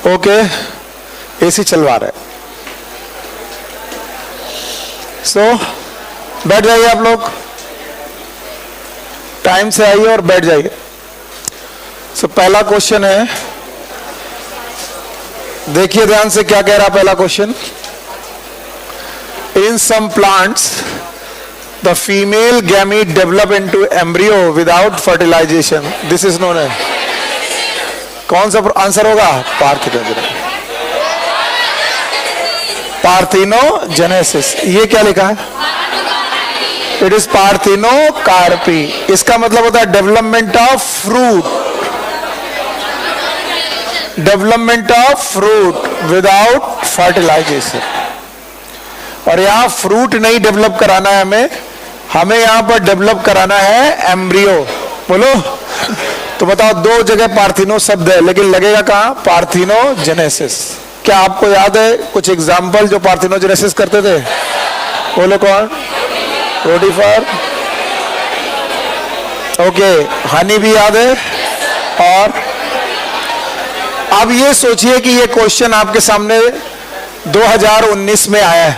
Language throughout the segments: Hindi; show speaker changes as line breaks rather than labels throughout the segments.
ओके, एसी चलवा रहे। सो बैठ जाइए आप लोग, टाइम से आइए और बैठ जाइए। सो पहला क्वेश्चन है, देखिए ध्यान से क्या कह रहा पहला question. In some plants the female gamete develop into embryo without fertilisation, this is known as, कौन सा आंसर होगा? पार्थिनोजेनेसिस। ये क्या लिखा है? It is parthenocarpy. इसका मतलब होता है development of fruit, development of fruit without fertilisation. और यहां फ्रूट नहीं डेवलप कराना है हमें यहां पर डेवलप कराना है एम्ब्रियो। बोलो तो बताओ, दो जगह पार्थिनो शब्द है लेकिन लगेगा कहां? पार्थिनोजेनेसिस। क्या आपको याद है कुछ एग्जाम्पल जो पार्थिनोजेनेसिस करते थे? बोलो कौन? रोटीफर, ओके, हनी भी याद है। और अब ये सोचिए कि ये क्वेश्चन आपके सामने 2019 में आया है।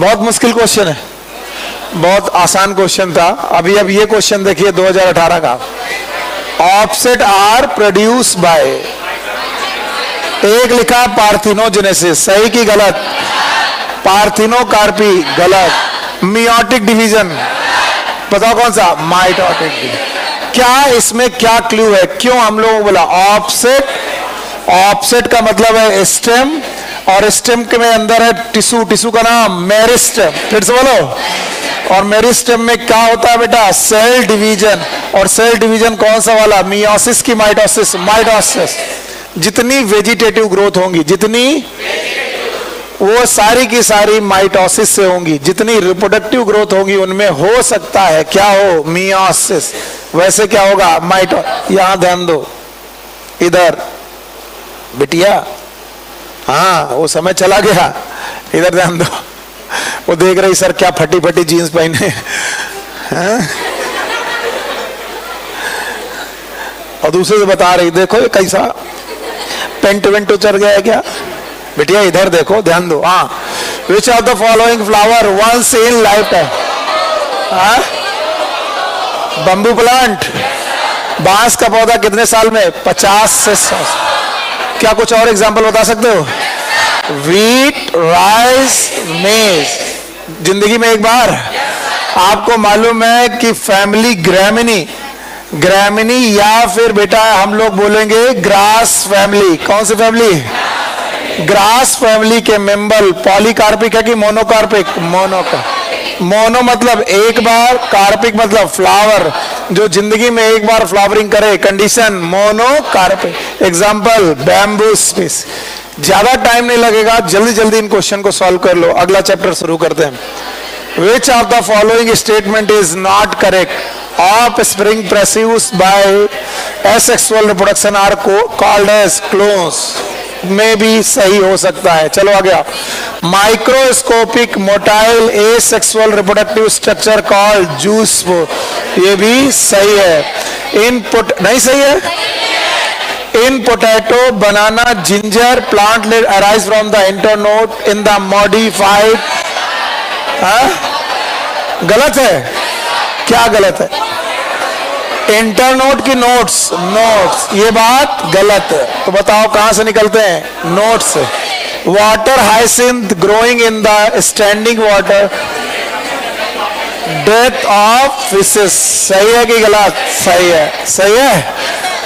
बहुत मुश्किल क्वेश्चन है, बहुत आसान क्वेश्चन था। अभी अब ये क्वेश्चन देखिए 2018 का। ऑफसेट आर प्रोड्यूस बाय, एक लिखा पार्थिनोजेनेसिस, सही की गलत? पार्थिनोकार्पी गलत। मियोटिक डिवीजन बताओ कौन सा? Mitotic division. क्या इसमें क्या क्लू है? क्यों हम लोगों को बोला ऑफसेट? ऑफसेट का मतलब है स्टेम, और स्टेम के में अंदर है टिश्यू, टिश्यू का नाम मेरिस्टेम। फिर से बोलो। और मेरिस्टेम में क्या होता है बेटा? Cell division. और सेल डिवीजन कौन सा वाला? मियोसिस की माइटोसिस? माइटोसिस। जितनी वेजिटेटिव ग्रोथ होंगी, जितनी वो सारी की सारी माइटोसिस से होंगी। जितनी रिप्रोडक्टिव ग्रोथ होगी उनमें हो सकता है क्या हो? मियोसिस। वैसे क्या होगा? माइटो। यहां ध्यान दो, इधर बिटिया, हाँ वो समय चला गया, इधर ध्यान दो। वो देख रही सर क्या फटी फटी जीन्स पहने, और दूसरे से बता रही देखो ये कैसा पेंट वेंट उतर गया है क्या? बेटिया इधर देखो, ध्यान दो। हाँ, which of the following flower once in lifetime? Bamboo plant, बांस का पौधा कितने साल में? 50 से 100। क्या कुछ और एग्जाम्पल बता सकते हो? वीट, राइस, मेज। जिंदगी में एक बार आपको मालूम है कि फैमिली ग्रामिनी, ग्रामिनी या फिर बेटा हम लोग बोलेंगे ग्रास फैमिली। कौन सी फैमिली? ग्रास फैमिली के मेंबर पॉलीकार्पिक है कि मोनोकार्पिक? मोनोकार्पिक। मोनो मतलब एक बार, कार्पिक मतलब फ्लावर, जो जिंदगी में एक बार फ्लावरिंग करे, condition monocarpic. Example bamboo species. ज्यादा टाइम नहीं लगेगा, जल्दी जल्दी इन क्वेश्चन को सॉल्व कर लो। अगला चैप्टर शुरू करते हैं। Which of the following statement is not correct? Offspring produced by asexual reproduction are called as clones. में भी सही हो सकता है। चलो आ गया। Microscopic motile asexual reproductive structure called zoos, ये भी सही है। इनपुट नहीं सही है। In potato, banana, ginger plantlet arise from the internode in the modified, गलत है। क्या गलत है? इंटरनोड की नोट्स, नोट्स, ये बात गलत है। तो बताओ कहां से निकलते हैं? नोट्स से। Water hyacinth growing in the standing water, death of fishes, सही है कि गलत? सही है, सही है।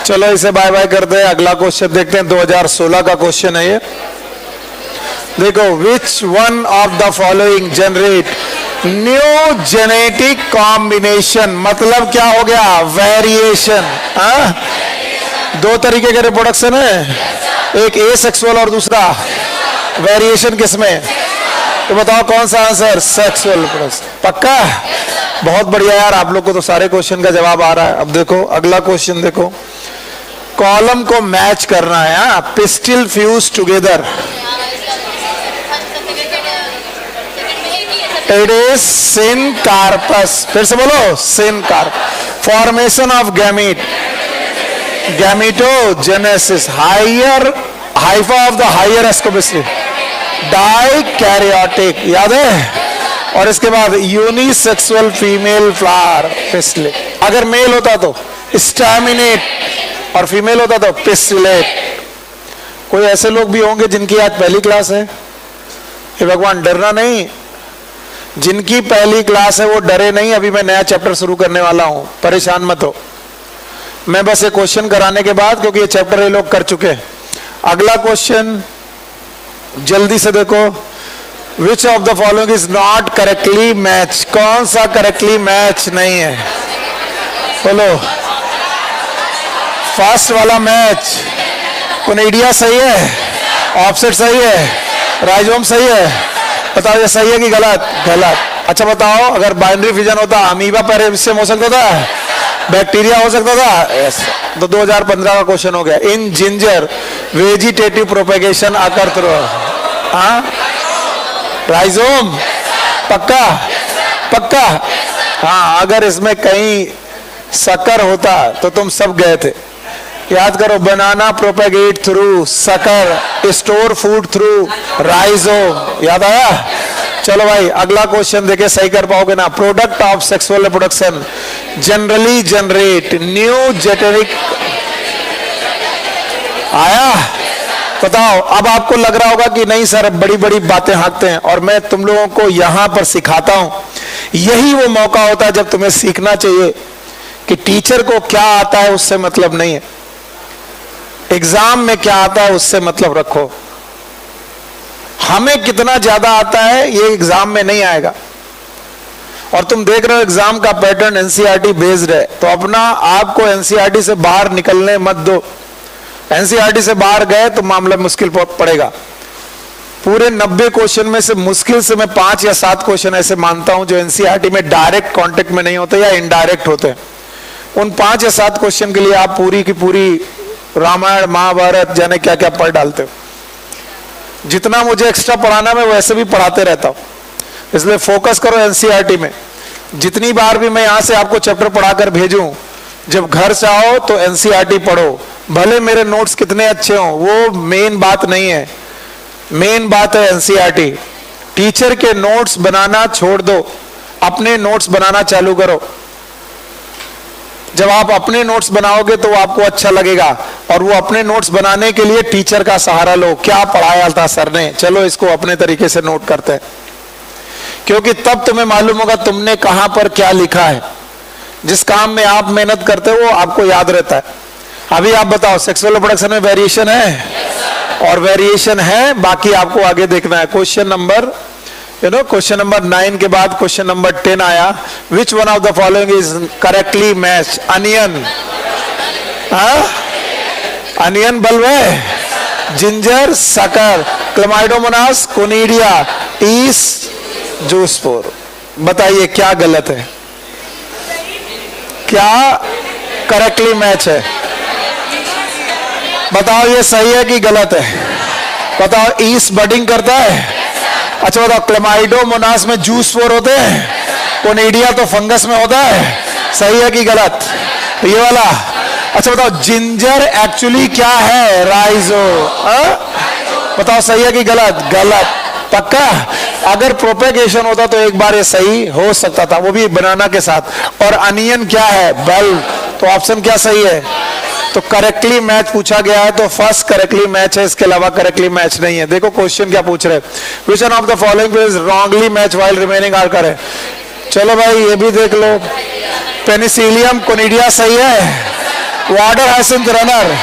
चलो इसे बाय बाय करते हैं। अगला क्वेश्चन देखते हैं, 2016 का क्वेश्चन है ये। देखो, विच one of the following generate new genetic combination? मतलब क्या हो गया? वेरिएशन। दो तरीके के रिप्रोडक्शन है, एक एसेक्सुअल और दूसरा वेरिएशन। किसमें? तो बताओ कौन सा आंसर? Sexual reproduction. पक्का? बहुत बढ़िया यार, आप लोग को तो सारे क्वेश्चन का जवाब आ रहा है। अब देखो अगला क्वेश्चन, देखो कॉलम को मैच करना है। Pistil fuse together, it is syncarpous. फिर से बोलो, syncarp. Formation of gamete, gametogenesis. Hypha of the higher ascomycetes, dikaryotic, याद है? और इसके बाद यूनिसेक्सुअल फीमेल फ्लावर पिस्टिलेट। अगर मेल होता तो स्टैमिनेट और फीमेल होता तो पिस्टिलेट। कोई ऐसे लोग भी होंगे जिनकी आज पहली क्लास है? हे भगवान, डरना नहीं। जिनकी पहली क्लास है वो डरे नहीं। अभी मैं नया चैप्टर शुरू करने वाला हूं, परेशान मत हो। मैं बस ये क्वेश्चन कराने के बाद, क्योंकि ये चैप्टर ये लोग कर चुके हैं। अगला क्वेश्चन जल्दी से देखो। विच of the following is not correctly match? कौन सा करेक्टली मैच नहीं है? बोलो। फर्स्ट वाला मैच, कोनिडिया सही है, ऑफसेट सही है, राइजोम सही है। बताओ ये सही है कि गलत? गलत। अच्छा बताओ, अगर बाइनरी फिजन होता, अमीबा पैरासिम हो सकता था, बैक्टीरिया हो सकता था? यस। तो 2015 का क्वेश्चन हो गया। In ginger vegetative propagation occur through rhizome? पक्का? पक्का? हाँ, अगर इसमें कहीं सकर होता तो तुम सब गए थे। याद करो, banana propagate through sucker, store food through rhizome. याद आया? चलो भाई, अगला क्वेश्चन देखे, सही कर पाओगे ना? Product of sexual reproduction generally generate new genetic. आया? बताओ। अब आपको लग रहा होगा कि नहीं सर, बड़ी बड़ी बातें हाँकते हैं, और मैं तुम लोगों को यहां पर सिखाता हूं। यही वो मौका होता है जब तुम्हें सीखना चाहिए कि टीचर को क्या आता है उससे मतलब नहीं है, एग्जाम में क्या आता है उससे मतलब रखो। हमें कितना ज्यादा आता है ये एग्जाम में नहीं आएगा। और तुम देख रहे हो एग्जाम का पैटर्न एनसीईआरटी बेस्ड है, तो अपना आपको एनसीईआरटी से बाहर निकलने मत दो। एनसीईआरटी से बाहर गए तो मामला मुश्किल पड़ेगा। पूरे 90 क्वेश्चन में से मुश्किल से मैं 5 या 7 क्वेश्चन ऐसे मानता हूं जो एनसीईआरटी में डायरेक्ट कांटेक्ट में नहीं होते या इनडायरेक्ट होते हैं। उन 5 या 7 क्वेश्चन के लिए आप पूरी की पूरी रामायण महाभारत जाने क्या क्या पढ़ डालते हो। जितना मुझे एक्स्ट्रा पढ़ाना मैं वैसे भी पढ़ाते रहता हूं, इसलिए फोकस करो एनसीईआरटी में। जितनी बार भी मैं यहां से आपको चैप्टर पढ़ाकर भेजूं, जब घर से आओ तो एनसीईआरटी पढ़ो। भले मेरे नोट्स कितने अच्छे हों, वो मेन बात नहीं है। मेन बात है एनसीईआरटी। टीचर के नोट्स बनाना छोड़ दो, अपने नोट्स बनाना चालू करो। जब आप अपने नोट्स बनाओगे तो आपको अच्छा लगेगा, और वो अपने नोट्स बनाने के लिए टीचर का सहारा लो। क्या पढ़ाया था सर ने, चलो इसको अपने तरीके से नोट करते हैं, क्योंकि तब तुम्हें मालूम होगा तुमने कहां पर क्या लिखा है। जिस काम में आप मेहनत करते हो वो आपको याद रहता है। अभी आप बताओ, सेक्सुअल रिप्रोडक्शन में वेरिएशन है? और वेरिएशन है, बाकी आपको आगे देखना है। क्वेश्चन नंबर क्वेश्चन नंबर 9 के बाद क्वेश्चन नंबर 10 आया। विच one of the following is correctly match? Onion, onion bulb है, जिंजर सकर, क्लमाइडोमोनास, कोनिडिया, ईस, जूस्पोर। बताइए क्या गलत है, क्या करेक्टली मैच है? बताओ ये सही है कि गलत है? बताओ, ईस बडिंग करता है? अच्छा बताओ, क्लमाइडोमोनास में जूस्पोर होते हैं, कोनिडिया तो फंगस में होता है। सही है कि गलत? ये वाला। अच्छा बताओ, जिंजर एक्चुअली क्या है? राइजो। बताओ सही है कि गलत? गलत। पक्का? अगर प्रोपेगेशन होता तो एक बार ये सही हो सकता था, वो भी बनाना के साथ। और अनियन क्या है? बल्ब। तो ऑप्शन क्या सही है? तो करेक्टली मैच पूछा गया है, तो फर्स्ट करेक्टली मैच है, इसके अलावा करेक्टली मैच नहीं है। देखो क्वेश्चन क्या पूछ रहे हैं। Which one of the following is wrongly match while remaining are correct? चलो भाई ये भी देख लो। पेनिसिलियम, कोनिडिया सही है। वाटर हाइसिंथ रनर,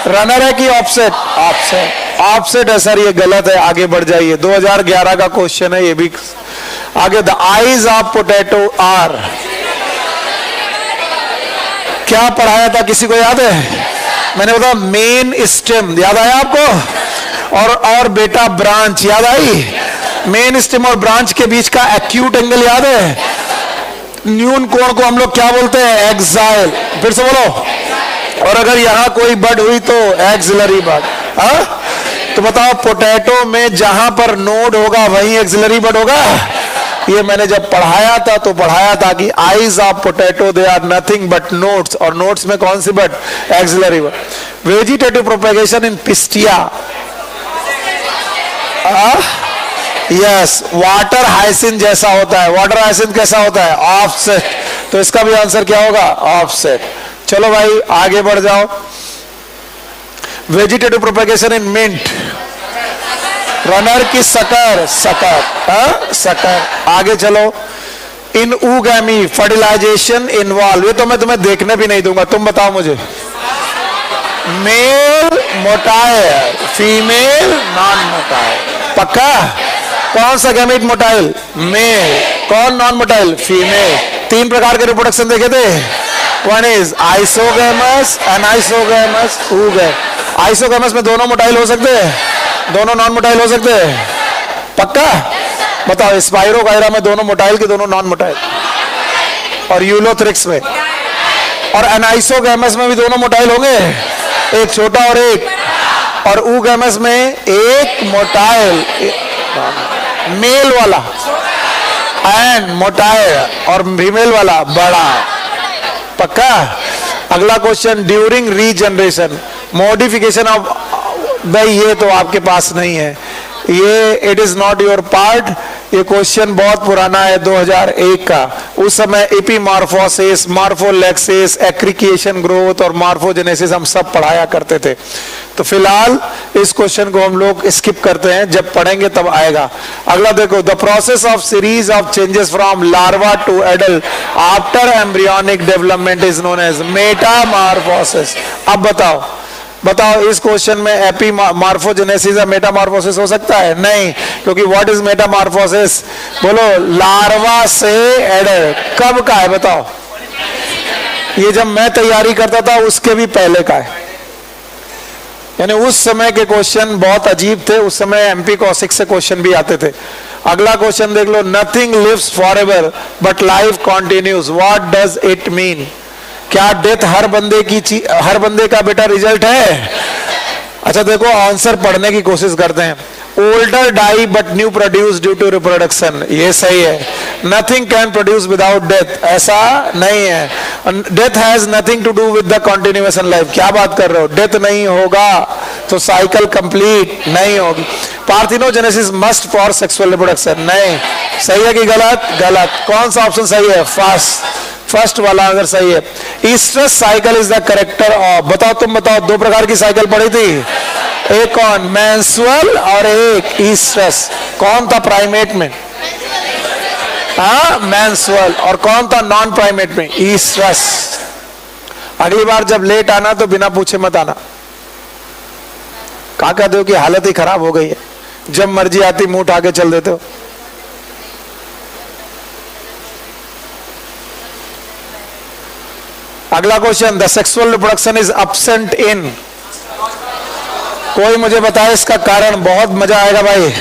रनर है कि ऑफसेट? ऑफसेट। ऑफसेट है सर, ये गलत है। आगे बढ़ जाइए, 2011 का क्वेश्चन है ये भी। आगे, the eyes of potato are, क्या पढ़ाया था, किसी को याद है? मैंने बताया मेन स्टेम, याद आया आपको? और बेटा ब्रांच, याद आई? मेन स्टेम और ब्रांच के बीच का एक्यूट एंगल याद है? न्यून कोण को हम लोग क्या बोलते हैं? एक्साइल। फिर से बोलो। और अगर यहां कोई बड हुई तो एक्सिलरी बड। तो बताओ, पोटैटो में जहां पर नोड होगा वहीं एक्सिलरी बड होगा? ये मैंने जब पढ़ाया था तो पढ़ाया था कि eyes of potato they are nothing but nodes, और नोट्स में कौन सी bud? Axillary verb. Vegetative propagation in pistia, yes, water hyacinth जैसा होता है। वाटर हाइसिन कैसा होता है? ऑफसेट। तो इसका भी आंसर क्या होगा? ऑफसेट। चलो भाई आगे बढ़ जाओ। वेजिटेटिव प्रोपेगेशन इन मिंट, रनर की सकर, सकर, सकर। आगे चलो। इन ऊगैमी फर्टिलाइजेशन इन्वॉल्व, ये तो मैं तुम्हें देखने भी नहीं दूंगा, तुम बताओ मुझे। Male motile, female non motile. पक्का? कौन सा गैमीट मोटाइल? मेल। कौन नॉन मोटाइल? फीमेल। 3 प्रकार के रिप्रोडक्शन देखे थे। One is isogamous, anisogamous, oogamous। Isogamous में दोनों मोटाइल हो सकते हैं, दोनों नॉन मोटाइल हो सकते हैं। पक्का? बताओ। स्पाइरोगायरा में दोनों मोटाइल के दोनों नॉन मोटाइल, और यूलोथ्रिक्स में, और एनाइसोगैमस में भी दोनों मोटाइल होंगे, एक छोटा और एक, और ऊगैमस में एक मोटाइल मेल वाला एंड मोटाइल, और फीमेल वाला बड़ा। पक्का? अगला question, during regeneration modification of the, ये तो आपके पास नहीं है, ये it is not your part. ये क्वेश्चन बहुत पुराना है, 2001 का। उस समय एपीमॉर्फोसिस, मॉर्फोलेक्सिस, एक्रिकेशन ग्रोथ और मॉर्फोजेनेसिस हम सब पढ़ाया करते थे। तो फिलहाल इस क्वेश्चन को हम लोग स्किप करते हैं, जब पढ़ेंगे तब आएगा। अगला देखो, the process of series of changes from larva to adult after embryonic development is known as metamorphosis. अब बताओ, बताओ इस क्वेश्चन में एपीमॉर्फोजेनेसिस या मेटामॉर्फोसिस हो सकता है? नहीं, क्योंकि व्हाट इज मेटामॉर्फोसिस? बोलो। लार्वा से एडल्ट। कब का है बताओ? ये जब मैं तैयारी करता था उसके भी पहले का है, यानी उस समय के क्वेश्चन बहुत अजीब थे। उस समय एमपी कौशिक से क्वेश्चन भी आते थे। अगला क्वेश्चन देख लो, nothing lives forever but life continues, what does it mean? क्या डेथ हर बंदे का बेटा रिजल्ट है? अच्छा देखो, आंसर पढ़ने की कोशिश करते हैं। Older die but new produce due to reproduction, ये सही है। Nothing can produce without death, ऐसा नहीं है। Death has nothing to do with the continuation life, क्या बात कर रहे हो? डेथ नहीं होगा तो साइकिल कंप्लीट नहीं होगी। Parthenogenesis must for sexual reproduction, नहीं। सही है कि गलत? गलत। कौन सा ऑप्शन सही है? फर्स्ट वाला आंसर सही है। Oestrus cycle is the character of, बताओ तुम बताओ, 2 प्रकार की साइकिल पढ़ी थी, एक कौन? मेंस्ट्रुअल और एक ईस्ट्रस। कौन था प्राइमेट में? हाँ, मेंस्ट्रुअल। और कौन था नॉन प्राइमेट में? ईस्ट्रस। अगली बार जब लेट आना तो बिना पूछे मत आना। क्या कहते हो कि हालत ही खराब हो गई है, जब मर्जी आती मुंह उठा के चल देते हो। अगला question, the sexual reproduction is absent in, कोई मुझे बताए इसका कारण, बहुत मजा आएगा भाई।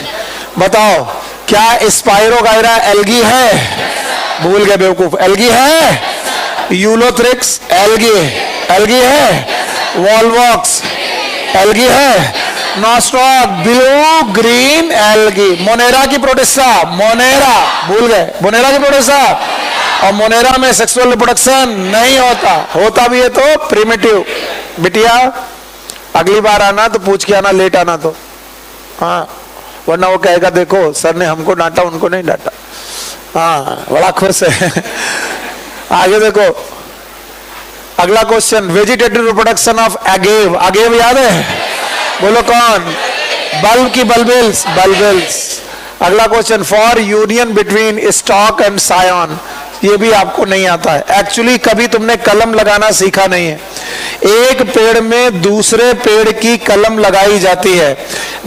बताओ, क्या स्पाइरोगायरा एल्गी है? भूल गए बेवकूफ, एल्गी है। यूलोथ्रिक्स एल्गी, एल्गी है। वॉलवॉक्स एल्गी है। नॉस्ट्रॉक ब्लू ग्रीन एल्गी। मोनेरा की प्रोटिस्टा, मोनेरा भूल गए, मोनेरा की प्रोटिस्टा। और मोनेरा में सेक्सुअल रिप्रोडक्शन नहीं होता, होता भी है तो प्रिमिटिव। बिटिया अगली बार आना तो पूछ के आना, लेट आना तो, हाँ, वरना वो कहेगा देखो सर ने हमको डांटा उनको नहीं डांटा। हाँ, बड़ा खुश है। आगे देखो, अगला question, vegetative reproduction of agave. Agave याद है? बोलो कौन? बल्ब की बल्बिल्स, बल्बिल्स। अगला question, for union between stock and scion, ये भी आपको नहीं आता है। एक्चुअली कभी तुमने कलम लगाना सीखा नहीं है। एक पेड़ में दूसरे पेड़ की कलम लगाई जाती है।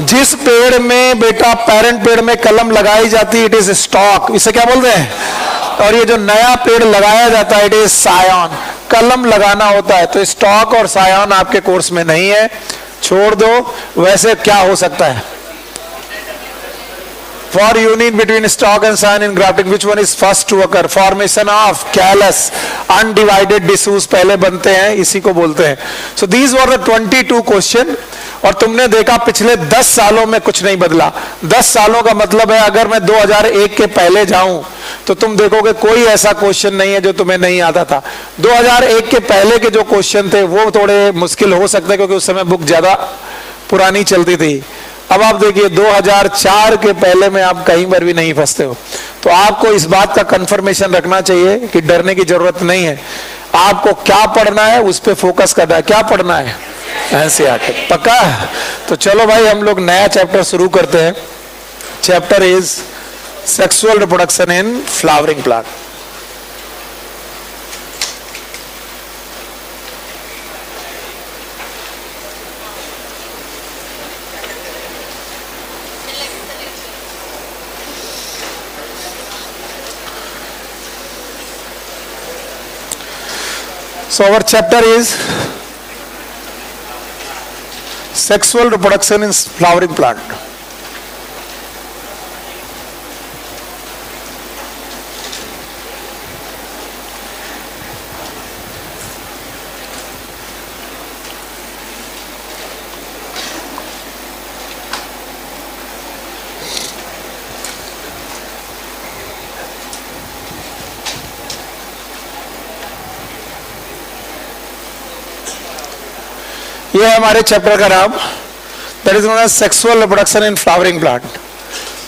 जिस पेड़ में बेटा पेरेंट पेड़ में कलम लगाई जाती है, इट इज स्टॉक, इसे क्या बोलते हैं? और ये जो नया पेड़ लगाया जाता है, इट इज सायन। कलम लगाना होता है। तो स्टॉक और सायन आपके कोर्स में नहीं है, छोड़ दो। वैसे क्या हो सकता है? For union between stalk and scion in grafting, which one is first to occur? Formation of callus, undivided tissues पहले बनते हैं, इसी को बोलते हैं। So these were the 22 question और तुमने देखा पिछले 10 सालों में कुछ नहीं बदला। 10 सालों का मतलब है अगर मैं 2001 के पहले जाऊं तो तुम देखोगे कोई ऐसा क्वेश्चन नहीं है जो तुम्हें नहीं आता था। 2001 के पहले के जो क्वेश्चन थे वो थोड़े मुश्किल हो सकते क्योंकि उस समय बुक ज्यादा पुरानी चलती थी। अब आप देखिए 2004 के पहले में आप कहीं पर भी नहीं फंसते हो। तो आपको इस बात का कंफर्मेशन रखना चाहिए कि डरने की जरूरत नहीं है। आपको क्या पढ़ना है उस पर फोकस करना है। क्या पढ़ना है? एनसीईआरटी। पक्का? तो चलो भाई हम लोग नया चैप्टर शुरू करते हैं। Chapter is sexual reproduction in flowering plant. So our chapter is sexual reproduction in flowering plant. ये है हमारे चैप्टर का नाम, that is known as sexual reproduction in flowering plant.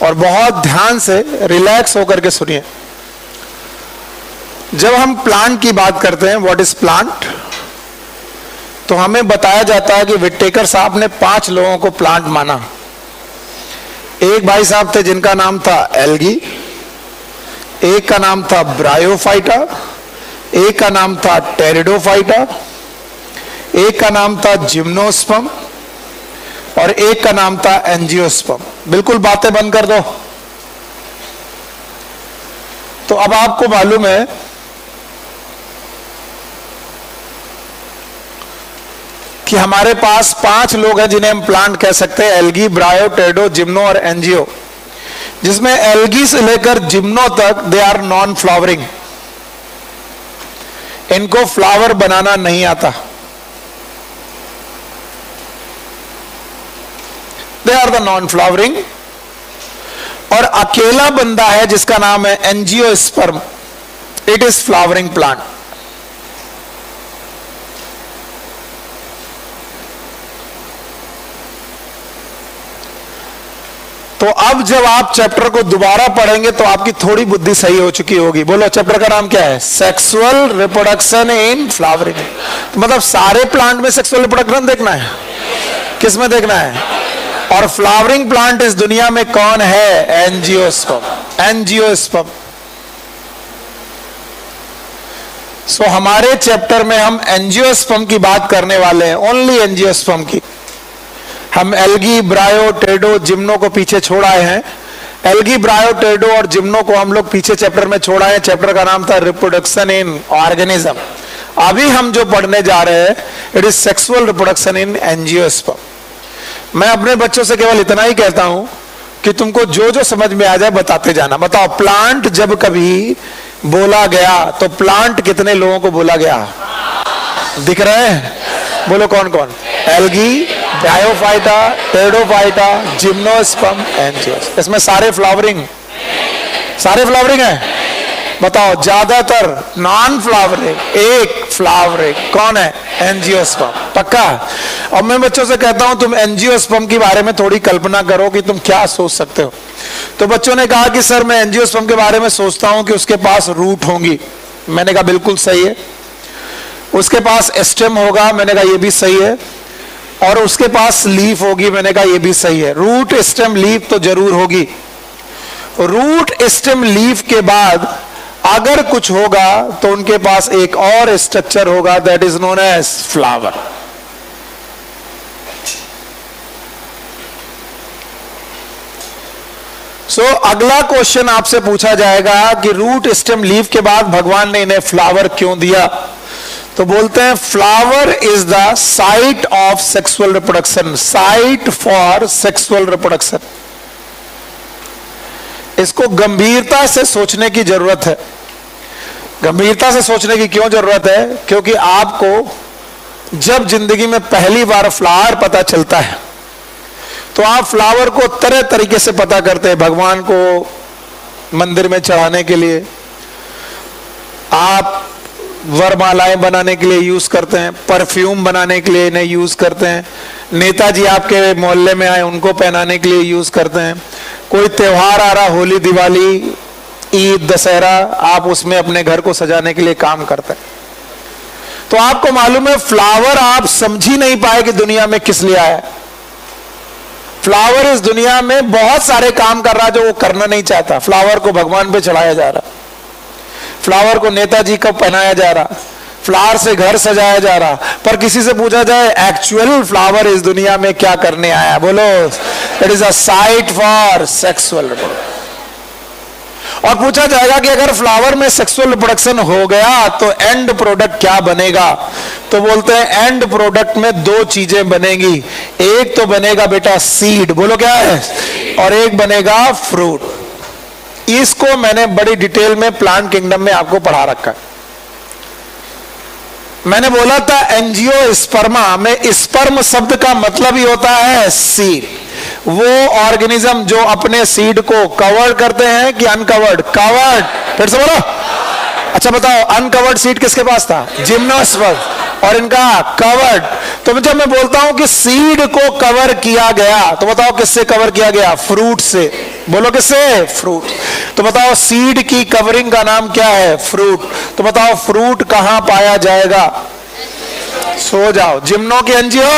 और बहुत ध्यान से रिलैक्स होकर के सुनिए। जब हम प्लांट की बात करते हैं, व्हाट इज प्लांट, तो हमें बताया जाता है कि विटेकर साहब ने 5 लोगों को प्लांट माना। एक भाई साहब थे जिनका नाम था एल्गी, एक का नाम था ब्रायोफाइटा, एक का नाम था टेरिडोफाइटा, एक का नाम था जिम्नोस्पर्म और एक का नाम था एंजियोस्पर्म। बिल्कुल बातें बंद कर दो। तो अब आपको मालूम है कि हमारे पास 5 लोग हैं जिन्हें हम प्लांट कह सकते हैं, एल्गी, ब्रायो, टेरिडो, जिम्नो और एंजियो। जिसमें एल्गी से लेकर जिम्नो तक दे आर नॉन फ्लावरिंग, इनको फ्लावर बनाना नहीं आता। They are the non flowering. और अकेला बंदा है जिसका नाम है angiosperm, it is flowering plant. तो अब जब आप चैप्टर को दोबारा पढ़ेंगे तो आपकी थोड़ी बुद्धि सही हो चुकी होगी। बोलो चैप्टर का नाम क्या है? Sexual reproduction in flowering. तो मतलब सारे प्लांट में सेक्सुअल रिप्रोडक्शन देखना है, किस में देखना है? और फ्लावरिंग प्लांट इस दुनिया में कौन है? एंजियोस्पर्म। एंजियोस्पर्म। सो हमारे चैप्टर में हम एंजियोस्पर्म की बात करने वाले हैं, ओनली एंजियोस्पर्म की। हम एल्गी, ब्रायो, टेरिडो, जिम्नो को पीछे छोड़ आए हैं। एल्गी, ब्रायो, टेरिडो और जिम्नो को हम लोग पीछे चैप्टर में छोड़ आए हैं। चैप्टर का नाम था रिप्रोडक्शन इन ऑर्गेनिज्म। अभी हम जो पढ़ने जा रहे हैं, it is sexual reproduction in angiosperm. मैं अपने बच्चों से केवल इतना ही कहता हूं कि तुमको जो जो समझ में आ जाए बताते जाना। बताओ, प्लांट जब कभी बोला गया तो प्लांट कितने लोगों को बोला गया? दिख रहे हैं? बोलो कौन कौन? Algae, bryophyta, pteridophyta, gymnosperm, angiosperm. इसमें सारे फ्लावरिंग, सारे फ्लावरिंग है। बताओ, ज्यादातर नॉन फ्लावरिंग, एक फ्लावरिंग कौन है? एंजियोस्पर्म। पक्का? और मैं बच्चों से कहता हूं तुम एंजियोस्पर्म के बारे में थोड़ी कल्पना करो कि तुम क्या सोच सकते हो। तो बच्चों ने कहा कि सर मैं एंजियोस्पर्म के बारे में सोचता हूं कि उसके पास रूट होंगी। मैंने कहा बिल्कुल सही है। उसके पास स्टेम होगा, मैंने कहा ये भी सही है। और उसके पास लीफ होगी, मैंने कहा ये भी सही है। रूट, स्टेम, लीफ तो जरूर होगी। रूट, स्टेम, लीफ के बाद अगर कुछ होगा तो उनके पास एक और स्ट्रक्चर होगा, that is known as flower. So अगला क्वेश्चन आपसे पूछा जाएगा कि रूट, स्टेम, लीफ के बाद भगवान ने इन्हें फ्लावर क्यों दिया? तो बोलते हैं flower is the site of sexual reproduction, site for sexual reproduction. इसको गंभीरता से सोचने की जरूरत है। गंभीरता से सोचने की क्यों जरूरत है? क्योंकि आपको जब जिंदगी में पहली बार फ्लावर पता चलता है तो आप फ्लावर को तरह तरीके से पता करते हैं, भगवान को मंदिर में चढ़ाने के लिए, आप वरमालाएं बनाने के लिए यूज करते हैं, परफ्यूम बनाने के लिए इन्हें यूज करते हैं, नेताजी आपके मोहल्ले में आए उनको पहनाने के लिए यूज करते हैं, कोई त्योहार आ रहा, होली, दिवाली, ईद, दशहरा, आप उसमें अपने घर को सजाने के लिए काम करते हैं। तो आपको मालूम है फ्लावर आप समझ ही नहीं पाए कि दुनिया में किस लिए आया। फ्लावर इस दुनिया में बहुत सारे काम कर रहा है जो वो करना नहीं चाहता। फ्लावर को भगवान पे चढ़ाया जा रहा, फ्लावर को नेताजी को पहनाया जा रहा, फ्लावर से घर सजाया जा रहा। पर किसी से पूछा जाए एक्चुअल फ्लावर इस दुनिया में क्या करने आया, बोलो it is a site for sexual reproduction. और पूछा जाएगा कि अगर फ्लावर में सेक्सुअल रिप्रोडक्शन हो गया तो एंड प्रोडक्ट क्या बनेगा, तो बोलते हैं एंड प्रोडक्ट में दो चीजें बनेगी, एक तो बनेगा बेटा सीड, बोलो क्या है, और एक बनेगा फ्रूट। इसको मैंने बड़ी डिटेल में प्लांट किंगडम में आपको पढ़ा रखा है। मैंने बोला था एंजियोस्पर्मा में स्पर्म शब्द का मतलब ही होता है सीड। वो ऑर्गेनिज्म जो अपने सीड को कवर करते हैं कि अनकवर्ड, कवर्ड, फिर से बोलो। अच्छा बताओ अनकवर्ड सीड किसके पास था, जिम्नोस्पर्म, और इनका कवर्ड। तो जब मैं बोलता हूं कि सीड को कवर किया गया तो बताओ किससे कवर किया गया, फ्रूट से, बोलो किससे, फ्रूट। तो बताओ सीड की कवरिंग का नाम क्या है, फ्रूट। तो बताओ फ्रूट कहां पाया जाएगा, सो जाओ, जिम्नो की एंजियो,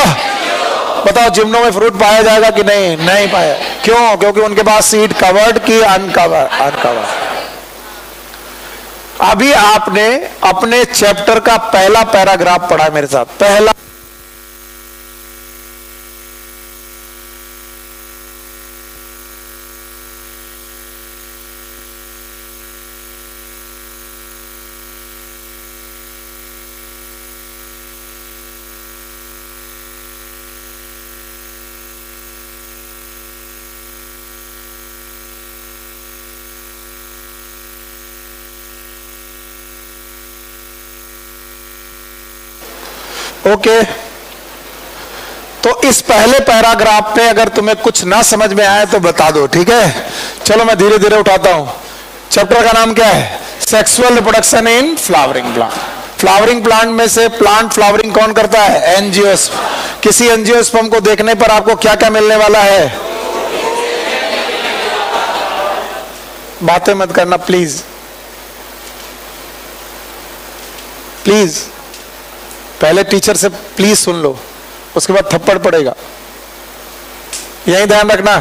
बताओ जिम्नो में फ्रूट पाया जाएगा कि नहीं, नहीं पाया। क्यों, क्योंकि उनके पास सीड कवर्ड की अनकवर, अनकवर। अभी आपने अपने चैप्टर का पहला पैराग्राफ पढ़ा मेरे साथ, पहला ओके। तो इस पहले पैराग्राफ पे अगर तुम्हें कुछ ना समझ में आए तो बता दो, ठीक है। चलो मैं धीरे धीरे उठाता हूं। चैप्टर का नाम क्या है, sexual reproduction in flowering plant. Flowering plant में से प्लांट फ्लावरिंग कौन करता है, एंजियोस्पर्म। किसी एंजियोस्पर्म को देखने पर आपको क्या क्या मिलने वाला है, बातें मत करना प्लीज, प्लीज। पहले टीचर से प्लीज सुन लो, उसके बाद थप्पड़ पड़ेगा, यही ध्यान रखना।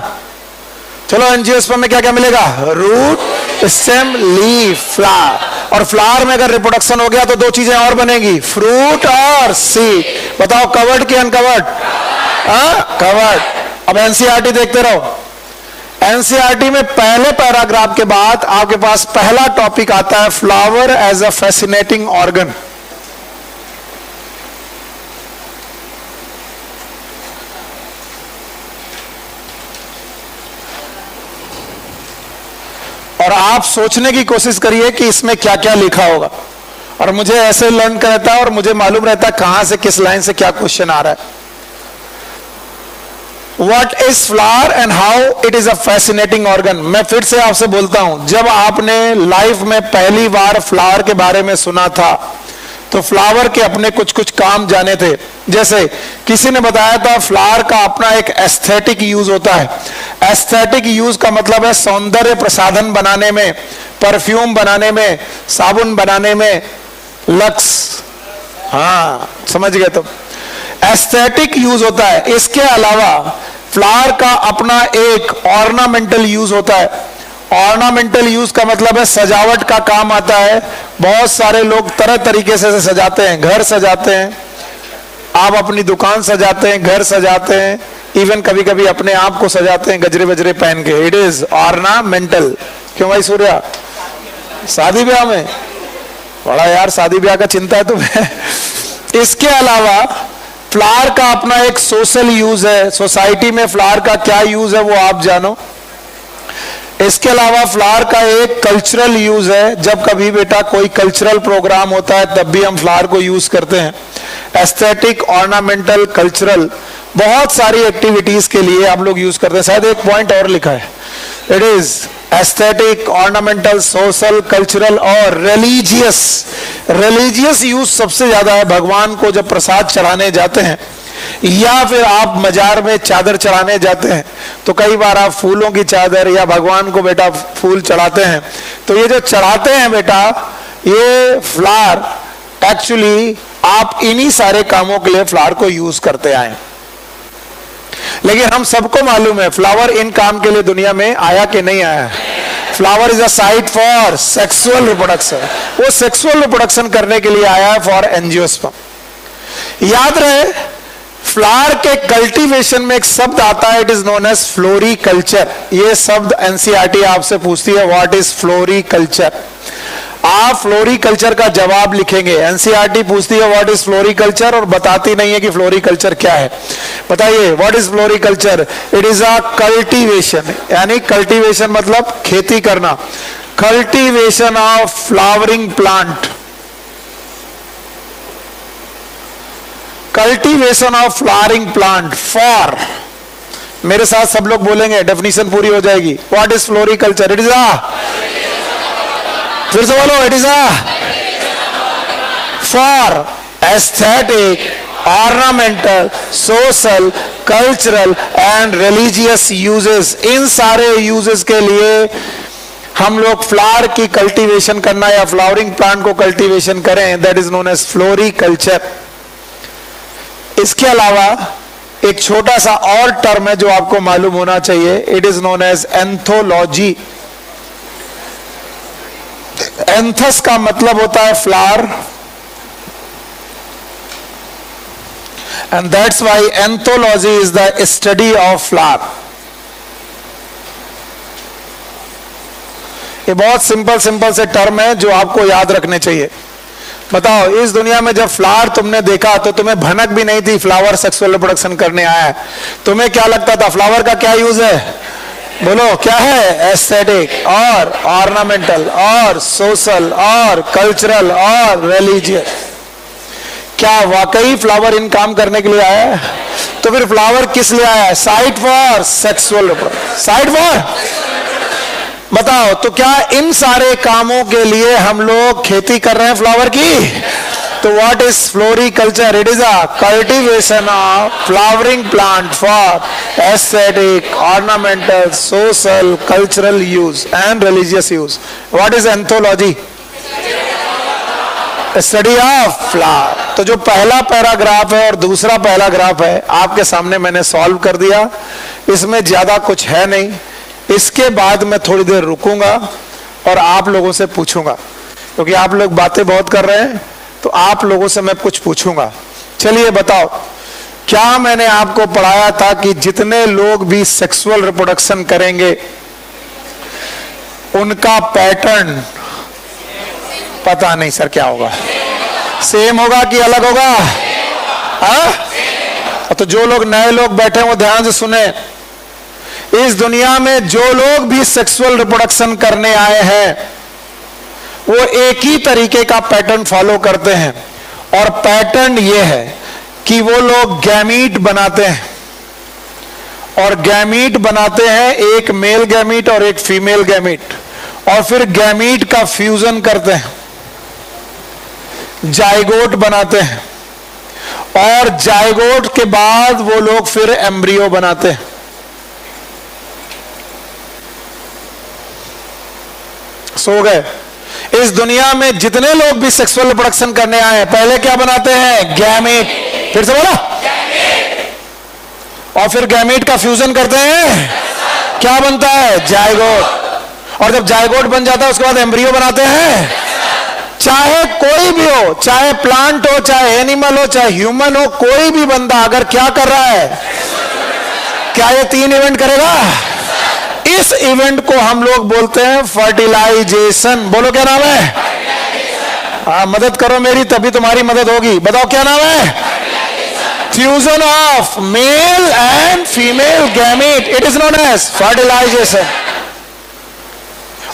चलो एंजियोस्पर्म में क्या क्या मिलेगा, रूट, स्टेम, लीफ, फ्लावर। और फ्लावर में अगर रिप्रोडक्शन हो गया तो दो चीजें और बनेगी, फ्रूट और सीड। बताओ कवर्ड की अनकवर्ड, कवर्ड। अब एनसीईआरटी देखते रहो। एनसीईआरटी में पहले पैराग्राफ के बाद आपके पास पहला टॉपिक आता है flower as a fascinating organ. और आप सोचने की कोशिश करिए कि इसमें क्या क्या लिखा होगा। और मुझे ऐसे लर्न रहता है और मुझे मालूम रहता है कहां से किस लाइन से क्या क्वेश्चन आ रहा है। What is flower and how it is a fascinating organ। मैं फिर से आपसे बोलता हूं, जब आपने लाइफ में पहली बार फ्लावर के बारे में सुना था तो फ्लावर के अपने कुछ कुछ काम जाने थे। जैसे किसी ने बताया था फ्लावर का अपना एक एस्थेटिक यूज होता है। एस्थेटिक यूज का मतलब है सौंदर्य प्रसाधन बनाने में, परफ्यूम बनाने में, साबुन बनाने में, लक्स, हाँ समझ गए तुम, एस्थेटिक यूज होता है। इसके अलावा फ्लावर का अपना एक ऑर्नामेंटल यूज होता है। ऑर्नामेंटल यूज का मतलब है सजावट का काम आता है। बहुत सारे लोग तरह तरीके से सजाते हैं, घर सजाते हैं, आप अपनी दुकान सजाते हैं, घर सजाते हैं, इवन कभी कभी अपने आप को सजाते हैं गजरे बजरे पहन के। It is ornamental. क्यों भाई सूर्या, शादी ब्याह में बड़ा यार शादी ब्याह का चिंता है तुम्हें। इसके अलावा फ्लावर का अपना एक सोशल यूज है। सोसाइटी में फ्लावर का क्या यूज है वो आप जानो। इसके अलावा फ्लावर का एक कल्चरल यूज है। जब कभी बेटा कोई कल्चरल प्रोग्राम होता है तब भी हम फ्लावर को यूज करते हैं। Aesthetic, ornamental, cultural. बहुत सारी एक्टिविटीज के लिए आप लोग यूज करते हैं। शायद एक पॉइंट और लिखा है, it is aesthetic, ornamental, social, cultural और रिलीजियस। रिलीजियस यूज सबसे ज्यादा है। भगवान को जब प्रसाद चढ़ाने जाते हैं या फिर आप मजार में चादर चढ़ाने जाते हैं तो कई बार आप फूलों की चादर या भगवान को बेटा फूल चढ़ाते हैं। तो ये जो चढ़ाते हैं बेटा, ये फ्लावर एक्चुअली आप इन्हीं सारे कामों के लिए फ्लावर को यूज करते आए। लेकिन हम सबको मालूम है फ्लावर इन काम के लिए दुनिया में आया कि नहीं आया। Flower is a site for sexual reproduction. वो सेक्सुअल रिप्रोडक्शन करने के लिए आया है, फॉर एंजियोस्पर्म। याद रहे, फ्लावर के कल्टीवेशन में एक शब्द आता है, it is known as floriculture. ये शब्द एनसीईआरटी आपसे पूछती है, व्हाट इज फ्लोरिकल्चर। आप फ्लोरिकल्चर का जवाब लिखेंगे। एनसीईआरटी पूछती है व्हाट इज फ्लोरिकल्चर और बताती नहीं है कि फ्लोरिकल्चर क्या है। बताइए what is floriculture. It is a cultivation, यानी कल्टीवेशन मतलब खेती करना। Cultivation of flowering plant, cultivation of flowering plant for, मेरे साथ सब लोग बोलेंगे, डेफिनेशन पूरी हो जाएगी। What is floriculture. It is a, फिर से बोलो, it is a for aesthetic, ornamental, social, cultural and religious uses. इन सारे यूजेस के लिए हम लोग फ्लावर की कल्टीवेशन करना या फ्लावरिंग प्लांट को कल्टीवेशन करें, that is known as floriculture. इसके अलावा एक छोटा सा और टर्म है जो आपको मालूम होना चाहिए, it is known as anthology. Anthos का मतलब होता है flower, and that's why anthology is the study of flower. ये बहुत सिंपल से टर्म है जो आपको याद रखने चाहिए। बताओ, इस दुनिया में जब फ्लावर तुमने देखा तो तुम्हें भनक भी नहीं थी फ्लावर सेक्सुअल रिप्रोडक्शन करने आया है। तुम्हें क्या लगता था फ्लावर का क्या यूज है? बोलो क्या है? एस्थेटिक और ऑर्नामेंटल और सोशल और कल्चरल और रिलीजियस। क्या वाकई फ्लावर इन काम करने के लिए आया है? तो फिर फ्लावर किस लिए आया है? Site for sexual reproduction, site for. बताओ, तो क्या इन सारे कामों के लिए हम लोग खेती कर रहे हैं फ्लावर की? तो what is floriculture? It is a cultivation of flowering plant for aesthetic, ornamental, social, cultural use and religious use. What is anthology? Study of flower. तो जो पहला पैराग्राफ है और दूसरा पहला ग्राफ है आपके सामने मैंने सॉल्व कर दिया। इसमें ज्यादा कुछ है नहीं। इसके बाद मैं थोड़ी देर रुकूंगा और आप लोगों से पूछूंगा, क्योंकि आप लोग बातें बहुत कर रहे हैं, तो आप लोगों से मैं कुछ पूछूंगा। चलिए बताओ, क्या मैंने आपको पढ़ाया था कि जितने लोग भी सेक्सुअल रिप्रोडक्शन करेंगे उनका पैटर्न पता नहीं सर क्या होगा? सेम होगा कि अलग होगा? तो जो लोग नए लोग बैठे हैं वो ध्यान से सुने। इस दुनिया में जो लोग भी सेक्सुअल रिप्रोडक्शन करने आए हैं वो एक ही तरीके का पैटर्न फॉलो करते हैं, और पैटर्न ये है कि वो लोग गैमीट बनाते हैं, और गैमीट बनाते हैं एक मेल गैमीट और एक फीमेल गैमीट, और फिर गैमीट का फ्यूजन करते हैं, जाइगोट बनाते हैं, और जाइगोट के बाद वो लोग फिर एम्ब्रियो बनाते हैं। सो गए। इस दुनिया में जितने लोग भी सेक्सुअल रिप्रोडक्शन करने आए हैं पहले क्या बनाते हैं? गैमीट। फिर से बोलो, और फिर गैमीट का फ्यूजन करते हैं, क्या बनता है? जाइगोट। और जब जाइगोट बन जाता है उसके बाद एम्ब्रियो बनाते हैं। चाहे कोई भी हो, चाहे प्लांट हो, चाहे एनिमल हो, चाहे ह्यूमन हो, कोई भी बंदा अगर क्या कर रहा है, क्या ये तीन इवेंट करेगा? इस इवेंट को हम लोग बोलते हैं फर्टिलाइजेशन। बोलो क्या नाम है? हाँ, मदद करो मेरी तभी तुम्हारी मदद होगी। बताओ क्या नाम है? Fusion of male and female gamete, it is known as fertilisation.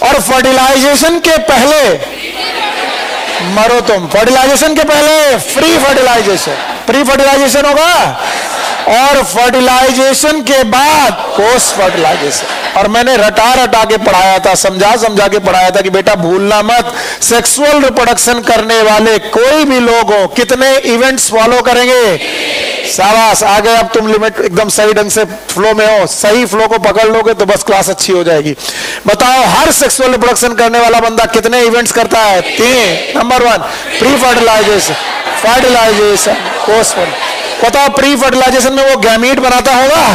और फर्टिलाइजेशन के पहले मरो तुम, फर्टिलाइजेशन के पहले फ्री फर्टिलाइजेशन। प्री फर्टिलाइजेशन होगा, और फर्टिलाइजेशन के बाद पोस्ट फर्टिलाइजेशन। और मैंने रटा रटा के पढ़ाया था, समझा समझा के पढ़ाया था कि बेटा भूलना मत, सेक्सुअल रिप्रोडक्शन करने वाले कोई भी लोग हो, कितने इवेंट्स फॉलो करेंगे? शाबाश, आ गए अब तुम लिमिट, एकदम सही ढंग से फ्लो में हो। सही फ्लो को पकड़ लोगे तो बस क्लास अच्छी हो जाएगी। बताओ, हर सेक्सुअल रिप्रोडक्शन करने वाला बंदा कितने इवेंट्स करता है? 3। Number 1 pre fertilisation, fertilisation, post fertilisation. बताओ, प्री फर्टिलाइजेशन में वो गैमीट बनाता होगा,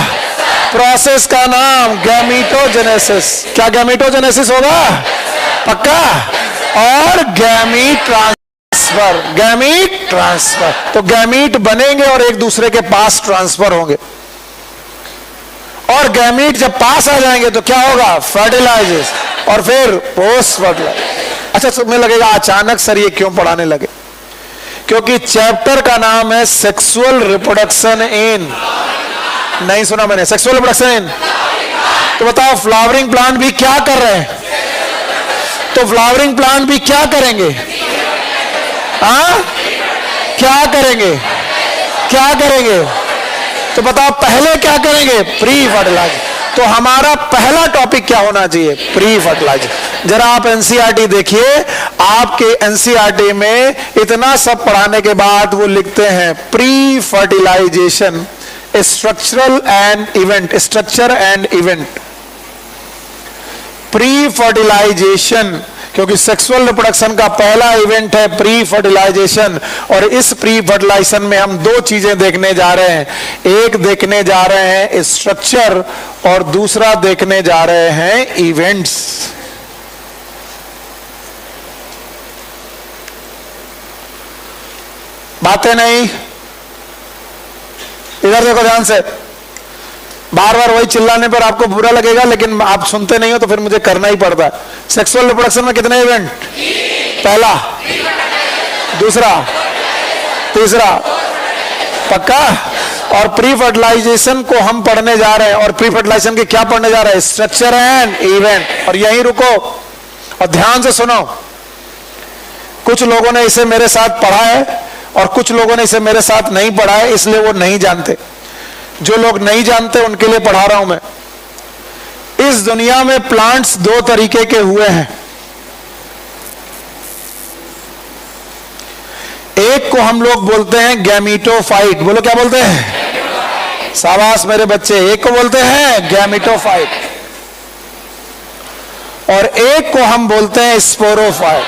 प्रोसेस का नाम गैमीटोजेनेसिस। क्या गैमीटोजेनेसिस होगा? पक्का। और गैमीट ट्रांसफर, गैमीट ट्रांसफर। तो गैमीट बनेंगे और एक दूसरे के पास ट्रांसफर होंगे, और गैमीट जब पास आ जाएंगे तो क्या होगा? फर्टिलाइजेशन, और फिर पोस्ट फर्टिलाइजेशन। अच्छा, तुम्हें लगेगा अचानक सर ये क्यों पढ़ाने लगे? क्योंकि चैप्टर का नाम है सेक्सुअल रिप्रोडक्शन इन, नहीं सुना मैंने, सेक्सुअल रिप्रोडक्शन इन। तो बताओ, फ्लावरिंग प्लांट भी क्या कर रहे हैं? तो फ्लावरिंग प्लांट भी क्या करेंगे? हाँ, क्या करेंगे? क्या करेंगे? तो बताओ, पहले क्या करेंगे? Pre fertilisation. तो हमारा पहला टॉपिक क्या होना चाहिए? Pre fertilisation. जरा आप एनसीईआरटी देखिए, आपके एनसीईआरटी में इतना सब पढ़ाने के बाद वो लिखते हैं pre fertilisation structural and event, structure and event. Pre fertilisation, क्योंकि सेक्सुअल रिप्रोडक्शन का पहला इवेंट है प्री फर्टिलाइजेशन। और इस प्री फर्टिलाइजेशन में हम दो चीजें देखने जा रहे हैं। एक देखने जा रहे हैं स्ट्रक्चर, और दूसरा देखने जा रहे हैं इवेंट्स। बातें नहीं, इधर देखो ध्यान से। बार बार वही चिल्लाने पर आपको बुरा लगेगा, लेकिन आप सुनते नहीं हो तो फिर मुझे करना ही पड़ता है। सेक्सुअल रिप्रोडक्शन में कितने इवेंट? पहला, दूसरा, तीसरा, पक्का। और प्री फर्टिलाइजेशन को हम पढ़ने जा रहे हैं, और प्री फर्टिलाइजेशन के क्या पढ़ने जा रहे हैं? Structure and event. और यहीं रुको और ध्यान से सुनो। कुछ लोगों ने इसे मेरे साथ पढ़ा है और कुछ लोगों ने इसे मेरे साथ नहीं पढ़ा है, इसलिए वो नहीं जानते। जो लोग नहीं जानते उनके लिए पढ़ा रहा हूं मैं। इस दुनिया में प्लांट्स दो तरीके के हुए हैं। एक को हम लोग बोलते हैं गैमीटोफाइट। बोलो, क्या बोलते हैं? शाबाश मेरे बच्चे। एक को बोलते हैं गैमीटोफाइट, और एक को हम बोलते हैं स्पोरोफाइट।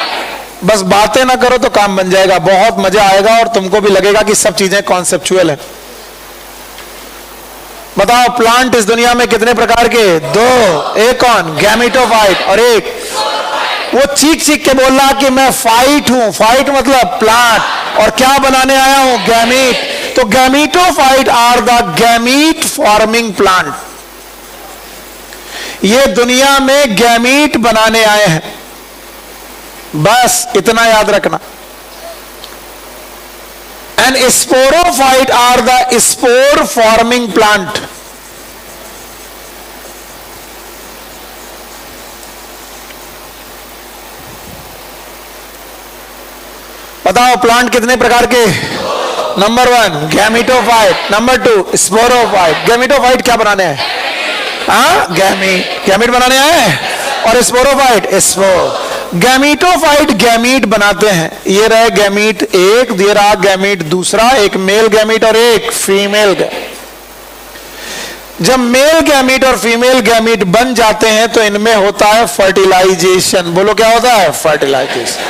बस बातें ना करो तो काम बन जाएगा, बहुत मजा आएगा और तुमको भी लगेगा कि सब चीजें कॉन्सेप्चुअल है। बताओ, प्लांट इस दुनिया में कितने प्रकार के? दो। एक कौन? गैमीटोफाइट, और एक वो चीख चीख के बोल रहा कि मैं फाइट हूं। फाइट मतलब प्लांट, और क्या बनाने आया हूं? गैमीट। तो gametophyte are the gamete forming plant. ये दुनिया में गैमीट बनाने आए हैं, बस इतना याद रखना। And sporophyte are the spore forming plant. बताओ, प्लांट कितने प्रकार के? Number 1 gametophyte, number 2 sporophyte. Gametophyte क्या बनाने आए? हाँ, गैमीट, गैमीट बनाने आए। और स्पोरोफाइट, स्पोर। गैमीटोफाइट गैमीट बनाते हैं। ये रहे गैमीट एक, ये रहा गैमीट दूसरा, एक मेल गैमीट और एक फीमेल गैमीट। जब मेल गैमीट और फीमेल गैमीट बन जाते हैं तो इनमें होता है फर्टिलाइजेशन। बोलो, क्या होता है? फर्टिलाइजेशन।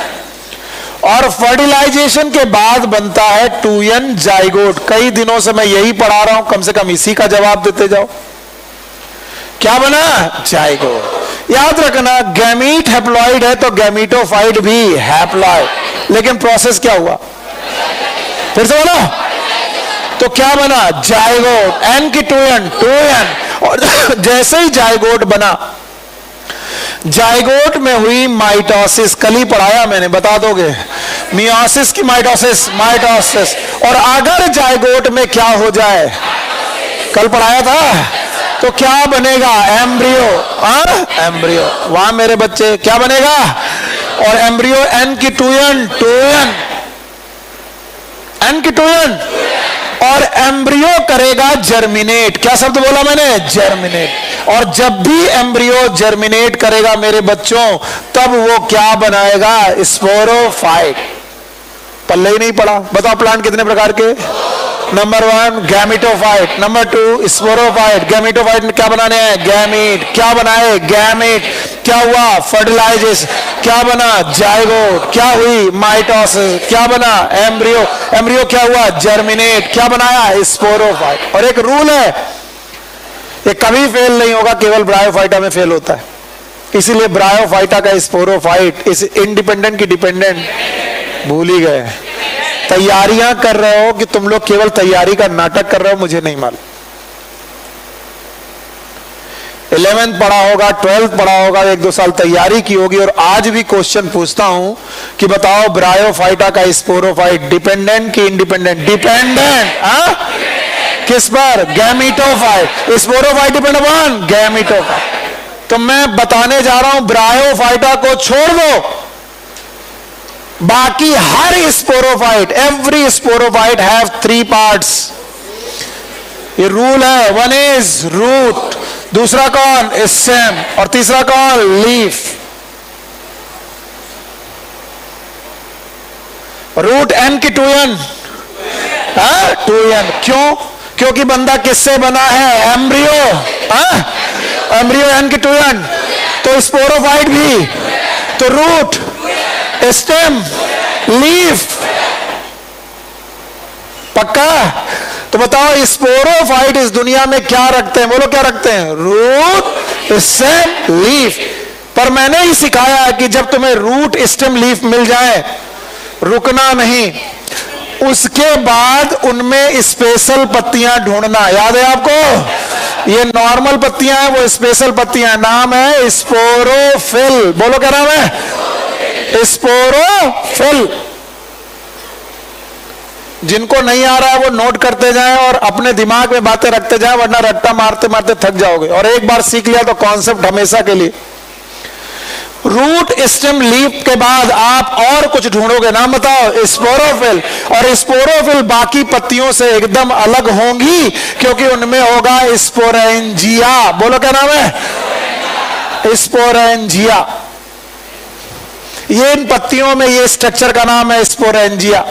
और फर्टिलाइजेशन के बाद बनता है 2n जाइगोट। कई दिनों से मैं यही पढ़ा रहा हूं, कम से कम इसी का जवाब देते जाओ। क्या बना? जाइगोट। याद रखना, गैमीट हैप्लॉइड है तो गैमीटोफाइट भी हैप्लॉइड। लेकिन प्रोसेस क्या हुआ? फिर से बोलो। तो क्या बना? जाइगोट। n की 2n, 2n। और जैसे ही जाइगोट बना, जाइगोट में हुई माइटोसिस। कल ही पढ़ाया मैंने, बता दोगे? मियोसिस की माइटोसिस, माइटोसिस। और अगर जाइगोट में क्या हो जाए? कल पढ़ाया था। तो क्या बनेगा? एम्ब्रियो। एम्ब्रियो। वहां मेरे बच्चे क्या बनेगा? और एम्ब्रियो n की 2n, 2n, n की 2n, और एम्ब्रियो करेगा जर्मिनेट। क्या शब्द बोला मैंने? जर्मिनेट। और जब भी एम्ब्रियो जर्मिनेट करेगा मेरे बच्चों, तब वो क्या बनाएगा? स्पोरोफाइट। पल्ले ही नहीं पड़ा। बताओ प्लांट कितने प्रकार के? Number 1 gametophyte, number 2 sporophyte. Gametophyte में क्या बनाने हैं? गैमीट। क्या बनाए? गैमीट। क्या हुआ? फर्टिलाइजेशन। क्या बना? जाइगोट। क्या हुई? माइटोसिस। क्या बना? एम्ब्रियो। एम्ब्रियो क्या हुआ? जर्मिनेट। क्या बनाया? स्पोरोफाइट। और एक रूल है, ये कभी फेल नहीं होगा, केवल ब्रायोफाइटा में फेल होता है। इसीलिए ब्रायोफाइटा का स्पोरोफाइट, इस इंडिपेंडेंट की डिपेंडेंट भूल ही गए। तैयारियां कर रहे हो कि तुम लोग केवल तैयारी का नाटक कर रहे हो, मुझे नहीं मालूम। 11th पढ़ा होगा, 12th पढ़ा होगा, 1-2 साल तैयारी की होगी। और आज भी क्वेश्चन पूछता हूं कि बताओ ब्रायोफाइटा का स्पोरोफाइट डिपेंडेंट कि इंडिपेंडेंट? डिपेंडेंट। किस पर? Gametophyte. Sporophyte depend upon gametophyte. तो मैं बताने जा रहा हूं ब्रायोफाइटा को छोड़ दो, बाकी हर sporophyte, every sporophyte have 3 parts. ये रूल है। 1 इज रूट, दूसरा कौन? स्टेम, और तीसरा कौन? लीफ। रूट एन की 2n, 2n। क्यों? क्योंकि बंदा किससे बना है? एम्ब्रियो। एम्ब्रियो एन की 2n, तो स्पोरोफाइट भी, तो रूट, स्टेम, लीफ। पक्का? तो बताओ स्पोरोफाइट इस दुनिया में क्या रखते हैं? बोलो क्या रखते हैं? Root, stem, leaf. पर मैंने ही सिखाया है कि जब तुम्हें रूट, स्टेम, लीफ मिल जाए, रुकना नहीं, उसके बाद उनमें स्पेशल पत्तियां ढूंढना। याद है आपको? ये नॉर्मल पत्तियां हैं, वो स्पेशल पत्तियां। नाम है स्पोरोफिल। बोलो क्या नाम है? स्पोरोफिल। जिनको नहीं आ रहा है वो नोट करते जाएं और अपने दिमाग में बातें रखते जाएं, वरना रट्टा मारते मारते थक जाओगे। और एक बार सीख लिया तो कॉन्सेप्ट हमेशा के लिए। रूट, स्टेम, लीफ के बाद आप और कुछ ढूंढोगे। नाम बताओ? स्पोरोफिल। और स्पोरोफिल बाकी पत्तियों से एकदम अलग होंगी, क्योंकि उनमें होगा स्पोरेंजिया। बोलो क्या नाम है? स्पोरेंजिया। ये इन पत्तियों में ये स्ट्रक्चर का नाम है स्पोरेंजिया।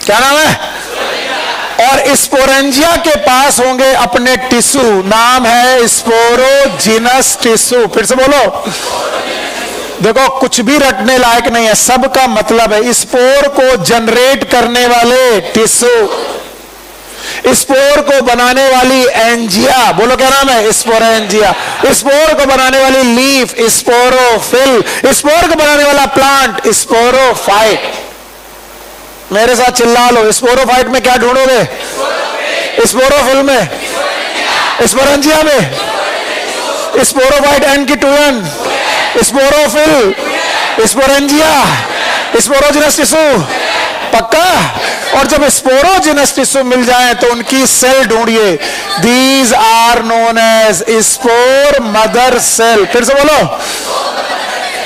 क्या नाम है? और स्पोरेंजिया के पास होंगे अपने टिश्यू। नाम है स्पोरोजिनस टिश्यू। फिर से बोलो। देखो कुछ भी रटने लायक नहीं है, सबका मतलब है। स्पोर को जनरेट करने वाले टिश्यू, स्पोर को बनाने वाली एंजिया। बोलो क्या नाम है? स्पोरेंजिया। स्पोर को बनाने वाली लीफ, स्पोरोफिल। स्पोर को बनाने वाला प्लांट, स्पोरोफाइट। मेरे साथ चिल्ला लो। स्पोरोफाइट में क्या ढूंढोगे? स्पोरोफिल में, स्पोरेंजिया में, स्पोरोफाइट एन की 2n, sporophyll, sporangia, sporogenous tissue. पक्का? और जब स्पोरोजिनस टिश्यू मिल जाए तो उनकी सेल ढूंढिए। These are known as spore mother cell. फिर से बोलो।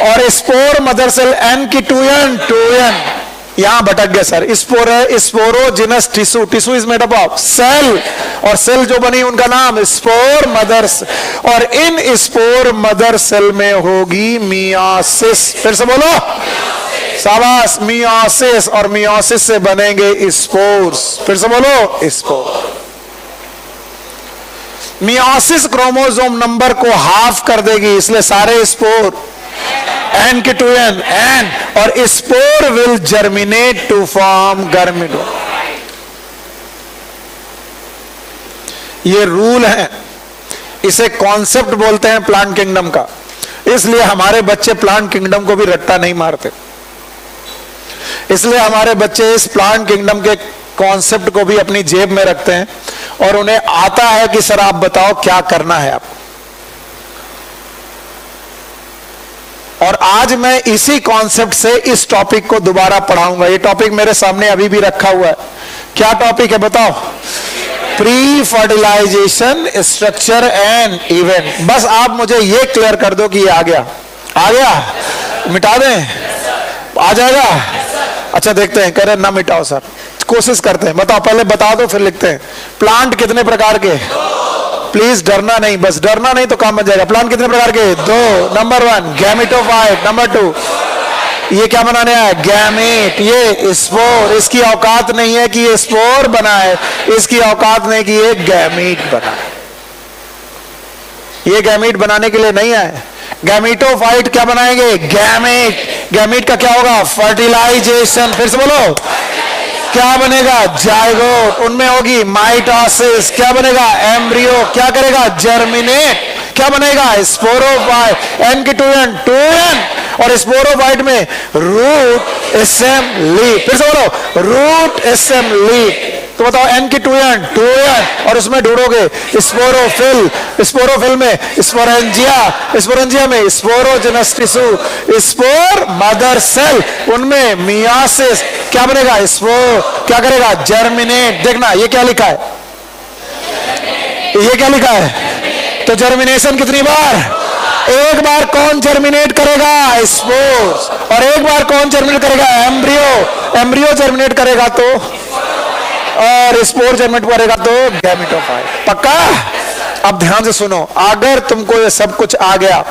और स्पोर मदर सेल एन की 2n, 2n। यहां भटक गया sir. Sporogenous tissue, tissue is made up of cell, और सेल जो बनी उनका नाम स्पोर मदर। और इन स्पोर मदर सेल में होगी मियोसिस। फिर से बोलो। शाबाश। मियोसिस, और मियोसिस से बनेंगे स्पोर्स। फिर से बोलो। स्पोर। मियोसिस क्रोमोसोम नंबर को हाफ कर देगी, इसलिए सारे स्पोर एन के 2n, एन, और spore will germinate to form गर्मिडो। ये रूल है, इसे कॉन्सेप्ट बोलते हैं प्लांट किंगडम का। इसलिए हमारे बच्चे प्लांट किंगडम को भी रट्टा नहीं मारते। इसलिए हमारे बच्चे इस प्लांट किंगडम के कॉन्सेप्ट को भी अपनी जेब में रखते हैं, और उन्हें आता है कि सर आप बताओ क्या करना है आपको। और आज मैं इसी कॉन्सेप्ट से इस टॉपिक को दोबारा पढ़ाऊंगा। ये टॉपिक मेरे सामने अभी भी रखा हुआ है। क्या टॉपिक है बताओ? Pre fertilisation structure and event. बस आप मुझे ये क्लियर कर दो कि ये आ गया। आ गया? मिटा दें? आ जाएगा? अच्छा देखते हैं, कह रहे ना मिटाओ सर, कोशिश करते हैं, बताओ, पहले बता दो फिर लिखते हैं। प्लांट कितने प्रकार के? प्लीज डरना नहीं, बस डरना नहीं तो काम बन जाएगा। प्लांट कितने प्रकार के? 2। नंबर 1 गैमेटोफाइट, नंबर 2 ये क्या बनाने आया? गैमेट। ये स्पोर, इसकी औकात नहीं है कि ये स्पोर बनाए, इसकी औकात नहीं कि ये गैमेट बनाए, ये गैमेट बनाने के लिए नहीं आए। गैमेटोफाइट क्या बनाएंगे? गैमेट। गैमेट का क्या होगा? फर्टिलाइजेशन। फिर से बोलो, क्या बनेगा? जायगोट। उनमें होगी माइटोसिस। क्या बनेगा? एम्ब्रियो। क्या करेगा? जर्मिनेट। क्या बनेगा? स्पोरोफाइट। एन की 2n 2n, और स्पोरोफाइट में रूट एसेंबली। फिर से बोलो, रूट एसेंबली। तो बताओ n की 2n 2n, और उसमें ढूंढोगे स्पोरोफिल। स्पोरोफिल में स्पोरेंजिया, स्पोरेंजिया में sporogenous tissue, spore mother cell, उनमें मियासिस। क्या बनेगा? स्पोर। क्या करेगा? जर्मिनेट। देखना ये क्या लिखा है, ये क्या लिखा है? तो जर्मिनेशन कितनी बार? एक बार कौन जर्मिनेट करेगा? स्पोर्स। और एक बार कौन जर्मिनेट करेगा? एम्ब्रियो। एम्ब्रियो जर्मिनेट करेगा तो, और स्पोर जर्मिनेट करेगा तो गैमेटोफाइट। पक्का? अब ध्यान से सुनो, अगर तुमको ये सब कुछ आ गया,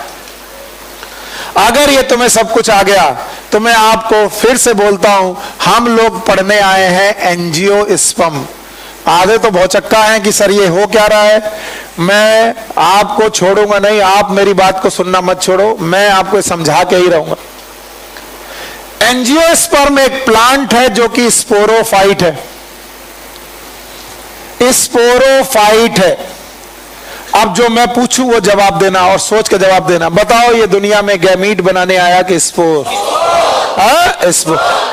अगर ये तुम्हें सब कुछ आ गया, तो मैं आपको फिर से बोलता हूं, हम लोग पढ़ने आए हैं एंजियोस्पर्म। आधे तो भौचक्का हैं कि सर ये हो क्या रहा है। मैं आपको छोड़ूंगा नहीं, आप मेरी बात को सुनना मत छोड़ो, मैं आपको समझा के ही रहूंगा। एंजियोस्पर्म एक प्लांट है जो कि स्पोरोफाइट है, स्पोरोफाइट है। अब जो मैं पूछूं वो जवाब देना, और सोच के जवाब देना। बताओ ये दुनिया में गैमीट बनाने आया कि स्पोर?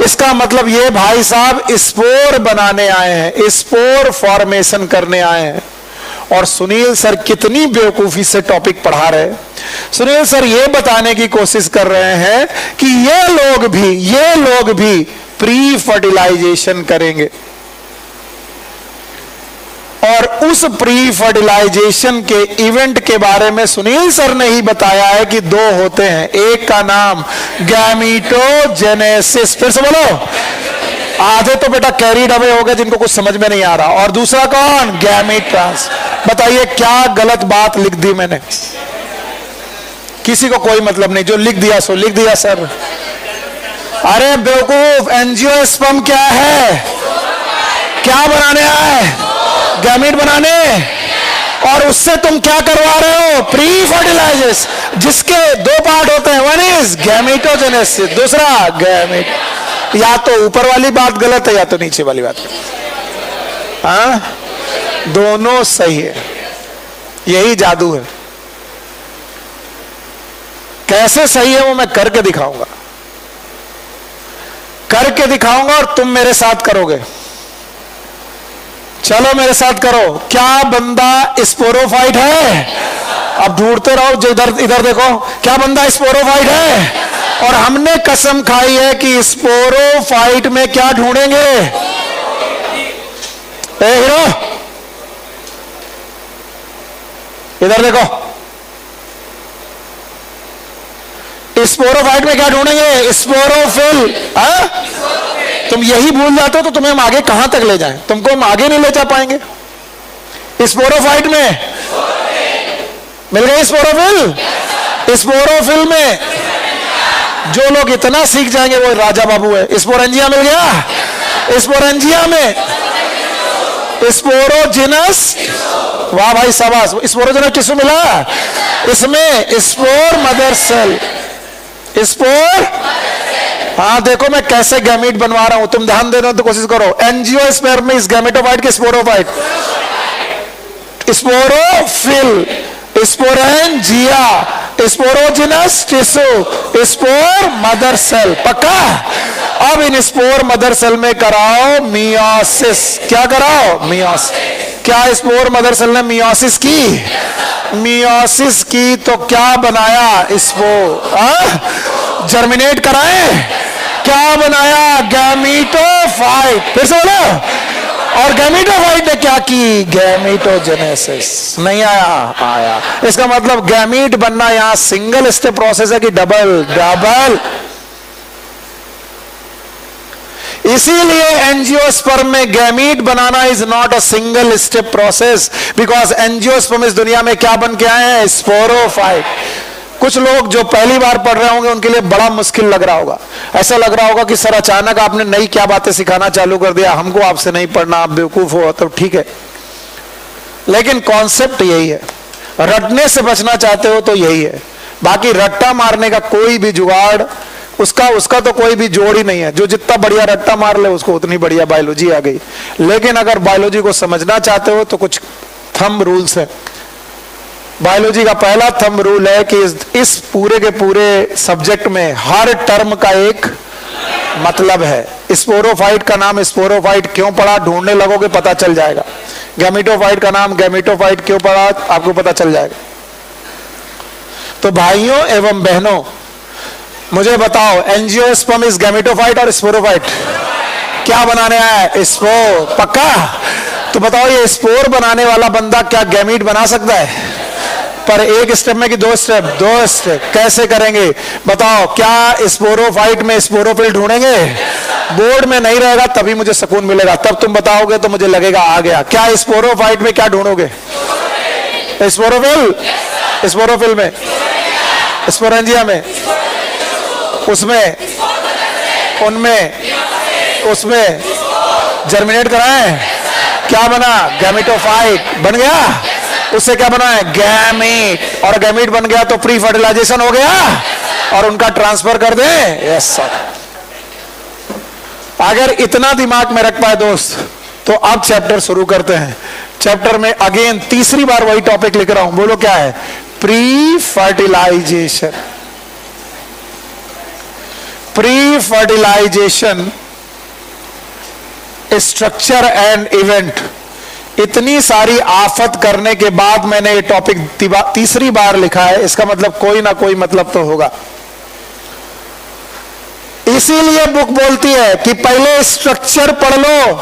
इसका मतलब ये भाई साहब स्पोर बनाने आए हैं, स्पोर फॉर्मेशन करने आए हैं। और सुनील सर कितनी बेवकूफी से टॉपिक पढ़ा रहे हैं। सुनील सर ये बताने की कोशिश कर रहे हैं कि ये लोग भी प्री फर्टिलाइजेशन करेंगे, और उस प्री फर्टिलाइजेशन के इवेंट के बारे में सुनील सर ने ही बताया है कि 2 होते हैं। एक का नाम गैमीटोजेनेसिस। फिर से बोलो, आधे तो बेटा कैरीड अवे हो गए जिनको कुछ समझ में नहीं आ रहा। और दूसरा कौन? गैमीट ट्रांस। बताइए क्या गलत बात लिख दी मैंने? किसी को कोई मतलब नहीं, जो लिख दिया सो लिख दिया सर। अरे बेवकूफ, एंजियोस्पर्म क्या है? क्या बनाने आए? गैमीट बनाने। और उससे तुम क्या करवा रहे हो? प्री फर्टिलाइजेशन, जिसके 2 पार्ट होते हैं। वन इज गैमीटोजेनेसिस, दूसरा गैमीट। या तो ऊपर वाली बात गलत है या तो नीचे वाली बात। हाँ, दोनों सही है। यही जादू है। कैसे सही है वो मैं करके दिखाऊंगा, करके दिखाऊंगा, और तुम मेरे साथ करोगे। चलो मेरे साथ करो। क्या बंदा स्पोरोफाइट है? अब ढूंढते रहो, जो इधर देखो, क्या बंदा स्पोरोफाइट है? और हमने कसम खाई है कि स्पोरोफाइट में क्या ढूंढेंगे? ए हीरो, इधर देखो, स्पोरोफाइट में क्या ढूंढेंगे? स्पोरोफिल। तुम यही भूल जाते हो तो तुम्हें हम आगे कहां तक ले जाएं? तुमको हम आगे नहीं ले जा पाएंगे। स्पोरोफाइट में मिल गई स्पोरोफिल। स्पोरोफिल में जो लोग इतना सीख जाएंगे वो राजा बाबू है। स्पोरेंजिया मिल गया। स्पोरेंजिया में स्पोरोजिनस, वाह भाई शाबाश, स्पोरोजिनस टिश्यू मिला। इसमें स्पोर मदर सेल, स्पोर। हाँ देखो मैं कैसे गैमीट बनवा रहा हूं, तुम ध्यान देना तो कोशिश करो। एंजियोस्पर्म में इस गैमेटोफाइट के sporophyte, sporophyll, sporangia, sporogenous tissue, spore mother cell. पक्का? अब इन स्पोर मदर सेल में कराओ मियोसिस। क्या कराओ? मियोसिस। क्या स्पोर मदर सेल ने मियोसिस की? मियोसिस की तो क्या बनाया? स्पोर। जर्मिनेट कराए, क्या बनाया? गैमीटोफाइट। फिर से बोलो। और गैमीटोफाइट ने क्या की? गैमीटोजेनेसिस। नहीं आया? आया। इसका मतलब गैमीट बनना यहां सिंगल स्टेप प्रोसेस है कि डबल? डबल। इसीलिए एंजियोस्पर्म में gamete banana is not a single step process, because angiosperm इस दुनिया में क्या बन के आए हैं? स्पोरोफाइट। कुछ लोग जो पहली बार पढ़ रहे होंगे उनके लिए बड़ा मुश्किल लग रहा होगा। ऐसा लग रहा होगा कि सर अचानक आपने नई क्या बातें सिखाना चालू कर दिया, हमको आपसे नहीं पढ़ना, आप बेवकूफ हो। तो ठीक है, लेकिन कॉन्सेप्ट यही है। रटने से बचना चाहते हो तो यही है। बाकी रट्टा मारने का कोई भी जुगाड़, उसका तो कोई भी जोड़ ही नहीं है। जो जितना बढ़िया रट्टा मार ले उसको उतनी बढ़िया बायोलॉजी आ गई। लेकिन अगर बायोलॉजी को समझना चाहते हो तो कुछ थंब रूल्स है। बायोलॉजी का पहला थंब रूल है कि इस पूरे के पूरे सब्जेक्ट में हर टर्म का एक मतलब है। स्पोरोफाइट का नाम स्पोरोफाइट क्यों पड़ा, ढूंढने लगोगे पता चल जाएगा। गैमेटोफाइट का नाम गैमेटोफाइट क्यों पड़ा, आपको पता चल जाएगा। तो भाइयों एवं बहनों, मुझे बताओ, एंजियोस्पर्म इज गैमेटोफाइट और स्पोरोफाइट? क्या बनाने आया है? स्पोर। पक्का? तो बताओ, ये स्पोर बनाने वाला बंदा क्या गैमीट बना सकता है? पर एक स्टेप में कि दो स्टेप? दो स्टेप। कैसे करेंगे बताओ? क्या स्पोरोफाइट में स्पोरोफिल ढूंढेंगे? बोर्ड में नहीं रहेगा तभी मुझे सुकून मिलेगा, तब तुम बताओगे तो मुझे लगेगा आ गया। क्या स्पोरोफाइट में क्या ढूंढोगे? स्पोरोफिल। स्पोरोफिल में, स्पोरेंजिया में, उसमें, उनमें, उसमें जर्मिनेट कराएं। क्या बना? गैमेटोफाइट बन गया। उससे क्या बना है? गैमीट। और गैमीट बन गया तो प्री फर्टिलाइजेशन हो गया और उनका ट्रांसफर कर दे। Yes sir. अगर इतना दिमाग में रख पाए दोस्त तो अब चैप्टर शुरू करते हैं। चैप्टर में अगेन तीसरी बार वही टॉपिक लिख रहा हूं, बोलो क्या है? Pre fertilisation. Pre fertilisation structure and event. इतनी सारी आफत करने के बाद मैंने ये टॉपिक तीसरी बार लिखा है, इसका मतलब कोई ना कोई मतलब तो होगा। इसीलिए बुक बोलती है कि पहले स्ट्रक्चर पढ़ लो,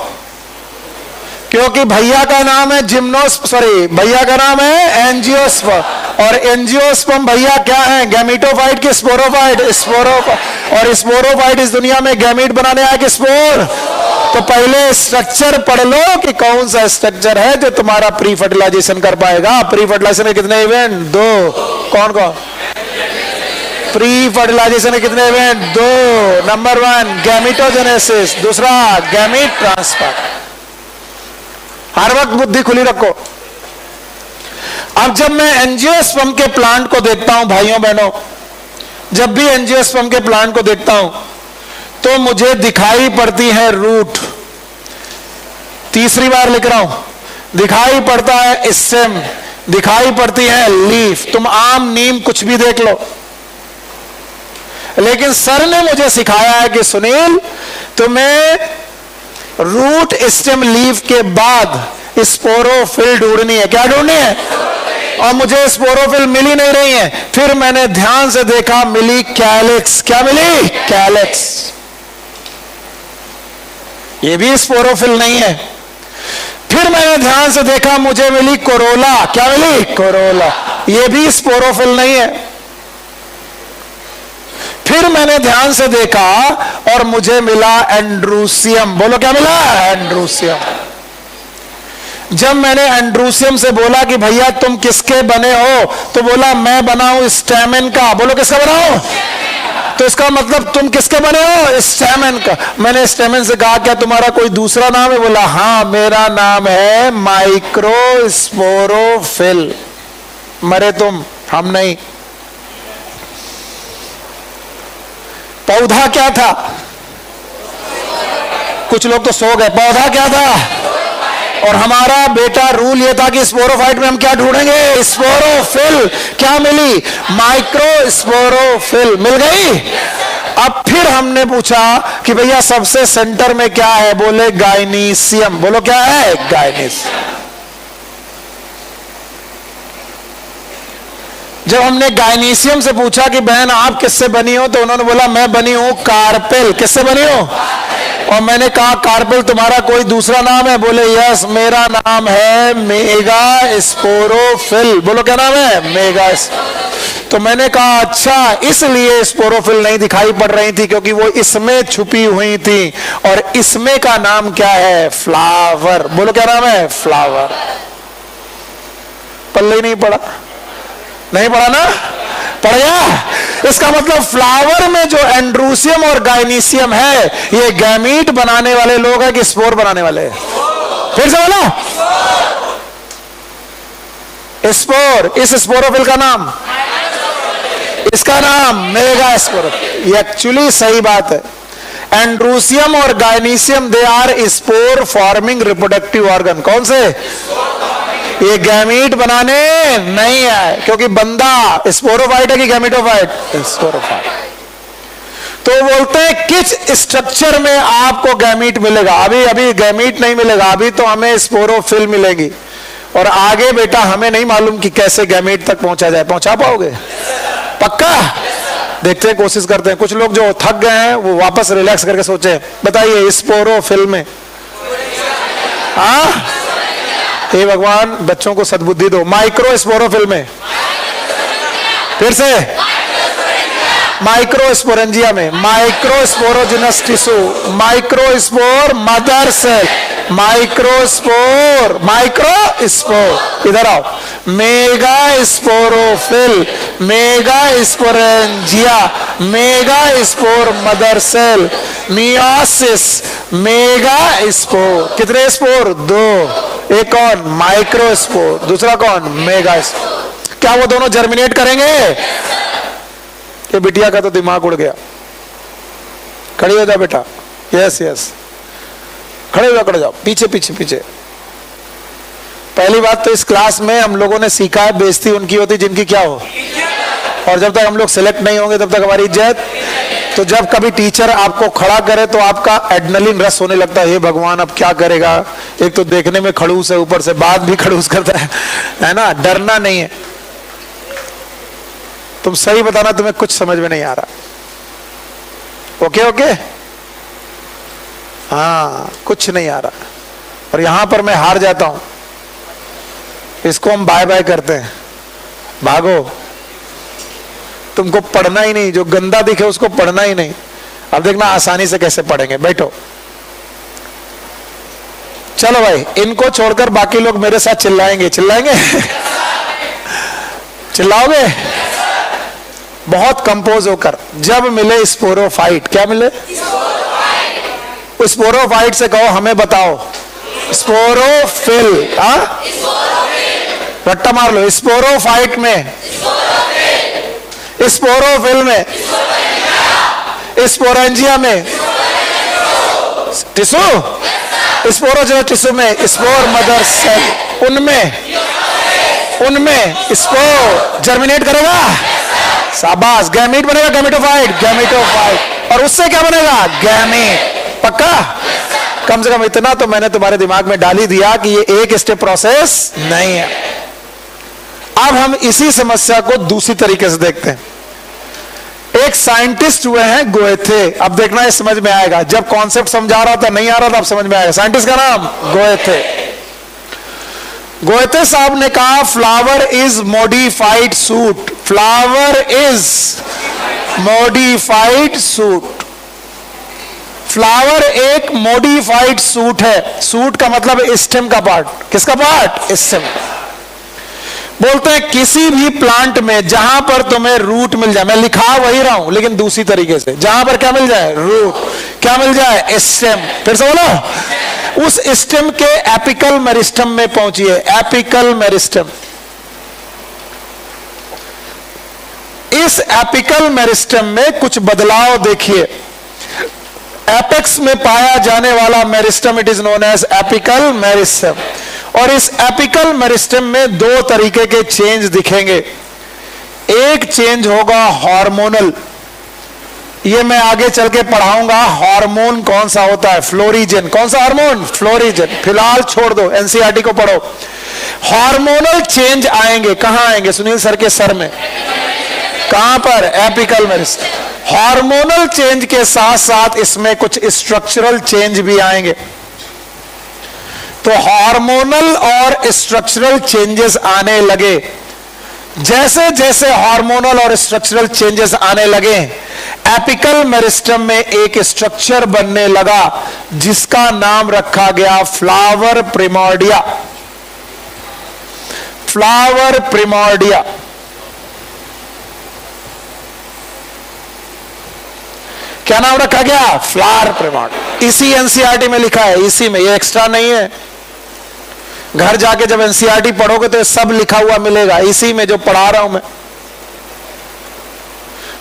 क्योंकि भैया का नाम है भैया का नाम है एंजियोस्पर्म। और एंजियोस्पर्म भैया क्या है? गैमेटोफाइट की स्पोरोफाइट? स्पोरोफाइट। और स्पोरोफाइट इस दुनिया में गैमीट बनाने आया कि स्पोर? तो पहले स्ट्रक्चर पढ़ लो कि कौन सा स्ट्रक्चर है जो तुम्हारा प्री फर्टिलाइजेशन कर पाएगा। प्री फर्टिलाइजेशन के कितने इवेंट? दो। कौन कौन? प्री फर्टिलाइजेशन के कितने इवेंट? दो। नंबर 1 गैमेटोजेनेसिस, दूसरा गैमीट ट्रांसफर। हर वक्त बुद्धि खुली रखो। अब जब मैं एंजियोस्पर्म के प्लांट को देखता हूं भाइयों बहनों, जब भी एंजियोस्पर्म के प्लांट को देखता हूं तो मुझे दिखाई पड़ती है रूट। तीसरी बार लिख रहा हूं, दिखाई पड़ता है स्टेम, दिखाई पड़ती है लीफ। तुम आम नीम कुछ भी देख लो, लेकिन सर ने मुझे सिखाया है कि सुनील, तुम्हें रूट स्टेम लीफ के बाद स्पोरोफिल ढूंढनी है। क्या ढूंढनी है? और मुझे स्पोरोफिल मिल ही नहीं रही है। फिर मैंने ध्यान से देखा, मिली कैलिक्स। क्या मिली? कैलिक्स। ये भी स्पोरोफिल नहीं है। फिर मैंने ध्यान से देखा, मुझे मिली कोरोला। क्या मिली? कोरोला। ये भी स्पोरोफिल नहीं है। फिर मैंने ध्यान से देखा और मुझे मिला एंड्रूसियम। बोलो क्या मिला? एंड्रूसियम। जब मैंने एंड्रूसियम से बोला कि भैया तुम किसके बने हो, तो बोला मैं बना हूं स्टैमेन का। बोलो किसका बना हूं? तो इसका मतलब तुम किसके बने हो? स्टैमेन का। मैंने स्टैमेन से कहा क्या तुम्हारा कोई दूसरा नाम है? बोला हाँ, मेरा नाम है माइक्रोस्पोरोफिल। मरे तुम, हम नहीं। पौधा क्या था? कुछ लोग तो सो गए। पौधा क्या था? और हमारा बेटा रूल ये था कि स्पोरोफाइट में हम क्या ढूंढेंगे? स्पोरोफिल। क्या मिली? माइक्रोस्पोरोफिल मिल गई। अब फिर हमने पूछा कि भैया सबसे सेंटर में क्या है? बोले गाइनीसियम। बोलो क्या है? गाइनीसियम। जब हमने गाइनीसियम से पूछा कि बहन आप किससे बनी हो, तो उन्होंने बोला मैं बनी हूं कार्पेल। किससे बनी हो? और मैंने कहा कार्पेल तुम्हारा कोई दूसरा नाम है? बोले यस, मेरा नाम है मेगा स्पोरोफिल। बोलो क्या नाम है? मेगा। तो मैंने कहा अच्छा, इसलिए स्पोरोफिल नहीं दिखाई पड़ रही थी क्योंकि वो इसमें छुपी हुई थी, और इसमें का नाम क्या है? फ्लावर। बोलो क्या नाम है? फ्लावर। पल्ले ही नहीं पड़ा, नहीं पड़ा ना? पड़ गया। इसका मतलब फ्लावर में जो एंड्रूसियम और गाइनीसियम है, ये गैमीट बनाने वाले लोग हैं कि स्पोर बनाने वाले? फिर से बोलो, स्पोर। इस स्पोरोफिल का नाम, इसका नाम मेगा स्पोरोफिल। ये एक्चुअली सही बात है। एंड्रूसियम और gynoecium they are spore forming reproductive organ. कौन से? ये गैमीट बनाने नहीं है, क्योंकि बंदा स्पोरोफाइट है कि गैमीटोफाइट? स्पोरोफाइट। तो बोलते हैं किस स्ट्रक्चर में आपको गैमीट मिलेगा? अभी गैमीट नहीं मिलेगा, अभी तो हमें स्पोरोफिल मिलेगी, और आगे बेटा हमें नहीं मालूम कि कैसे गैमीट तक पहुंचा जाए। पहुंचा पाओगे? पक्का? देखते हैं, कोशिश करते हैं। कुछ लोग जो थक गए हैं वो वापस रिलैक्स करके सोचे। बताइए स्पोरोफिल में, हाँ? हे भगवान, बच्चों को सद्बुद्धि दो। माइक्रो स्पोरोफिल में, फिर से माइक्रो स्पोरेंजिया में, micro sporogenous tissue, micro spore mother cell, micro spore, micro spore. इधर आओ, mega sporophyll, mega sporangia, mega spore mother cell, meiosis, mega spore. कितने स्पोर? 2। एक कौन? माइक्रो स्पोर, दूसरा कौन? Mega spore. क्या वो दोनों जर्मिनेट करेंगे? ये बिटिया का तो दिमाग उड़ गया। खड़ी हो जाओ बेटा। यस यस, खड़े हो जाओ, खड़े जाओ, पीछे पीछे पीछे। पहली बात तो इस क्लास में हम लोगों ने सीखा है, बेइज्जती उनकी होती जिनकी क्या हो, और जब तक हम लोग सिलेक्ट नहीं होंगे तब तक हमारी इज्जत। तो जब कभी टीचर आपको खड़ा करे तो आपका एड्रेनलिन रश होने लगता है। हे भगवान, अब क्या करेगा? एक तो देखने में खड़ूस है, ऊपर से बात भी खड़ूस करता है ना? डरना नहीं है। तुम सही बताना, तुम्हें कुछ समझ में नहीं आ रहा। ओके ओके, हाँ, कुछ नहीं आ रहा। और यहां पर मैं हार जाता हूं। इसको हम बाय बाय करते हैं, भागो। तुमको पढ़ना ही नहीं, जो गंदा दिखे उसको पढ़ना ही नहीं। अब देखना आसानी से कैसे पढ़ेंगे। बैठो, चलो भाई, इनको छोड़कर बाकी लोग मेरे साथ चिल्लाएंगे। चिल्लाएंगे? चिल्लाओगे? बहुत कंपोज होकर। जब मिले स्पोरोफाइट, क्या मिले? स्पोरोफाइट से कहो हमें बताओ स्पोरोफिल। हाँ, रट्टा मार लो। स्पोरोफाइट में, स्पोरोफिल में, स्पोरेंजिया में, टिश्यू, स्पोरोजिनस टिश्यू में, स्पोर मदर सेल, उनमें स्पोर जर्मिनेट करेगा। शाबाश, गैमीट बनेगा। Gametophyte, gametophyte. और उससे क्या बनेगा? गैमीट। पक्का? कम से कम इतना तो मैंने तुम्हारे दिमाग में डाल ही दिया कि ये एक स्टेप प्रोसेस नहीं है। अब हम इसी समस्या को दूसरी तरीके से देखते हैं। एक साइंटिस्ट हुए हैं गोएथे। अब देखना ये समझ में आएगा। जब कॉन्सेप्ट समझा रहा था नहीं आ रहा था, अब समझ में आएगा। साइंटिस्ट का नाम गोएथे। गोएथे साहब ने कहा flower is modified suit. Flower is modified suit. Flower एक मॉडिफाइड सूट है। सूट का मतलब स्टेम का पार्ट। किसका पार्ट? स्टेम। बोलते हैं किसी भी प्लांट में जहां पर तुम्हें रूट मिल जाए, मैं लिखा वही रहा हूं लेकिन दूसरी तरीके से, जहां पर क्या मिल जाए? रूट। क्या मिल जाए? स्टेम। फिर से बोलो, उस स्टेम के एपिकल मेरिस्टम में पहुंचिए। Apical meristem. इस एपिकल मेरिस्टम में कुछ बदलाव देखिए। एपेक्स में पाया जाने वाला meristem, it is known as apical meristem. और इस एपिकल मेरिस्टम में 2 तरीके के चेंज दिखेंगे। एक चेंज होगा हार्मोनल। ये मैं आगे चल के पढ़ाऊंगा हार्मोन कौन सा होता है। फ्लोरिजन। कौन सा हार्मोन? फ्लोरिजन। फिलहाल छोड़ दो, एनसीईआरटी को पढ़ो। हार्मोनल चेंज आएंगे। कहां आएंगे? सुनील सर के सर में। कहां पर? Apical meristem. हार्मोनल चेंज के साथ साथ इसमें कुछ स्ट्रक्चरल चेंज भी आएंगे। तो हार्मोनल और स्ट्रक्चरल चेंजेस आने लगे, जैसे जैसे हार्मोनल और स्ट्रक्चरल चेंजेस आने लगे, एपिकल मेरिस्टम में एक स्ट्रक्चर बनने लगा जिसका नाम रखा गया फ्लावर प्रिमोर्डिया। Flower primordia. क्या नाम रखा गया? Flower primordia. इसी एनसीईआरटी में लिखा है, इसी में, ये एक्स्ट्रा नहीं है। घर जाके जब एनसीईआरटी पढ़ोगे तो सब लिखा हुआ मिलेगा, इसी में जो पढ़ा रहा हूं मैं।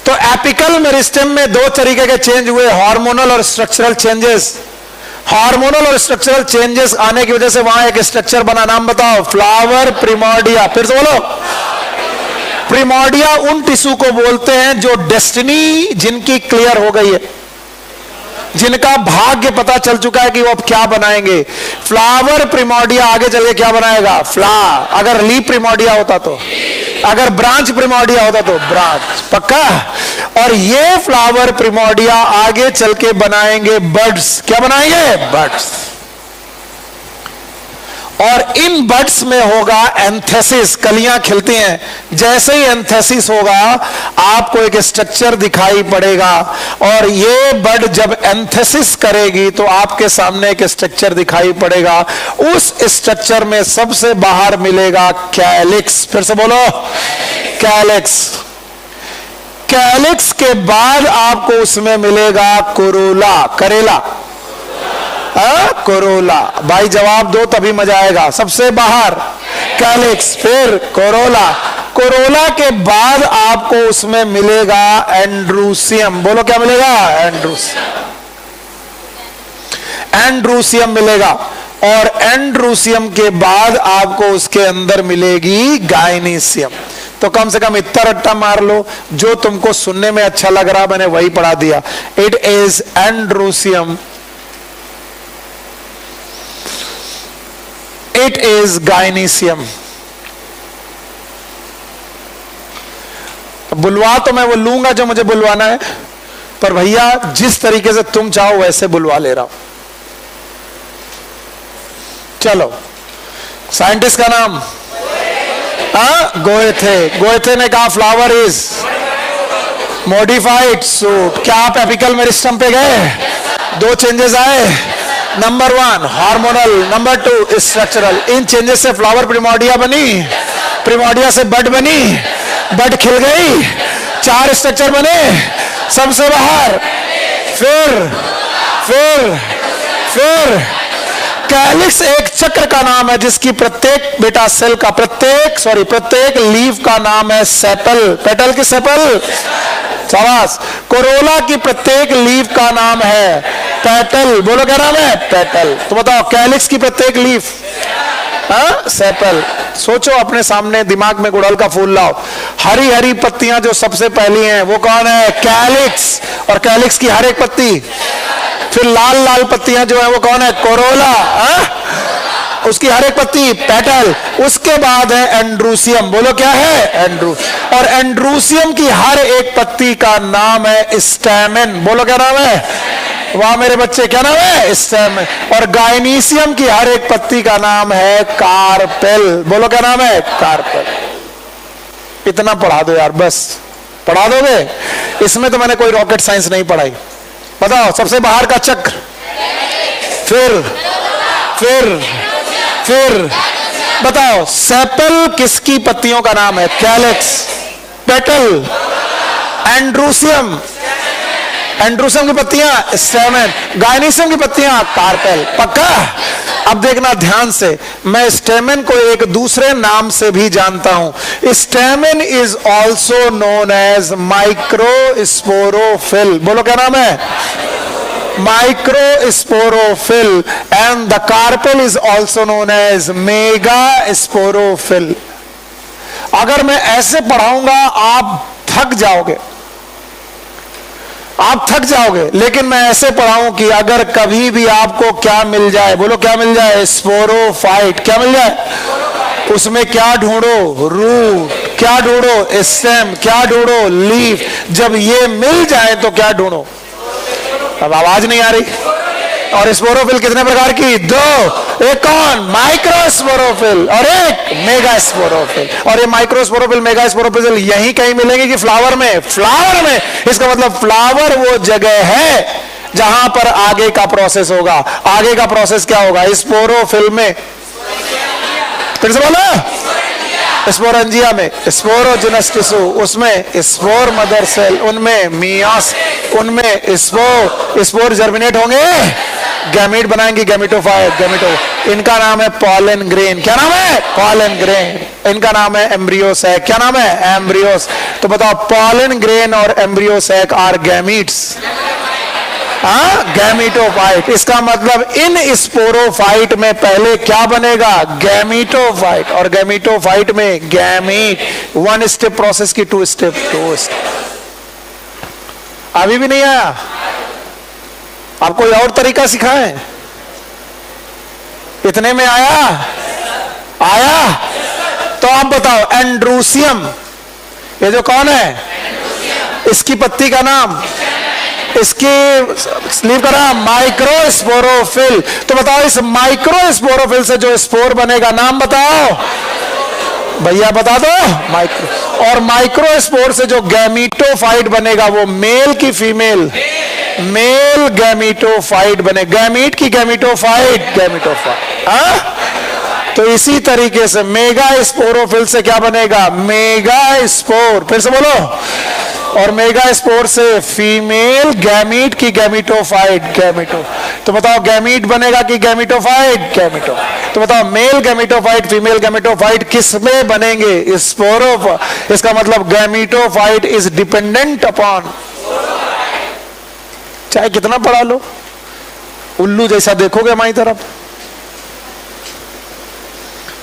तो एपिकल मेरिस्टेम में दो तरीके के चेंज हुए, हार्मोनल और स्ट्रक्चरल चेंजेस। हार्मोनल और स्ट्रक्चरल चेंजेस आने की वजह से वहां एक स्ट्रक्चर बना, नाम बताओ? Flower primordia. फिर से बोलो। प्रिमोर्डिया उन टिश्यू को बोलते हैं जो डेस्टिनी जिनकी क्लियर हो गई है, जिनका भाग्य पता चल चुका है कि वो अब क्या बनाएंगे। फ्लावर प्रिमोर्डिया आगे चल के क्या बनाएगा? फ्लावर। अगर लीफ प्रिमोर्डिया होता तो, अगर ब्रांच प्रिमोर्डिया होता तो ब्रांच। पक्का? और ये फ्लावर प्रिमोर्डिया आगे चल के बनाएंगे बड्स। क्या बनाएंगे? बड्स। और इन बड्स में होगा एंथेसिस, कलियां खिलती हैं। जैसे ही एंथेसिस होगा आपको एक स्ट्रक्चर दिखाई पड़ेगा, और ये बड जब एंथेसिस करेगी तो आपके सामने एक स्ट्रक्चर दिखाई पड़ेगा। उस स्ट्रक्चर में सबसे बाहर मिलेगा कैलिक्स। फिर से बोलो, कैलिक्स। कैलिक्स के बाद आपको उसमें मिलेगा कोरोला। करेला, कोरोला। भाई जवाब दो तभी मजा आएगा। सबसे बाहर कैलिक्स, फिर कोरोला। कोरोला के बाद आपको उसमें मिलेगा एंड्रूसियम। बोलो क्या मिलेगा? एंड्रूसियम। एंड्रूसियम मिलेगा, और एंड्रूसियम के बाद आपको उसके अंदर मिलेगी गायनीसियम। तो कम से कम इतना रट्टा मार लो, जो तुमको सुनने में अच्छा लग रहा मैंने वही पढ़ा दिया। It is androecium, it is gynoecium. बुलवा तो मैं वो लूंगा जो मुझे बुलवाना है, पर भैया जिस तरीके से तुम चाहो वैसे बुलवा ले रहा हूं। चलो, साइंटिस्ट का नाम गोएथे। गोएथे ने कहा फ्लावर इज मॉडिफाइड सूट। क्या आप एपिकल मेरिस्टम पे गए? दो चेंजेस आए, नंबर 1 हार्मोनल, नंबर 2 स्ट्रक्चरल। इन चेंजेस से फ्लावर प्रिमोर्डिया बनी, प्रिमोर्डिया से बड बनी, बड खिल गई, 4 स्ट्रक्चर बने सबसे बाहर। फिर कैलिक्स एक चक्र का नाम है जिसकी प्रत्येक बेटा सेल का, प्रत्येक लीफ का नाम है सेपल। पेटल की सेपल, शाबाश। कोरोला की प्रत्येक लीफ का नाम है पेटल। बोलो क्या नाम है? पेटल। तो बताओ कैलिक्स की प्रत्येक लीफ सेपल। सोचो अपने सामने, दिमाग में गुड़हल का फूल लाओ। हरी हरी पत्तियां जो सबसे पहली हैं वो कौन है? कैलिक्स। और कैलिक्स की हर एक पत्ती। फिर लाल लाल पत्तियां जो है वो कौन है? कोरोला। उसकी हर एक पत्ती पेटल। उसके बाद है एंड्रूसियम। बोलो क्या है? एंड्रू। और एंड्रूसियम की हर एक पत्ती का नाम है स्टैमेन। बोलो क्या नाम है? वाह मेरे बच्चे, क्या नाम है? स्टैमेन। और गायनीसियम की हर एक पत्ती का नाम है कार्पेल। बोलो क्या नाम है? कार्पेल। इतना पढ़ा दो यार, बस पढ़ा दोगे? इसमें तो मैंने कोई रॉकेट साइंस नहीं पढ़ाई। बताओ, सबसे बाहर का चक्र, फिर बताओ सेपल किसकी पत्तियों का नाम है? कैलिक्स। पेटल, एंड्रूसियम, एंड्रूसियम की पत्तियां स्टैमेन, गायनीसियम की पत्तियां कार्पेल। पक्का? अब देखना ध्यान से, मैं स्टेमेन को एक दूसरे नाम से भी जानता हूं। Stamen is also known as microsporophyll. बोलो क्या नाम है? Microsporophyll. And the carpel is also known as megasporophyll. अगर मैं ऐसे पढ़ाऊंगा आप थक जाओगे, आप थक जाओगे। लेकिन मैं ऐसे पढ़ाऊं कि अगर कभी भी आपको क्या मिल जाए, बोलो क्या मिल जाए? स्पोरोफाइट। क्या मिल जाए? उसमें क्या ढूंढो? रूट। क्या ढूंढो? स्टेम। क्या ढूंढो? लीफ। जब ये मिल जाए तो क्या ढूंढो? अब आवाज नहीं आ रही। और स्पोरोफिल कितने प्रकार की? दो। एक कौन? माइक्रोस्पोरोफिल और एक मेगास्पोरोफिल। और ये माइक्रोस्पोरोफिल मेगास्पोरोफिल यहीं कहीं मिलेंगे कि फ्लावर में? फ्लावर में। इसका मतलब फ्लावर वो जगह है जहां पर आगे का प्रोसेस होगा। आगे का प्रोसेस क्या होगा? स्पोरोफिल में, फिर से बोलो, स्पोरेंजिया में स्पोरोजिनस टिश्यू, उसमें स्पोर मदर सेल, उनमें मियास, उनमें स्पोर जर्मिनेट होंगे, गैमीट बनाएंगे, गैमीटोफाइट, गैमीटो। इनका नाम है पॉलन ग्रेन। क्या नाम है? Pollen grain. इनका नाम है एम्ब्रियो सैक। क्या नाम है? एम्ब्रियोस। तो बताओ, पॉलन ग्रेन और embryo sac are gametes. Gametophyte. इसका मतलब इन स्पोरोफाइट में पहले क्या बनेगा? गैमीटोफाइट। और गैमीटोफाइट में गैमीट। वन स्टेप प्रोसेस की टू स्टेप। अभी भी नहीं आया? आप कोई और तरीका सिखाएं? इतने में आया? आया? तो आप बताओ, एंड्रूसियम, ये जो कौन है? इसकी पत्ती का नाम, इसकी स्लीव का नाम माइक्रोस्पोरोफिल। तो बताओ, इस माइक्रोस्पोरोफिल से जो स्पोर बनेगा, नाम बताओ भैया, बता दो। माइक्रो। और माइक्रोस्पोर से जो गैमीटोफाइट बनेगा वो मेल की फीमेल? मेल गैमीटोफाइट बने। गैमीट की गैमीटोफाइट, गैमीटोफाइट। तो इसी तरीके से मेगा स्पोरोफिल से क्या बनेगा? Mega spore. फिर से बोलो। और मेगा स्पोर से फीमेल गैमीट की गैमीटोफाइट, गैमीटो। तो बताओ, गैमीट बनेगा कि गैमीटोफाइट? गैमीटो। तो बताओ, मेल गैमीटोफाइट, फीमेल गैमीटोफाइट किस में बनेंगे? स्पोरो। इसका मतलब गैमीटोफाइट इज डिपेंडेंट अपॉन, चाहे कितना पढ़ा लो, उल्लू जैसा देखोगे हमारी तरफ।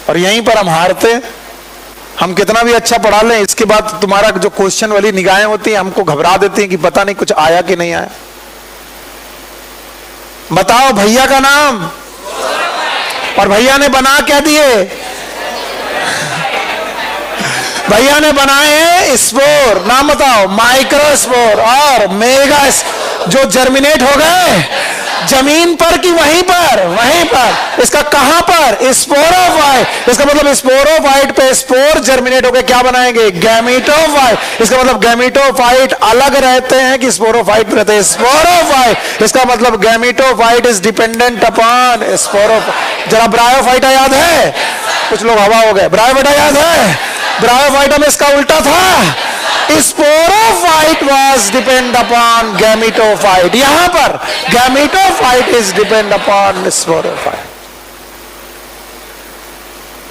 और यहीं पर हम हारते हैं। हम कितना भी अच्छा पढ़ा लें, इसके बाद तुम्हारा जो क्वेश्चन वाली निगाहें होती हैं हमको घबरा देती हैं कि पता नहीं कुछ आया कि नहीं आया। बताओ भैया का नाम। और भैया ने बना क्या दिए? भैया ने बनाए स्पोर। नाम बताओ। माइक्रोस्पोर और मेगा, जो जर्मिनेट हो गए जमीन पर कि वहीं पर? वहीं पर। इसका कहां पर? स्पोरोफाइट। इसका मतलब स्पोरोफाइट पे स्पोर जर्मिनेट होकर क्या बनाएंगे? गैमीटोफाइट। इसका मतलब गैमीटोफाइट अलग रहते हैं कि स्पोरोफाइट रहते हैं? स्पोरोफाइट। इसका मतलब gametophyte is dependent upon sporophyte. जरा ब्रायोफाइटा याद है? कुछ लोग हवा हो गए। ब्रायोफाइटा याद है? ब्रायोफाइटा में इसका उल्टा था। Sporophyte was depend upon gametophyte. यहां पर gametophyte is depend upon sporophyte.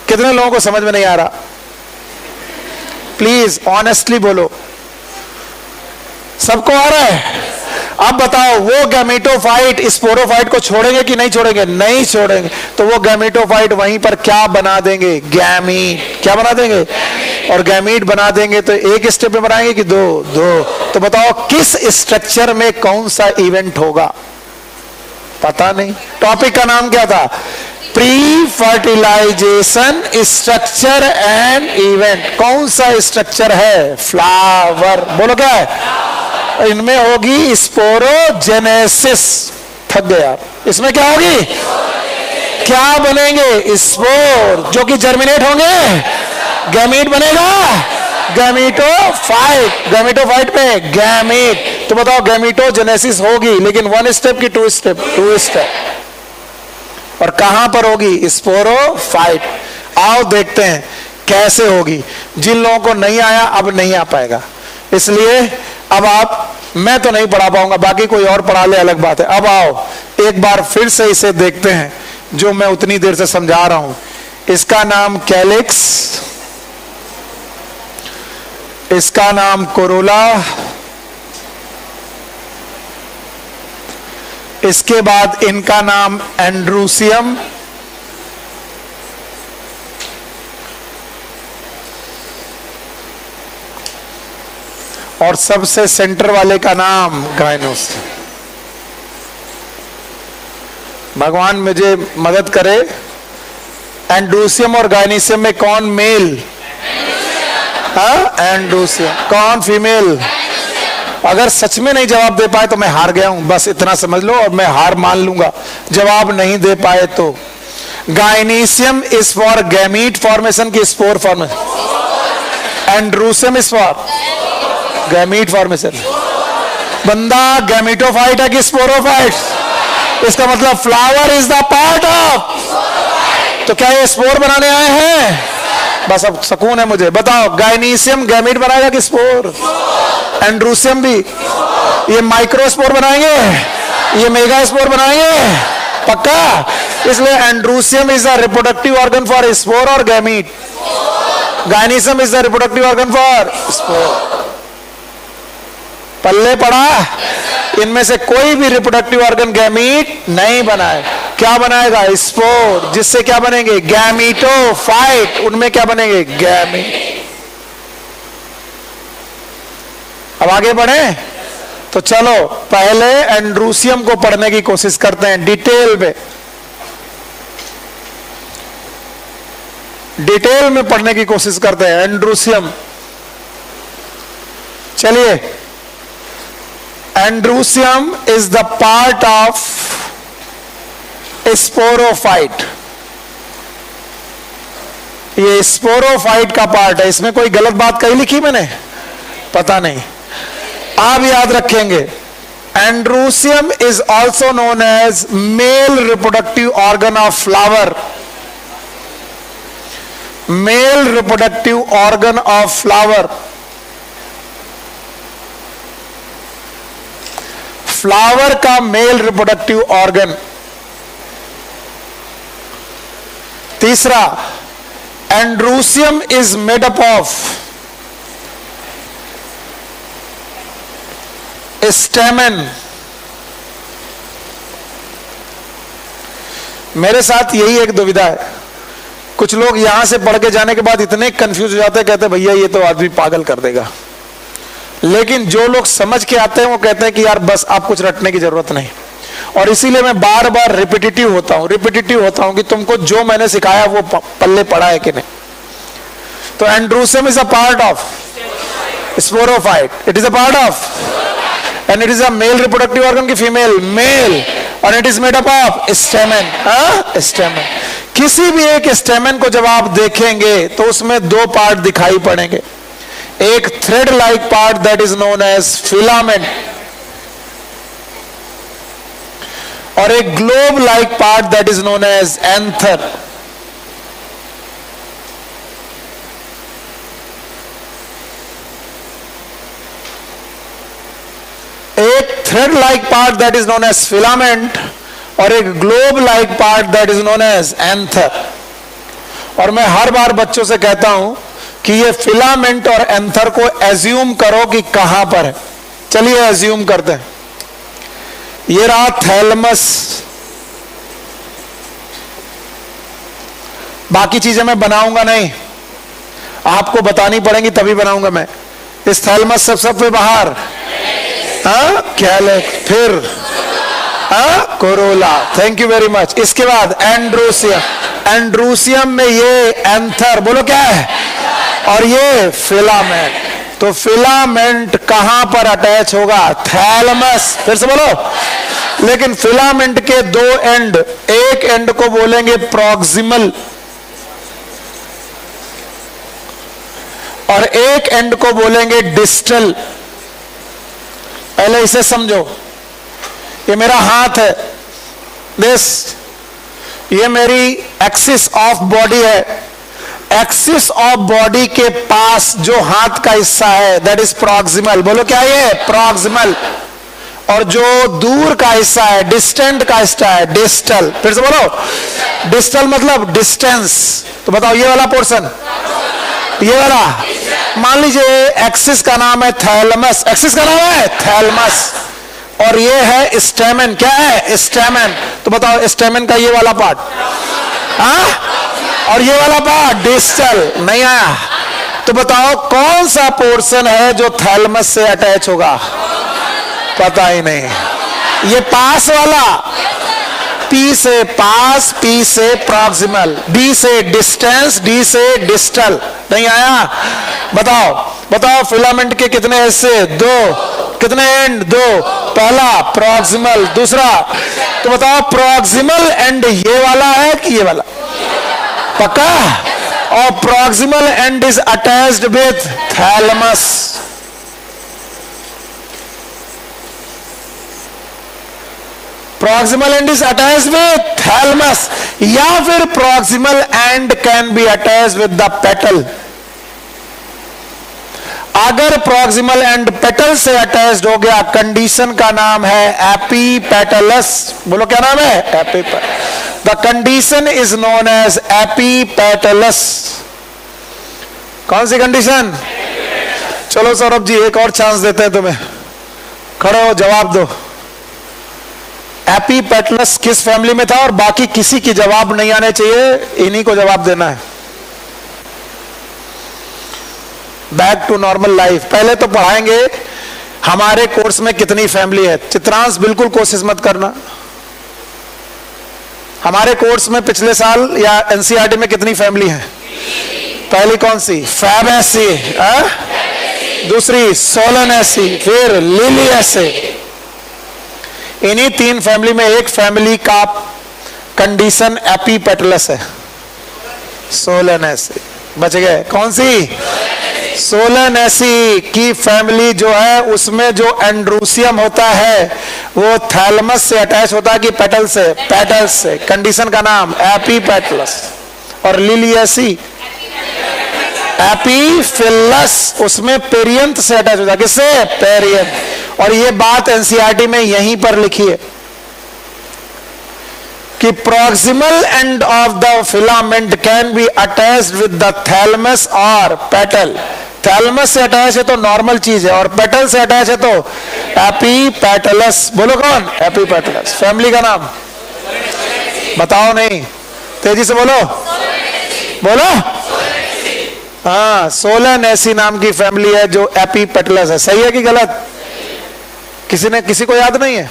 कितने लोगों को समझ में नहीं आ रहा? प्लीज ऑनेस्टली बोलो, सबको आ रहा है? अब बताओ, वो गैमीटोफाइट स्पोरोफाइट को छोड़ेंगे कि नहीं छोड़ेंगे? नहीं छोड़ेंगे। तो वो गैमीटोफाइट वहीं पर क्या बना देंगे? गैमीट। क्या बना देंगे? और गैमीट बना देंगे तो एक स्टेप में बनाएंगे कि दो? दो। तो बताओ, किस स्ट्रक्चर में कौन सा इवेंट होगा? पता नहीं। टॉपिक का नाम क्या था? Pre fertilisation structure and event. कौन सा स्ट्रक्चर है? फ्लावर। बोलो क्या है? इनमें होगी स्पोरोजेनेसिस। थक गया। इसमें क्या होगी? क्या बनेंगे? स्पोर, जो कि जर्मिनेट होंगे। गैमीट बनेगा, गैमीटोफाइट। गैमीटोफाइट पे गैमीट। तो बताओ, गैमीटोजेनेसिस होगी, लेकिन वन स्टेप की टू स्टेप? Two step. और कहां पर होगी? स्पोरोफाइट। आओ देखते हैं कैसे होगी। जिन लोगों को नहीं आया अब नहीं आ पाएगा, इसलिए अब मैं तो नहीं पढ़ा पाऊंगा, बाकी कोई और पढ़ा ले अलग बात है। अब आओ एक बार फिर से इसे देखते हैं जो मैं उतनी देर से समझा रहा हूं। इसका नाम कैलिक्स, इसका नाम कोरोला, इसके बाद इनका नाम एंड्रूसियम, और सबसे सेंटर वाले का नाम गाइनोस। भगवान मुझे मदद करे, एंड्रूसियम और गाइनीसियम में कौन मेल? हाँ, एंड्रोसियम। कौन? फीमेल। अगर सच में नहीं जवाब दे पाए तो मैं हार गया हूं, बस इतना समझ लो, और मैं हार मान लूंगा जवाब नहीं दे पाए तो। Gynoecium is for gamete formation की spore formation, androecium is for gamete formation. बंदा गैमीटोफाइट है कि स्पोरोफाइट? इसका मतलब flower is the part of. तो क्या ये स्पोर बनाने आए हैं? बस अब सुकून है मुझे। बताओ, गाइनीशियम गैमीट बनाएगा कि स्पोर? एंड्रोसियम भी। ये माइक्रोस्पोर बनाएंगे, ये मेगा स्पोर बनाएंगे, पक्का? इसलिए androecium is the reproductive organ for spore और gamete, gynoecium is the reproductive organ for spore. पल्ले पड़ा? इनमें से कोई भी रिप्रोडक्टिव ऑर्गन गैमीट नहीं बनाए। क्या बनाएगा? स्पोर, जिससे क्या बनेंगे? गैमीटोफाइट। उनमें क्या बनेंगे? गैमीट। अब आगे बढ़े तो चलो पहले एंड्रोसियम को पढ़ने की कोशिश करते हैं डिटेल में। डिटेल में पढ़ने की कोशिश करते हैं एंड्रोसियम। चलिए, androecium is the part of sporophyte. ये स्पोरोफाइट का पार्ट है। इसमें कोई गलत बात कही लिखी मैंने? पता नहीं, आप याद रखेंगे। Androecium is also known as male reproductive organ of flower. Male reproductive organ of flower. Flower का मेल रिप्रोडक्टिव ऑर्गन। तीसरा, androecium is made up of stamen. मेरे साथ यही एक दुविधा है, कुछ लोग यहां से पढ़ के जाने के बाद इतने कंफ्यूज हो जाते हैं, कहते हैं भैया ये तो आदमी पागल कर देगा। लेकिन जो लोग समझ के आते हैं वो कहते हैं कि यार बस आप कुछ रटने की जरूरत नहीं। और इसीलिए मैं बार बार रिपीटेटिव होता हूं कि तुमको जो मैंने सिखाया वो पल्ले पड़ा है कि नहीं। तो androecium is a part of sporophyte, it is a part of, and it is a male reproductive organ की फीमेल, मेल, और it is made up of stamen, stamen। किसी भी एक stamen को जब आप देखेंगे तो उसमें दो पार्ट दिखाई पड़ेंगे, एक thread like part that is known as filament, और एक globe like part that is known as anther. एक thread like part that is known as filament और एक globe like part that is known as anther. और मैं हर बार बच्चों से कहता हूं कि ये फिलामेंट और एंथर को एज्यूम करो कि कहां पर है। चलिए एज्यूम करते हैं। ये रहा थैलमस, बाकी चीजें मैं बनाऊंगा नहीं, आपको बतानी पड़ेंगी तभी बनाऊंगा मैं। इस थैलमस से सबसे बाहर कैलेक्स, फिर Corolla. Thank you very much. इसके बाद एंड्रोसियम, एंड्रोसियम में ये एंथर, बोलो क्या है, और ये फिलामेंट। तो फिलामेंट कहां पर अटैच होगा? थैलमस। फिर से बोलो। लेकिन फिलामेंट के दो एंड, एक एंड को बोलेंगे प्रॉक्सिमल और एक एंड को बोलेंगे डिस्टल। पहले इसे समझो। ये मेरा हाथ है, दिस, ये मेरी एक्सिस ऑफ बॉडी है। एक्सिस ऑफ बॉडी के पास जो हाथ का हिस्सा है दैट इज प्रॉक्सिमल। बोलो क्या ये? प्रॉक्सिमल। और जो दूर का हिस्सा है, डिस्टेंट का हिस्सा है, डिस्टल। फिर से बोलो। डिस्टल मतलब डिस्टेंस। तो बताओ ये वाला पोर्शन, ये वाला, मान लीजिए एक्सिस का नाम है थैलमस, एक्सिस का नाम है थैलमस, और ये है स्टेमन। क्या है? स्टेमन। तो बताओ स्टेमन का ये वाला पार्ट, और ये वाला पार्ट डिस्टल। नहीं आया? तो बताओ कौन सा पोर्शन है जो थैलमस से अटैच होगा? पता ही नहीं। ये पास वाला, P से पास, P से प्रॉक्सिमल, D से डिस्टेंस, D से डिस्टल। नहीं आया? बताओ बताओ, फिलामेंट के कितने हिस्से? दो। कितने एंड? दो। पहला प्रॉक्सिमल, दूसरा। तो बताओ प्रॉक्सिमल एंड ये वाला है कि ये वाला? पक्का? और proximal and is attached with thalamus. Proximal and is attached with thalamus, या फिर proximal and can be attached with the petal. अगर प्रॉक्सिमल एंड पेटल से अटैच्ड हो गया, कंडीशन का नाम है एपीपेटलस। बोलो क्या नाम है? Epipetalous. The condition is known as epipetalous. कौन सी कंडीशन? चलो सौरभ जी एक और चांस देते हैं तुम्हें, खड़े हो जवाब दो। एपीपेटलस किस फैमिली में था? और बाकी किसी की जवाब नहीं आने चाहिए, इन्हीं को जवाब देना है। Back to normal life. पहले तो पढ़ाएंगे हमारे कोर्स में कितनी फैमिली है। चित्रांश बिल्कुल कोशिश मत करना। हमारे कोर्स में पिछले साल या एनसीईआरटी में कितनी फैमिली है? पहली कौन सी? फैबेसी, दूसरी सोलेनेसी, फिर लिलिएसी। इन्हीं तीन फैमिली में एक फैमिली का कंडीशन एपीपेटलस है, सोलेनेसी। बच गए? कौन सी? सोलेनेसी की फैमिली जो है उसमें जो एंड्रूसियम होता है वो थैलेमस से अटैच होता है कि पेटल से? पेटल से। कंडीशन का नाम एपीपेटलस। और लिलिएसी एपीफिलस, उसमें पेरियंथ से अटैच होता है। किससे? पेरियंथ। और ये बात एनसीईआरटी में यहीं पर लिखी है कि proximal end of the filament can be attached with the thalamus or petal। Thalamus से अटैच है तो नॉर्मल चीज है, और पेटल से अटैच है तो एपीपेटलस। बोलो कौन? एपीपेटलस। फैमिली का नाम बताओ, नहीं तेजी से बोलो, बोलो। हाँ, सोलेनेसी नाम की फैमिली है जो एपीपेटलस है। सही है कि गलत? किसी को याद नहीं है?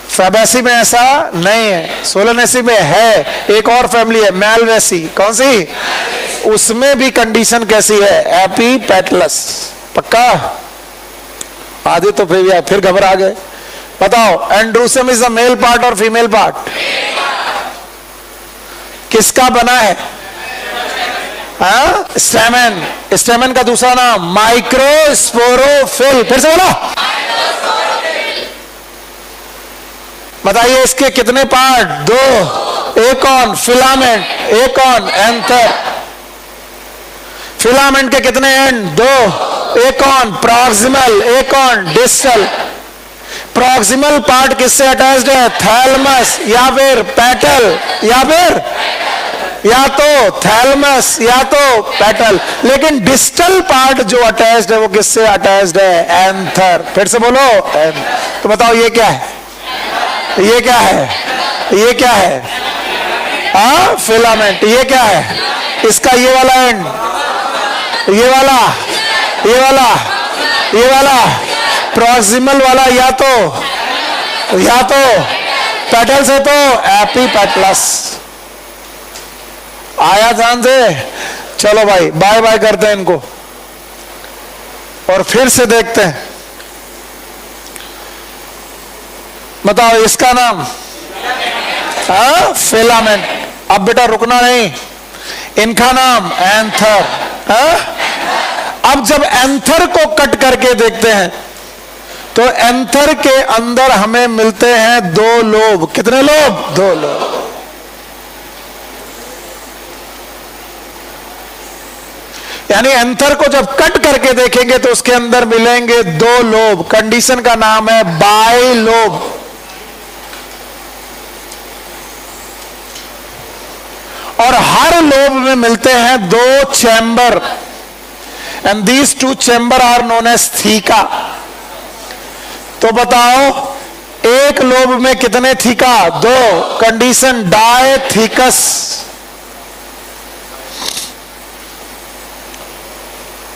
फैबेसी में ऐसा नहीं है, सोलेनेसी में है। एक और फैमिली है मैलवेसी। कौन सी? उसमें भी कंडीशन कैसी है? एपीपेटलस। पक्का? आधे तो फिर घबरा गए। बताओ एंड्रूसियम इज द मेल पार्ट और फीमेल पार्ट? किसका बना है? हाँ, स्टेमन। स्टेमन का दूसरा नाम माइक्रोस्पोरोफिल। फिर से बोलो। बताइए इसके कितने पार्ट? दो। एक कौन? फिलामेंट, एक कौन? एंथर। फिलामेंट के कितने एंड? दो। एक कौन? प्रॉक्सिमल, एक कौन? डिस्टल। प्रॉक्सिमल पार्ट किससे अटैच्ड है? थैलेमस या फिर पेटल, या तो थैलेमस या तो पेटल। लेकिन डिस्टल पार्ट जो अटैच्ड है वो किससे अटैच्ड है? एंथर। फिर से बोलो। तो बताओ ये क्या है? ये क्या है? ये क्या है? हाँ, फिलामेंट। ये क्या है? इसका ये वाला एंड, ये वाला, ये वाला, ये वाला प्रॉक्सिमल वाला या तो पेटल से तो एपीपेटलस। आया ध्यान से? चलो भाई बाय बाय करते हैं इनको और फिर से देखते हैं। बताओ इसका नाम? हाँ, फिलामेंट। अब बेटा रुकना नहीं, इनका नाम एंथर। हाँ? अब जब एंथर को कट करके देखते हैं तो एंथर के अंदर हमें मिलते हैं दो लोब। कितने लोब? दो लोब। यानी एंथर को जब कट करके देखेंगे तो उसके अंदर मिलेंगे दो लोब। कंडीशन का नाम है बाइलोब। और हर लोब में मिलते हैं दो chamber, and these two chamber are known as theca. तो बताओ एक लोब में कितने थीका? दो। Condition dithecous.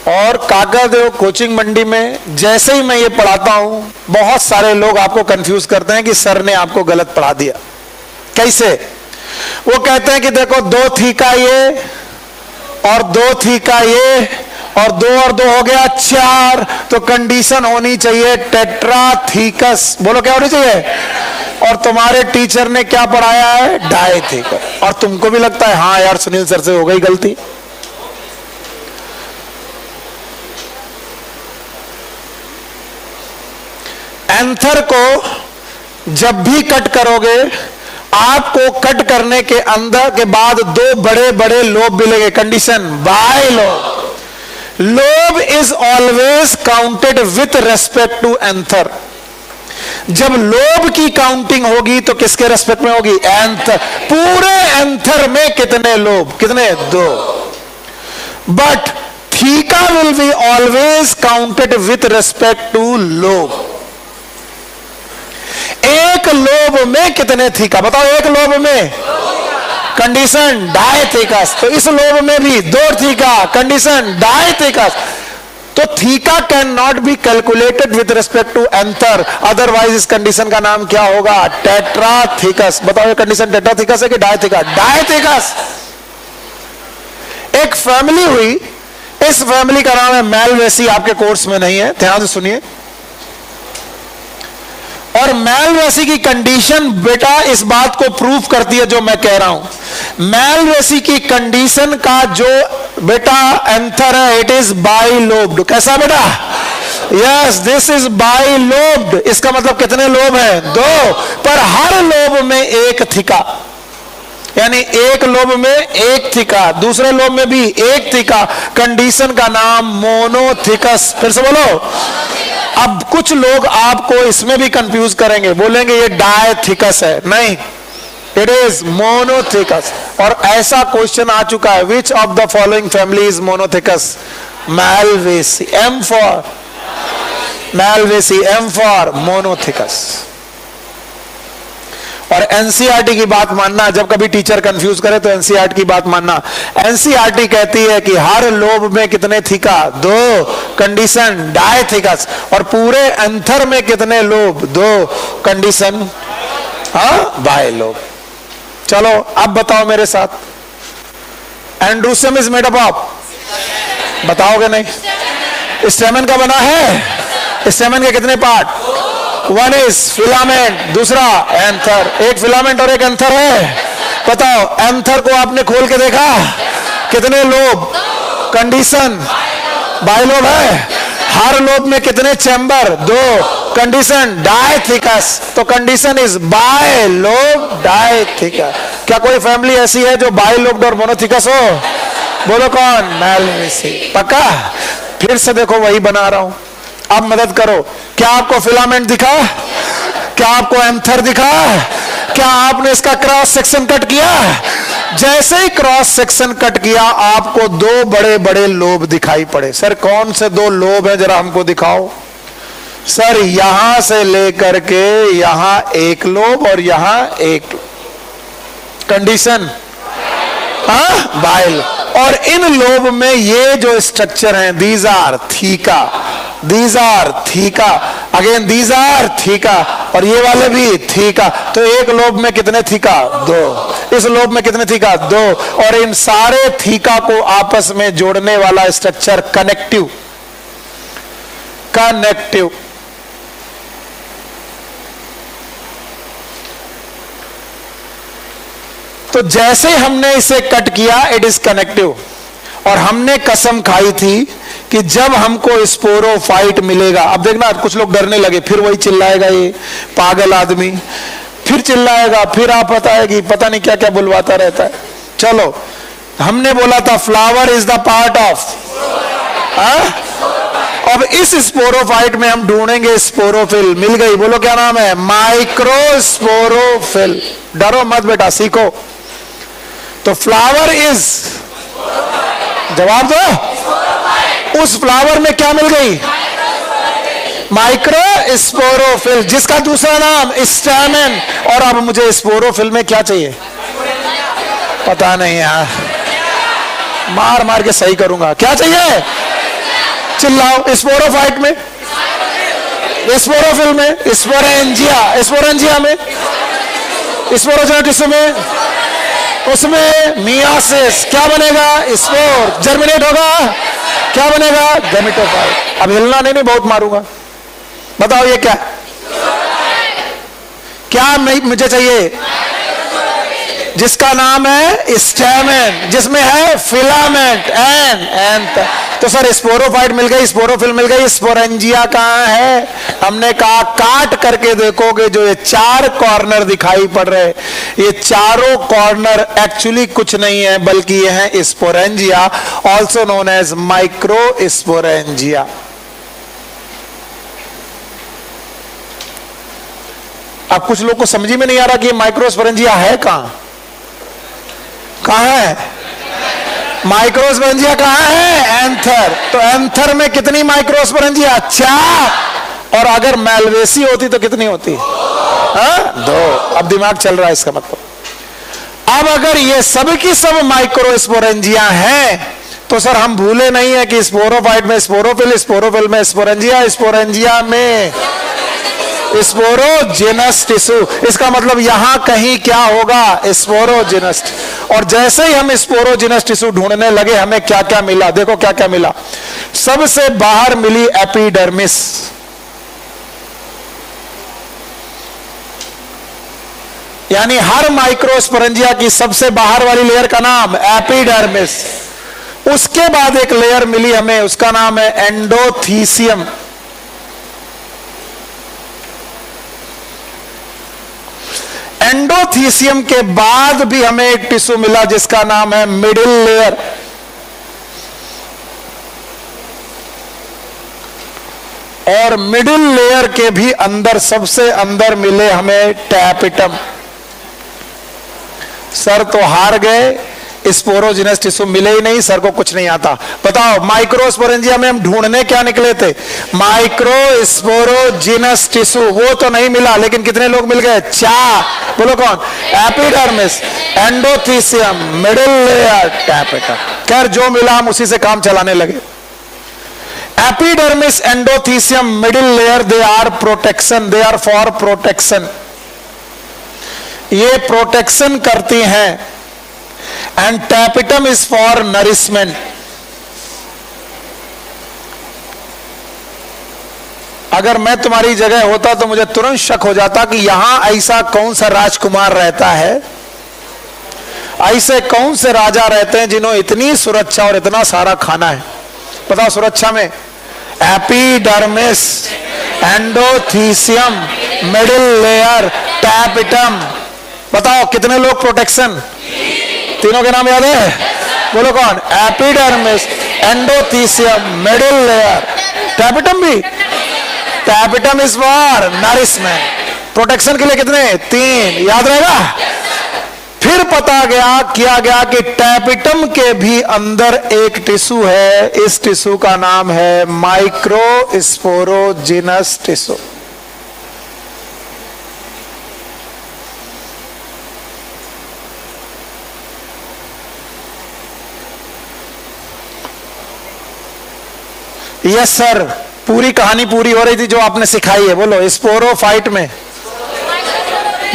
और काकादेव कोचिंग मंडी में जैसे ही मैं ये पढ़ाता हूं, बहुत सारे लोग आपको कंफ्यूज करते हैं कि सर ने आपको गलत पढ़ा दिया। कैसे? वो कहते हैं कि देखो 2 थीका ये और 2 थीका ये और 2 और 2 हो गया 4, तो कंडीशन होनी चाहिए टेट्राथीकस। बोलो क्या होनी चाहिए? और तुम्हारे टीचर ने क्या पढ़ाया है? डायथीकस। और तुमको भी लगता है हाँ यार सुनील सर से हो गई गलती। एंथर को जब भी कट करोगे, आपको कट करने के अंदर के बाद 2 बड़े बड़े लोब मिलेंगे। Condition bi lobe. Lobe is always counted with respect to anther. जब लोब की काउंटिंग होगी तो किसके रेस्पेक्ट में होगी? एंथर। पूरे एंथर में कितने लोब? कितने? 2। But theca will be always counted with respect to lobe. एक लोब में कितने थीका? बताओ, एक लोब में कंडीशन डायथीकस। तो इस लोब में भी 2 थीका, कंडीशन डायथीकस। तो theca can not be calculated with respect to anther, otherwise इस कंडीशन का नाम क्या होगा? टेट्राथीकस। बताओ ये कंडीशन टेट्राथीकस है कि डायथीकस? डायथीकस। एक फैमिली हुई, इस फैमिली का नाम है मैलवेसी। आपके कोर्स में नहीं है, ध्यान से सुनिए। और मैलवेसी की कंडीशन बेटा इस बात को प्रूव करती है जो मैं कह रहा हूं। मैलवेसी की कंडीशन का जो बेटा एंथर है, इट इज बाइलोब्ड। कैसा बेटा? Yes, this is bilobed. इसका मतलब कितने लोब हैं? 2। पर हर लोब में 1 थीका, यानी एक लोब में 1 थीका, दूसरे लोब में भी 1 थीका। कंडीशन का नाम मोनोथीकस। फिर से बोलो। अब कुछ लोग आपको इसमें भी कंफ्यूज करेंगे, बोलेंगे ये डायथीकस है। नहीं, इट इज मोनोथीकस। और ऐसा क्वेश्चन आ चुका है, which of the following family is monothecous? Malvaceae. M for Malvaceae, M for monothecous. और एनसीईआरटी की बात मानना, जब कभी टीचर कंफ्यूज करे तो एनसीईआरटी की बात मानना। एनसीईआरटी कहती है कि हर लोब में कितने थीका? 2, condition dithecous. और पूरे एंथर में कितने लोब? 2, condition bilobed. चलो अब बताओ मेरे साथ, androecium is made up of, बताओगे नहीं? स्टेमन का बना है। स्टेमन के कितने पार्ट? 1 इज फिलामेंट, दूसरा एंथर। एक फिलामेंट और एक एंथर है। बताओ, एंथर को आपने खोल के देखा? कितने लोब? कंडीशन बायलोब है। हर लोब में कितने चैम्बर? 2, condition dithecous. तो कंडीशन इज बायलोब डायथीकस। क्या कोई फैमिली ऐसी है जो बायलोब्ड और मोनोथीकस हो? बोलो कौन? मैलवेसी। पक्का? फिर से देखो, वही बना रहा हूं। अब मदद करो। क्या आपको फिलामेंट दिखा? क्या आपको एंथर दिखा? क्या आपने इसका क्रॉस सेक्शन कट किया? जैसे ही क्रॉस सेक्शन कट किया, आपको 2 बड़े बड़े लोब दिखाई पड़े। सर कौन से 2 लोब है, जरा हमको दिखाओ। सर यहां से लेकर के यहां 1 लोब और यहां 1। कंडीशन बाइल। और इन लोब में ये जो स्ट्रक्चर हैं, these are theca, these are theca, again these are theca, और ये वाले भी थीका। तो एक लोब में कितने थीका? 2। इस लोब में कितने थीका? 2। और इन सारे थीका को आपस में जोड़ने वाला स्ट्रक्चर कनेक्टिव। कनेक्टिव। तो जैसे हमने इसे कट किया, इट इज कनेक्टिव। और हमने कसम खाई थी कि जब हमको स्पोरोफाइट मिलेगा, अब देखना कुछ लोग डरने लगे, फिर वही चिल्लाएगा ये पागल आदमी, फिर चिल्लाएगा, फिर आप बताएगी, पता नहीं क्या क्या बुलवाता रहता है। चलो, हमने बोला था flower is the part of. अब इस स्पोरोफाइट में हम ढूंढेंगे स्पोरोफिल। मिल गई। बोलो क्या नाम है? माइक्रोस्पोरोफिल। डरो मत बेटा, सीखो। तो फ्लावर इज, जवाब दो। उस फ्लावर में क्या मिल गई? माइक्रोस्पोरोफिल, जिसका दूसरा नाम स्टैमेन। और अब मुझे स्पोरोफिल में क्या चाहिए? पता नहीं यार, मार मार के सही करूंगा। क्या चाहिए? चिल्लाओ। स्पोरोफाइट में, स्पोरोफिल में, स्पोरेंजिया, स्पोरेंजिया में, स्पोरोजेनिक टिश्यू में, उसमें मियासिस। क्या बनेगा? स्पोर जर्मिनेट होगा, क्या बनेगा? गैमेटोफाइट। अब हिलना नहीं, बहुत मारूंगा। बताओ ये क्या? क्या मुझे चाहिए? जिसका नाम है स्टैमेन, जिसमें है फिलामेंट एन। तो सर स्पोरोफाइट मिल गई, स्पोरोफिल मिल गई, स्पोरेंजिया कहां है? हमने कहा काट करके देखोगे जो ये 4 कॉर्नर दिखाई पड़ रहे, ये चारों कॉर्नर एक्चुअली कुछ नहीं है बल्कि ये है sporangia, also known as micro sporangia. अब कुछ लोग को समझ में नहीं आ रहा कि माइक्रो स्पोरेंजिया है कहां है? माइक्रोस्पोरेंजिया कहां है? एंथर। तो एंथर में कितनी माइक्रोस्पोरेंजिया? 4। और अगर मेलवेसी होती तो कितनी होती? 2। अब दिमाग चल रहा है इसका मतलब। अब अगर ये सब की सब माइक्रोस्पोरेंजिया हैं तो सर हम भूले नहीं है कि स्पोरोफाइट में स्पोरोफिल, स्पोरोफिल में स्पोरेंजिया, स्पोरेंजिया में स्पोरोजिनस टिश्यू। इसका मतलब यहां कहीं क्या होगा? स्पोरोजिनस। और जैसे ही हम स्पोरोजिनस टिश्यू ढूंढने लगे हमें क्या क्या मिला? देखो क्या क्या मिला। सबसे बाहर मिली एपिडर्मिस, यानी हर माइक्रोस्पोरेंजिया की सबसे बाहर वाली लेयर का नाम एपिडर्मिस। उसके बाद एक लेयर मिली हमें, उसका नाम है एंडोथीसियम। एंडोथीसियम के बाद भी हमें एक टिश्यू मिला जिसका नाम है मिडिल लेयर। और मिडिल लेयर के भी अंदर, सबसे अंदर मिले हमें टैपिटम। सर तो हार गए, स्पोरोजिनस टिश्यू मिले ही नहीं, सर को कुछ नहीं आता। बताओ माइक्रोस्पोरेंजिया में हम ढूंढने क्या निकले थे? माइक्रोस्पोरोजिनस टिश्यू। वो तो नहीं मिला, लेकिन कितने लोग मिल गए? 4। बोलो कौन? Epidermis, endothecium, middle layer, tapetum. खैर जो मिला हम उसी से काम चलाने लगे। Epidermis, endothecium, middle layer, they are protection, they are for protection. ये प्रोटेक्शन करती हैं। And tapetum is for nourishment. अगर मैं तुम्हारी जगह होता तो मुझे तुरंत शक हो जाता कि यहां ऐसा कौन सा राजकुमार रहता है, ऐसे कौन से राजा रहते हैं जिन्होंने इतनी सुरक्षा और इतना सारा खाना है। बताओ सुरक्षा में epidermis, endothecium, middle layer, tapetum. बताओ कितने लोग प्रोटेक्शन? तीनों के नाम याद है? बोलो कौन? Epidermis, endothecium, middle layer, tapetum भी। Tapetum is for nourishment. Protection के लिए कितने? 3। याद रहेगा? फिर पता गया, किया गया कि टैपिटम के भी अंदर एक टिश्यू है। इस टिश्यू का नाम है माइक्रोस्पोरोजिनस टिश्यू। यस सर, पूरी कहानी पूरी हो रही थी जो आपने सिखाई है। बोलो स्पोरोफाइट में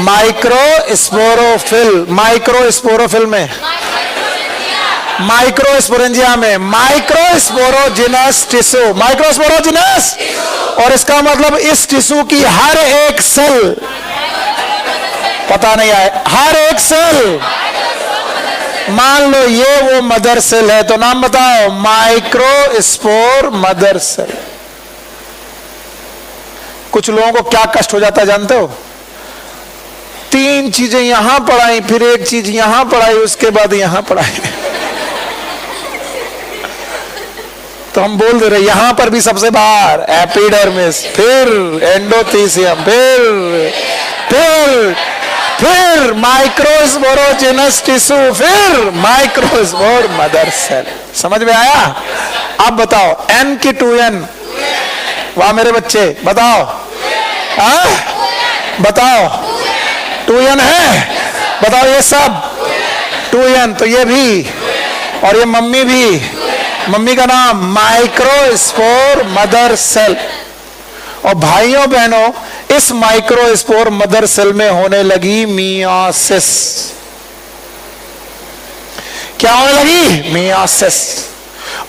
माइक्रोस्पोरोफिल, माइक्रोस्पोरोफिल में माइक्रोस्पोरेंजिया में माइक्रोस्पोरोजिनस टिश्यू, माइक्रोस्पोरोजिनस। और इसका मतलब इस टिश्यू की हर एक सेल, पता नहीं आए, हर एक सेल, मान लो ये वो मदर सेल है तो नाम बताओ माइक्रोस्पोर मदर सेल। कुछ लोगों को क्या कष्ट हो जाता है जानते हो? 3 चीजें यहां पढ़ाई, फिर एक चीज यहां पढ़ाई, उसके बाद यहां पढ़ाई। तो हम बोल दे रहे यहां पर भी सबसे बाहर एपिडर्मिस, फिर एंडोथीसियम, फिर माइक्रोस्पोरोजिनस टिश्यू, फिर माइक्रोस्पोर मदर सेल। समझ में आया? अब बताओ N की 2N। वाह मेरे बच्चे, बताओ बताओ 2N है? बताओ ये सब 2N, तो ये भी और ये मम्मी भी मम्मी का नाम माइक्रोस्पोर मदर सेल। और भाइयों बहनों, इस माइक्रोस्पोर मदर सेल में होने लगी मियोसिस। क्या होने लगी? मियोसिस।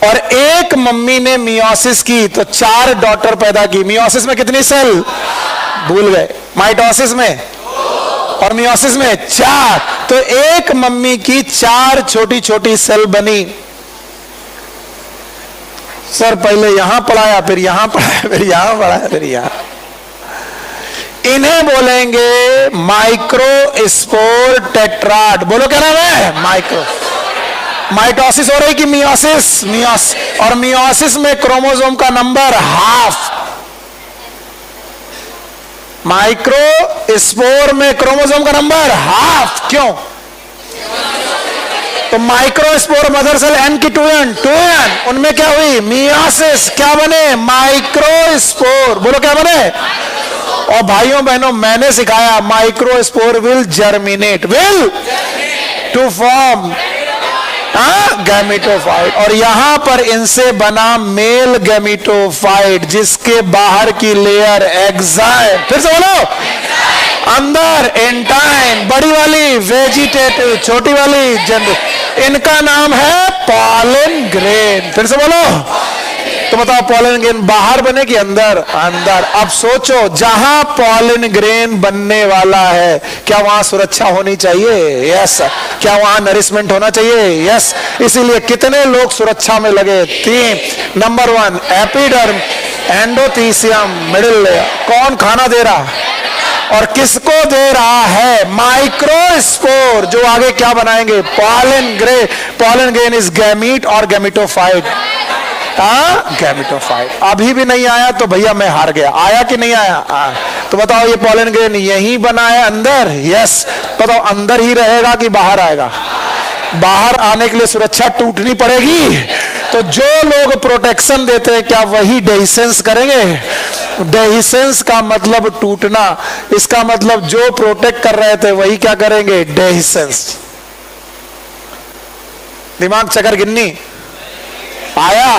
और एक मम्मी ने मियोसिस की तो 4 डॉटर पैदा की। मियोसिस में कितनी सेल? भूल गए। माइटोसिस में और मियोसिस में 4। तो एक मम्मी की 4 छोटी छोटी सेल बनी। सर पहले यहां पढ़ाया, फिर यहां पढ़ाया, फिर यहां पढ़ाया, फिर यहां। इन्हें बोलेंगे माइक्रोस्पोर टेट्राड। बोलो क्या नाम है? माइक्रो। माइटोसिस हो रही कि मियोसिस? मियोसिस। और मियोसिस में क्रोमोसोम का नंबर हाफ। माइक्रोस्पोर में क्रोमोसोम का नंबर हाफ। क्यों? तो माइक्रोस्पोर मदर सेल एन की 2n, उनमें क्या हुई? मियोसिस। क्या बने? माइक्रोस्पोर। बोलो क्या बने? और भाइयों बहनों, मैंने सिखाया microspore will germinate, will to form gametophyte. और यहां पर इनसे बना मेल गैमेटोफाइट, जिसके बाहर की लेयर एक्साइट। फिर से बोलो। अंदर एंटाइन, बड़ी वाली वेजिटेटिव, छोटी वाली जनरल। इनका नाम है पॉलन ग्रेन। फिर से बोलो। तो बताओ पॉलन ग्रेन बाहर बने कि अंदर? अंदर। अब सोचो, जहां पॉलन ग्रेन बनने वाला है, क्या वहां सुरक्षा होनी चाहिए? यस। क्या वहां नरिशमेंट होना चाहिए? यस। इसीलिए कितने लोग सुरक्षा में लगे? 3। Number 1 epiderm, endothecium, middle layer. कौन खाना दे रहा और किसको दे रहा है? माइक्रोस्पोर, जो आगे क्या बनाएंगे? Pollen grain. Pollen grain is gamete और गैमेटोफाइट। गैमेटोफाइट। अभी भी नहीं आया तो भैया मैं हार गया। आया कि नहीं आया? तो बताओ ये पॉलन ग्रेन यहीं बना है अंदर? यस। बताओ अंदर ही रहेगा कि बाहर आएगा? बाहर आने के लिए सुरक्षा टूटनी पड़ेगी। तो जो लोग प्रोटेक्शन देते हैं, क्या वही डेहिसेंस करेंगे? डेहिसेंस का मतलब टूटना। इसका मतलब जो प्रोटेक्ट कर रहे थे वही क्या करेंगे? डेहिसेंस। दिमाग चक्कर गिन्नी आया?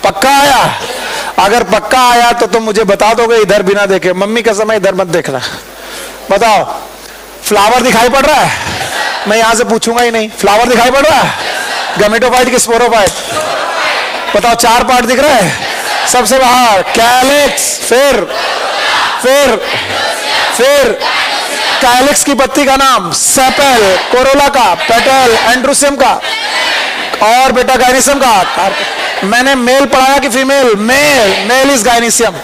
पक्का आया? अगर पक्का आया तो तुम मुझे बता दोगे इधर बिना देखे। मम्मी का समय इधर मत देखना। बताओ फ्लावर दिखाई पड़ रहा है? मैं यहां से पूछूंगा ही नहीं। फ्लावर दिखाई पड़ रहा है? गैमेटोफाइट की स्पोरोफाइट? बताओ 4 पार्ट दिख रहे हैं? सबसे बाहर कैलिक्स, फिर कैलिक्स की पत्ती का नाम सेपल, कोरोला का पेटल, एंड्रोसियम का, और बेटा गाइनिसियम का। मैंने मेल पढ़ाया कि female? Male is gynoecium.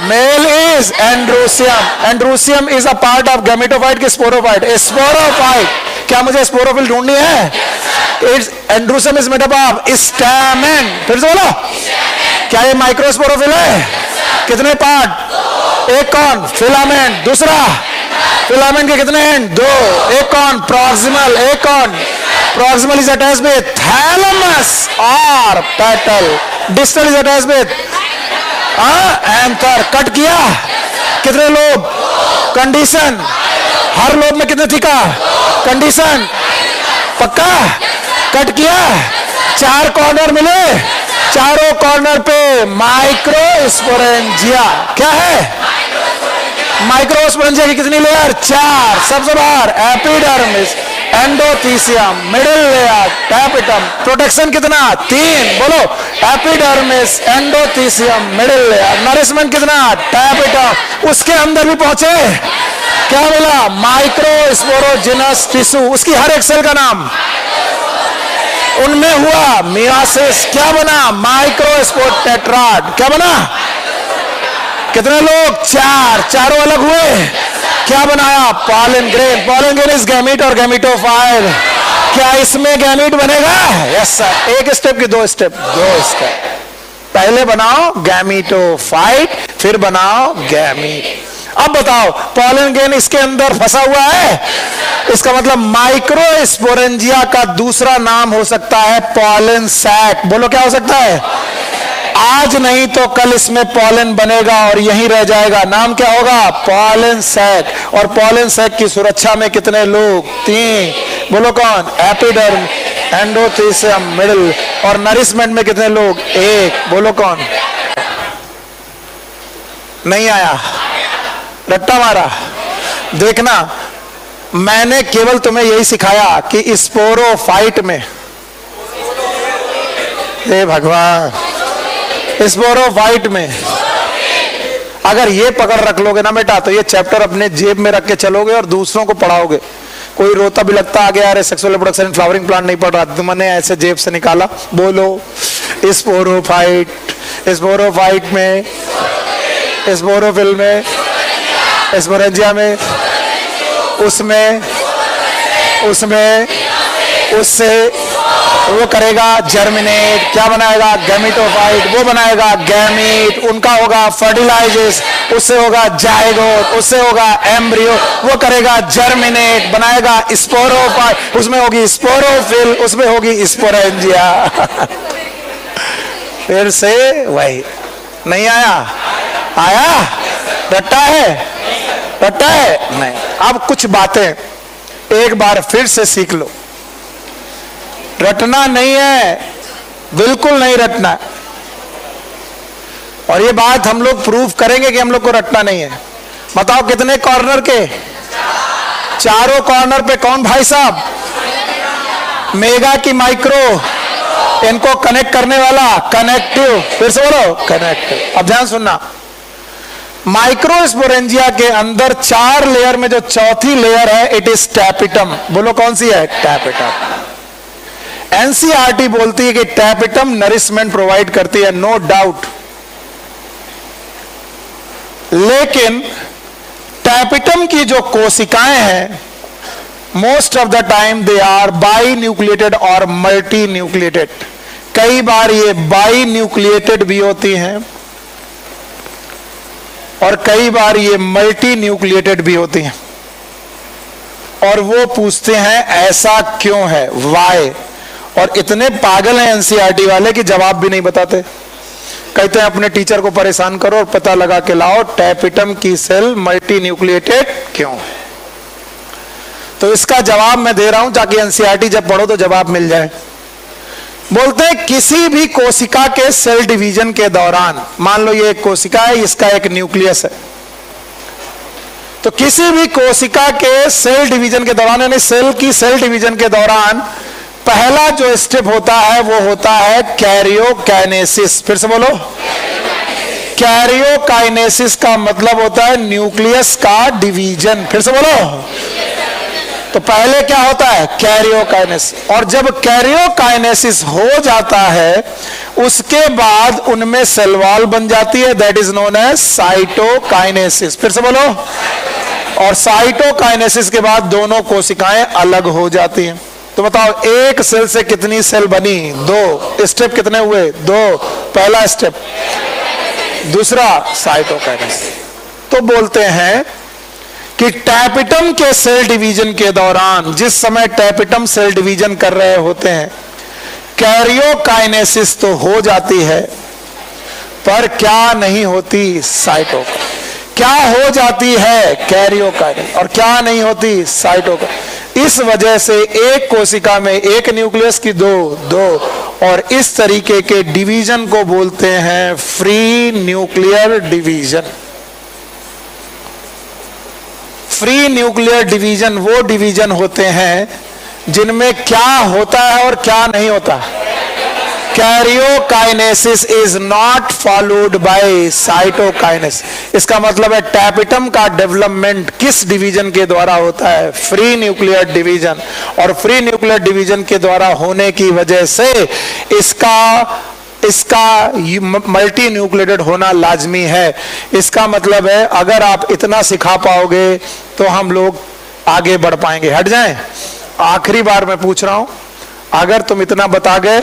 Male is androecium. Androecium is a part of gametophyte की स्पोरोफाइट। स्पोरोफाइट। क्या मुझे स्पोरोफिल ढूंढनी है? Androecium is made up of stamen. फिर से बोलो। क्या ये माइक्रोस्पोरोफिल है? कितने पार्ट? एक कौन? फिलामेंट। दूसरा फिलामेंट के कितने एंड? 2। एक कौन? प्रॉक्सिमल। एक कौन? Proximal is attached with thalamus और petal. Distal is attached with anther. Cut किया? कितने लोब? कंडीशन। हर लोब में कितने थीका? कंडीशन। पक्का? कट किया? 4 कॉर्नर मिले? चारों कॉर्नर पे माइक्रोस्पोरेंजिया। क्या है? माइक्रोस्पोरेंजिया की कितनी लेयर? 4। सबसे बाहर epidermis, endothecium, middle layer, tapetum. Protection कितना? 3। बोलो। Epidermis, endothecium, middle layer. Nourishment कितना? टैपिटम। उसके अंदर भी पहुंचे? क्या मिला? माइक्रोस्पोरोजिनस टिश्यू। उसकी हर एक सेल का नाम? उनमें हुआ मियोसिस। क्या बना? Microspore tetrad. क्या बना? कितने लोग? 4। चारों अलग हुए। क्या बनाया? Pollen grain. Pollen grain is gamete और गैमेटोफाइट। क्या इसमें गैमीट बनेगा? Yes sir. एक स्टेप की 2 स्टेप? 2 स्टेप। पहले बनाओ गैमेटोफाइट, फिर बनाओ गैमीट। अब बताओ पॉलन ग्रेन इसके अंदर फंसा हुआ है। इसका मतलब माइक्रोस्पोरेंजिया का दूसरा नाम हो सकता है पॉलन सैक। बोलो क्या हो सकता है? आज नहीं तो कल इसमें पॉलन बनेगा और यहीं रह जाएगा। नाम क्या होगा? Pollen sac. और पॉलन सैक की सुरक्षा में कितने लोग? 3। बोलो कौन? Epiderm, endothecium middle. और नरिशमेंट में कितने लोग? एक। बोलो कौन? नहीं आया? रट्टा मारा? देखना, मैंने केवल तुम्हें यही सिखाया कि स्पोरोफाइट में, हे भगवान, स्पोरोफाइट में अगर ये पकड़ रख लोगे ना बेटा, तो ये चैप्टर अपने जेब में रख के चलोगे और दूसरों को पढ़ाओगे। कोई रोता भी लगता आगे, यार sexual reproduction in flowering plant नहीं पढ़ रहा, तुमने ऐसे जेब से निकाला। बोलो स्पोरोफाइट। स्पोरोफाइट में, स्पोरोफिल में, स्पोरेंजिया में, उसमें उससे वो करेगा जर्मिनेट। क्या बनाएगा? गैमेटोफाइट। वो बनाएगा गैमीट, उनका होगा फर्टिलाइजेस, उससे होगा जायगोट, उससे होगा एम्ब्रियो, वो करेगा जर्मिनेट, बनाएगा स्पोरोफाइट, उसमें होगी स्पोरोफिल, उसमें होगी स्पोरेंजिया। फिर से वही। नहीं आया? आया? रट्टा है? रट्टा है? नहीं। अब कुछ बातें एक बार फिर से सीख लो। रटना नहीं है, बिल्कुल नहीं रटना है। और ये बात हम लोग प्रूव करेंगे कि हम लोग को रटना नहीं है। बताओ कितने कॉर्नर के? चारों कॉर्नर पे कौन भाई साहब? मेगा की माइक्रो, इनको कनेक्ट करने वाला कनेक्टिव। फिर से बोलो कनेक्टिव। अब ध्यान सुनना, माइक्रोस्पोरेंजिया के अंदर 4 लेयर में जो चौथी लेयर है, इट इज टैपिटम। बोलो कौन सी है? टैपिटम। एनसीईआरटी बोलती है कि टैपिटम नरिशमेंट प्रोवाइड करती है, नो डाउट। लेकिन टैपिटम की जो कोशिकाएं हैं, most of the time they are bi nucleated और मल्टी न्यूक्लिएटेड। कई बार ये बाई न्यूक्लिएटेड भी होती हैं और कई बार ये मल्टी न्यूक्लिएटेड भी होती हैं। और वो पूछते हैं ऐसा क्यों है, वाई। और इतने पागल हैं एनसीईआरटी वाले कि जवाब भी नहीं बताते। कहते हैं अपने टीचर को परेशान करो और पता लगा के लाओ टैपिटम की सेल मल्टी न्यूक्लिएटेड क्यों है। तो इसका जवाब मैं दे रहा हूं ताकि एनसीईआरटी जब पढ़ो तो जवाब मिल जाए। बोलते हैं किसी भी कोशिका के सेल डिवीजन के दौरान, मान लो ये एक कोशिका है, इसका एक न्यूक्लियस है, तो किसी भी कोशिका के सेल डिवीजन के दौरान, यानी सेल की सेल डिवीजन के दौरान पहला जो स्टेप होता है वो होता है कैरियोकाइनेसिस। फिर से बोलो, कैरियोकाइनेसिस का मतलब होता है न्यूक्लियस का डिवीजन। फिर से बोलो, तो पहले क्या होता है? कैरियोकाइनेसिस। और जब कैरियोकाइनेसिस हो जाता है उसके बाद उनमें सेल वॉल बन जाती है, that is known as cytokinesis. फिर से बोलो, और साइटोकाइनेसिस के बाद दोनों कोशिकाएं अलग हो जाती हैं। तो बताओ एक सेल से कितनी सेल बनी? 2। स्टेप कितने हुए? 2। पहला स्टेप, दूसरा साइटोकाइनेसिस। तो बोलते हैं कि टैपिटम के सेल डिवीजन के दौरान, जिस समय टैपिटम सेल डिवीजन कर रहे होते हैं, कैरियोकाइनेसिस तो हो जाती है, पर क्या नहीं होती? साइटोकाइनेसिस। क्या हो जाती है? कैरियोकाइनेसिस। और क्या नहीं होती? साइटोकाइनेसिस। इस वजह से एक कोशिका में एक न्यूक्लियस की 2 और इस तरीके के डिवीजन को बोलते हैं free nuclear division. Free nuclear division वो डिवीजन होते हैं जिनमें क्या होता है और क्या नहीं होता। Karyokinesis is not followed by cytokinesis. इसका मतलब है टैपिटम का डेवलपमेंट किस डिवीजन के द्वारा होता है? Free nuclear division. और फ्री न्यूक्लियर डिवीजन के द्वारा होने की वजह से इसका मल्टी न्यूक्लिएटेड होना लाजमी है। इसका मतलब है अगर आप इतना सिखा पाओगे तो हम लोग आगे बढ़ पाएंगे। हट जाएं, आखिरी बार मैं पूछ रहा हूं, अगर तुम इतना बता गए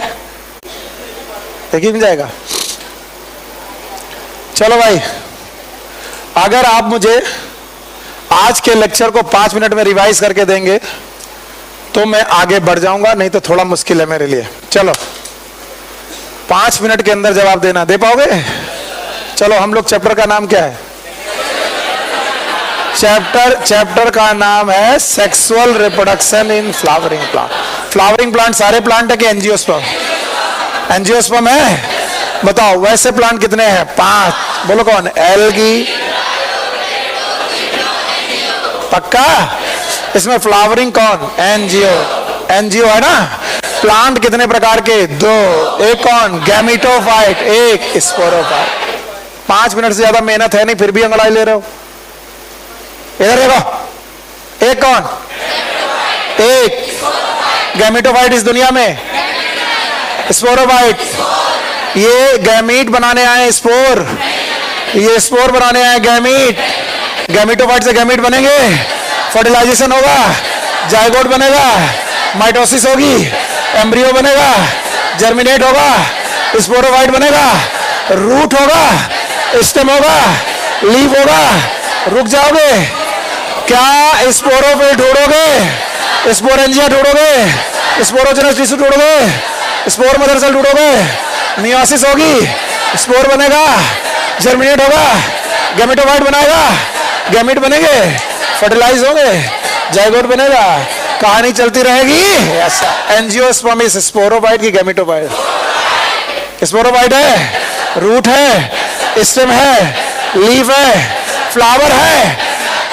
देखिए नहीं जाएगा। चलो भाई, अगर आप मुझे आज के लेक्चर को 5 मिनट में रिवाइज करके देंगे तो मैं आगे बढ़ जाऊंगा, नहीं तो थोड़ा मुश्किल है मेरे लिए। चलो 5 मिनट के अंदर जवाब देना, दे पाओगे? चलो, हम लोग चैप्टर का नाम क्या है? चैप्टर का नाम है sexual reproduction in flowering plant. Flowering plant सारे प्लांट है कि एंजियोस्पर्म? एंजियोस्पर्म है। बताओ वैसे प्लांट कितने हैं? 5। बोलो कौन? एल्गी। पक्का? इसमें फ्लावरिंग कौन? एंजियो। एंजियो है ना। प्लांट कितने प्रकार के? 2। एक कौन? गैमेटोफाइट, एक स्पोरोफाइट। 5 मिनट से ज्यादा मेहनत है नहीं, फिर भी अंगड़ाई ले रहे हो। इधर देखो, एक कौन? एक गैमेटोफाइट इस दुनिया में, स्पोरोफाइट। ये गैमीट बनाने आए स्पोर, ये स्पोर बनाने आए गैमीट। गैमेटोफाइट से गैमीट बनेंगे, फर्टिलाइजेशन होगा, जाइगोट बनेगा, माइटोसिस होगी, एम्ब्रियो बनेगा, जर्मिनेट होगा, स्पोरोफाइट बनेगा, रूट होगा, स्टेम होगा, लीफ होगा। रुक जाओगे क्या? स्पोरोफिल ढूंढोगे, स्पोरेंजिया ढूंढोगे, स्पोरोजेनस टिश्यू ढूंढोगे, स्पोर मदर सेल ढूंढोगे, मियोसिस होगी, स्पोर बनेगा, जर्मिनेट होगा, गैमेटोफाइट बनाएगा, गैमीट बनेंगे, फर्टिलाइज होंगे, जाइगोट बनेगा, कहानी चलती रहेगी। ऐसा एंजियोस्पर्म इस स्पोरोफाइट की गैमेटोफाइट। स्पोरोफाइट है, रूट है, स्टेम है, लीफ है, फ्लावर है।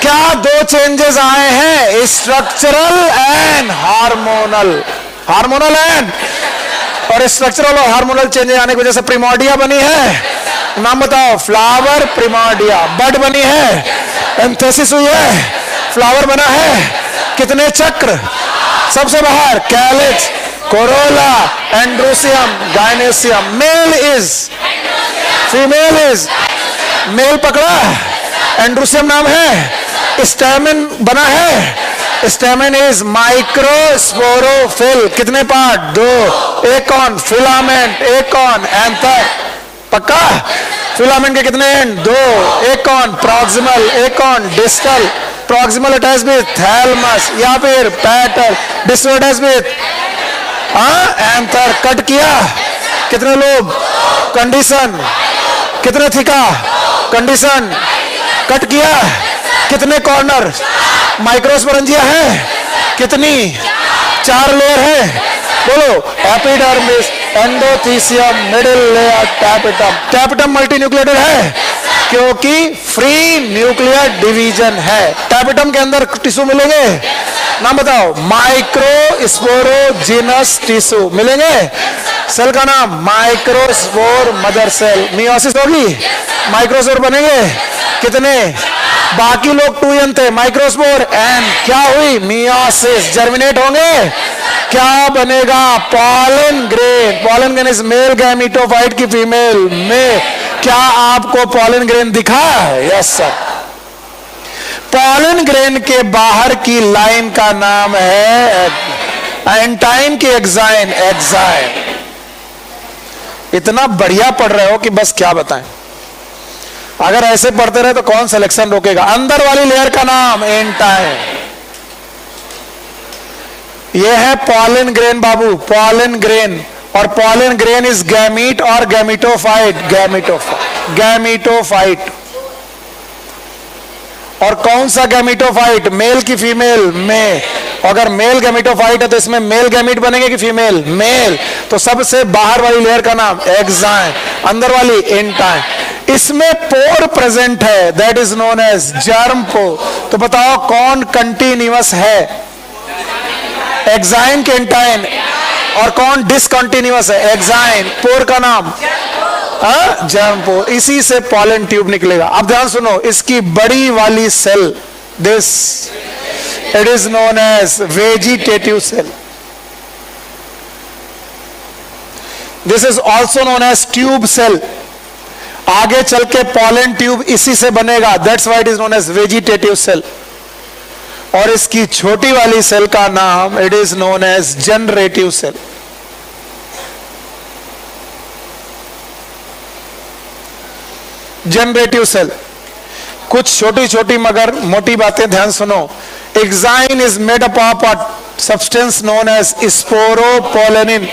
क्या 2 चेंजेस आए हैं? Structural and hormonal. Hormonal and और स्ट्रक्चरल और हार्मोनल चेंजेस आने की वजह से प्रिमोर्डिया बनी है। नाम बताओ? Flower, primordia. बड बनी है, एंथेसिस हुई है, फ्लावर बना है। कितने चक्र? सबसे बाहर calyx, corolla, androecium, gynoecium. Male is, female is. Male पकड़ा, एंड्रोसियम नाम है। स्टैमेन बना है, स्टैमेन इज माइक्रोस्पोरोफिल। कितने पार्ट? 2। एक कौन? फिलामेंट, एक कौन? एंथर। पक्का? फिलामेंट के कितने एंड? 2। एक कौन? प्रॉक्सिमल, एक कौन? Distal. Proximal attach with thalamus या फिर petal, distal attach with anther. Cut किया, कितने लोग? कंडीशन। कितने थिका? कंडीशन। कट किया, कितने कॉर्नर? माइक्रोस्पोरेंजिया है, कितनी? 4 लेयर है। बोलो, epidermis, endothecium, middle layer, tapetum. Tapetum multi nucleated है क्योंकि फ्री न्यूक्लियर डिवीजन है। टैपेटम के अंदर टिश्यू मिलेंगे, नाम बताओ? माइक्रोस्पोरोजिनस टिश्यू मिलेंगे। सेल का नाम? Microspore mother cell. मियोसिस होगी, माइक्रोस्पोर बनेंगे। कितने? बाकी लोग 2n थे, माइक्रोस्पोर एन। क्या हुई? मियोसिस। जर्मिनेट होंगे, क्या बनेगा? Pollen grain. Pollen grain is male gametophyte की फीमेल में। क्या आपको पॉलन ग्रेन दिखा? Yes sir. पॉलन ग्रेन के बाहर की लाइन का नाम है एंटाइन की एक्साइन। एक्साइन। इतना बढ़िया पढ़ रहे हो कि बस क्या बताएं। अगर ऐसे पढ़ते रहे तो कौन सिलेक्शन रोकेगा? अंदर वाली लेयर का नाम एंटाइन। यह है पॉलन ग्रेन बाबू, पॉलन ग्रेन। और पॉलन ग्रेन इज गैमीट और गैमेटोफाइट। Gametophyte, gametophyte. और कौन सा गैमेटोफाइट? मेल की फीमेल में। अगर मेल गैमेटोफाइट है तो इसमें मेल गैमीट बनेंगे कि फीमेल? मेल। तो सबसे बाहर वाली लेयर का नाम एक्साइन, अंदर वाली एंटाइन। इसमें पोर प्रेजेंट है, that is known as germ pore. तो बताओ कौन कंटिन्यूअस है? एक्साइन के एंटाइन। और कौन डिसकंटिन्यूअस है? एक्साइन। पोर का नाम जर्म पोर। इसी से पॉलन ट्यूब निकलेगा। अब ध्यान सुनो, इसकी बड़ी वाली cell, this it is known as vegetative cell. This is also known as tube cell. आगे चल के पॉलन ट्यूब इसी से बनेगा, that's why it is known as vegetative cell. और इसकी छोटी वाली सेल का नाम it is known as generative cell. Generative cell. कुछ छोटी छोटी मगर मोटी बातें ध्यान सुनो। Exine is made up of a substance known as sporopollenin.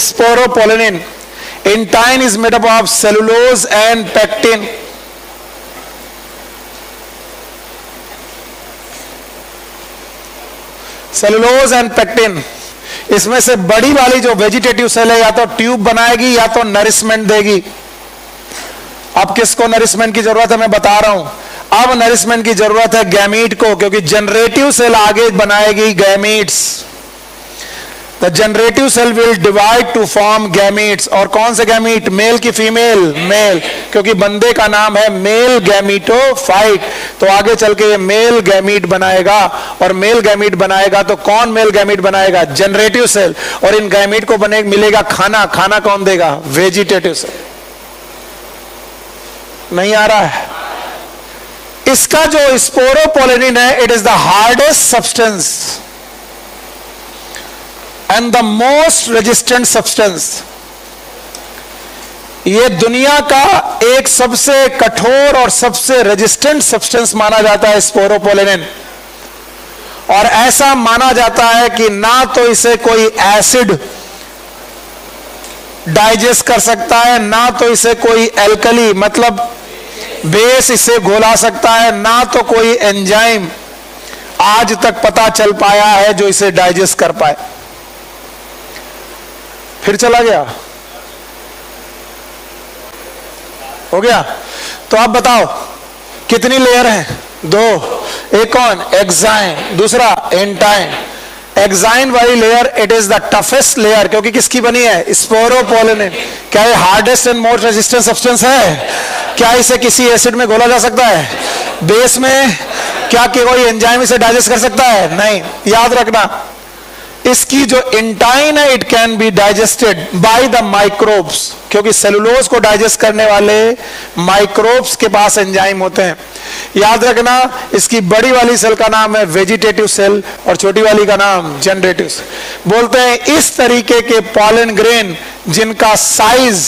Sporopollenin. एंटाइन is made up of cellulose and pectin. Cellulose and pectin. इसमें से बड़ी वाली जो वेजिटेटिव सेल है या तो ट्यूब बनाएगी या तो नरिशमेंट देगी। अब किसको नरिशमेंट की जरूरत है मैं बता रहा हूं। अब नरिशमेंट की जरूरत है गैमीट को, क्योंकि जनरेटिव सेल आगे बनाएगी gametes. The generative cell will divide to form gametes. और कौन से गैमीट? मेल की फीमेल? मेल, क्योंकि बंदे का नाम है मेल गैमीटोफाइट। तो आगे चल के ये मेल गैमीट बनाएगा, और मेल गैमीट बनाएगा तो कौन मेल गैमीट बनाएगा? Generative cell. और इन गैमीट को बने मिलेगा खाना। खाना कौन देगा? Vegetative cell. नहीं आ रहा है? इसका जो स्पोरोपोलिन है, it is the hardest substance and the most resistant substance. ये दुनिया का एक सबसे कठोर और सबसे रेजिस्टेंट सब्सटेंस माना जाता है स्पोरोपोलिन। और ऐसा माना जाता है कि ना तो इसे कोई एसिड डाइजेस्ट कर सकता है, ना तो इसे कोई एल्कली मतलब बेस इसे घोला सकता है, ना तो कोई एंजाइम आज तक पता चल पाया है जो इसे डाइजेस्ट कर पाए। फिर चला गया? हो गया? तो आप बताओ कितनी लेयर है? 2। एक कौन? एक्साइन, दूसरा एंटाइन। एक्साइन वाली layer it is the toughest layer, क्योंकि किसकी बनी है? स्पोरोपोलिन। क्या ये hardest and most resistant substance है? क्या इसे किसी एसिड में घोला जा सकता है? बेस में? क्या कोई एंजाइम इसे डाइजेस्ट कर सकता है? नहीं। याद रखना, इसकी जो इंटाइन है it can be digested by the microbes, क्योंकि सेलुलोज को डाइजेस्ट करने वाले माइक्रोब्स के पास एंजाइम होते हैं। याद रखना, इसकी बड़ी वाली सेल का नाम है वेजिटेटिव सेल और छोटी वाली का नाम जनरेटिव सेल। बोलते हैं इस तरीके के पॉलन ग्रेन जिनका साइज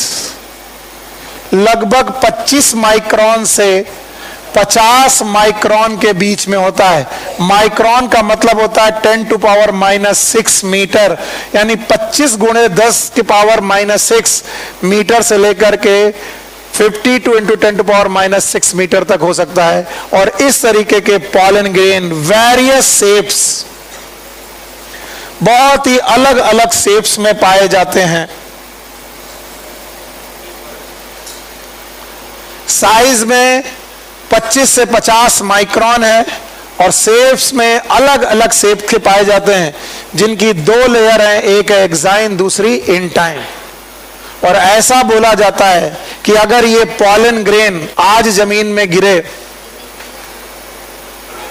लगभग 25 माइक्रोन से 50 माइक्रोन के बीच में होता है। माइक्रोन का मतलब होता है 10⁻⁻6 मीटर, यानी 25 × 10⁻⁻6 मीटर से लेकर के 52 × 10⁻⁻6 मीटर तक हो सकता है। और इस तरीके के पॉलन ग्रेन वेरियस शेप्स, बहुत ही अलग अलग शेप्स में पाए जाते हैं। साइज में 25 से 50 माइक्रोन है और शेप्स में अलग अलग शेप के पाए जाते हैं, जिनकी 2 लेयर हैं, एक है एक्साइन, दूसरी इंटाइन। और ऐसा बोला जाता है कि अगर ये पॉलन ग्रेन आज जमीन में गिरे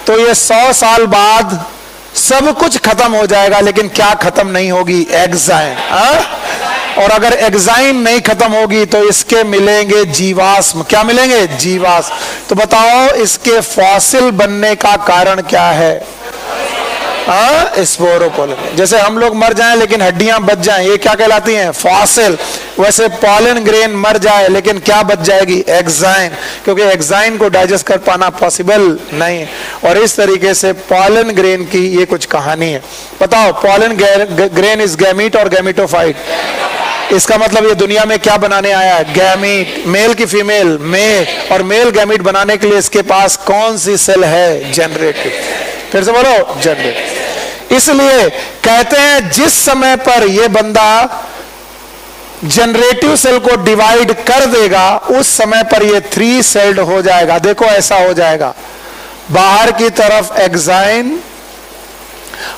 तो ये 100 साल बाद सब कुछ खत्म हो जाएगा, लेकिन क्या खत्म नहीं होगी? एक्साइन। और अगर एक्साइन नहीं खत्म होगी तो इसके मिलेंगे जीवाश्म। क्या मिलेंगे? जीवाश्म। तो बताओ इसके फॉसिल बनने का कारण क्या है? स्पोरोपोलिन। जैसे हम लोग मर जाएं लेकिन हड्डियां बच जाएं, ये क्या कहलाती हैं? फॉसिल। वैसे पॉलन ग्रेन मर जाए लेकिन क्या बच जाएगी? एक्साइन, क्योंकि एक्साइन को डाइजेस्ट कर पाना पॉसिबल नहीं है। और इस तरीके से पॉलन ग्रेन की ये कुछ कहानी है। बताओ, पॉलन ग्रेन इज गैमीट और गैमीटोफाइट। इसका मतलब ये दुनिया में क्या बनाने आया है? गैमीट। मेल की फीमेल? मेल। और मेल गैमीट बनाने के लिए इसके पास कौन सी सेल है? जनरेटिव। फिर से बोलो, जनरेटिव। इसलिए कहते हैं जिस समय पर ये बंदा जनरेटिव सेल को डिवाइड कर देगा उस समय पर ये 3 सेल्ड हो जाएगा। देखो ऐसा हो जाएगा, बाहर की तरफ एक्साइन,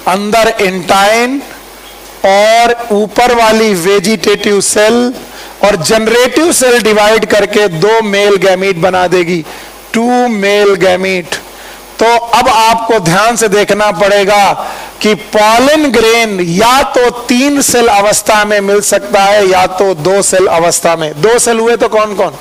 अंदर इंटाइन, और ऊपर वाली वेजिटेटिव सेल, और जनरेटिव सेल डिवाइड करके 2 मेल गैमीट बना देगी, 2 मेल गैमीट। तो अब आपको ध्यान से देखना पड़ेगा कि पॉलन ग्रेन या तो 3 सेल अवस्था में मिल सकता है या तो 2 सेल अवस्था में। 2 सेल हुए तो कौन कौन?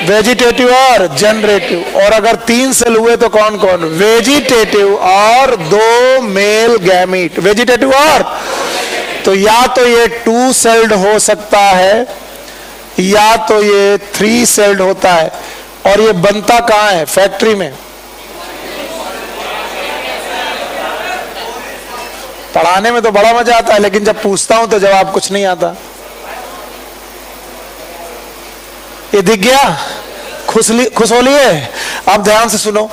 वेजिटेटिव और जनरेटिव। और अगर 3 सेल हुए तो कौन कौन? वेजिटेटिव और 2 मेल गैमीट। वेजिटेटिव और, तो या तो ये 2 सेल्ड हो सकता है या तो ये 3 सेल्ड होता है। और ये बनता कहां है? फैक्ट्री में। पढ़ाने में तो बड़ा मजा आता है, लेकिन जब पूछता हूं तो जवाब कुछ नहीं आता। ये दिख गया? खुश हो लिए? अब ध्यान से सुनो,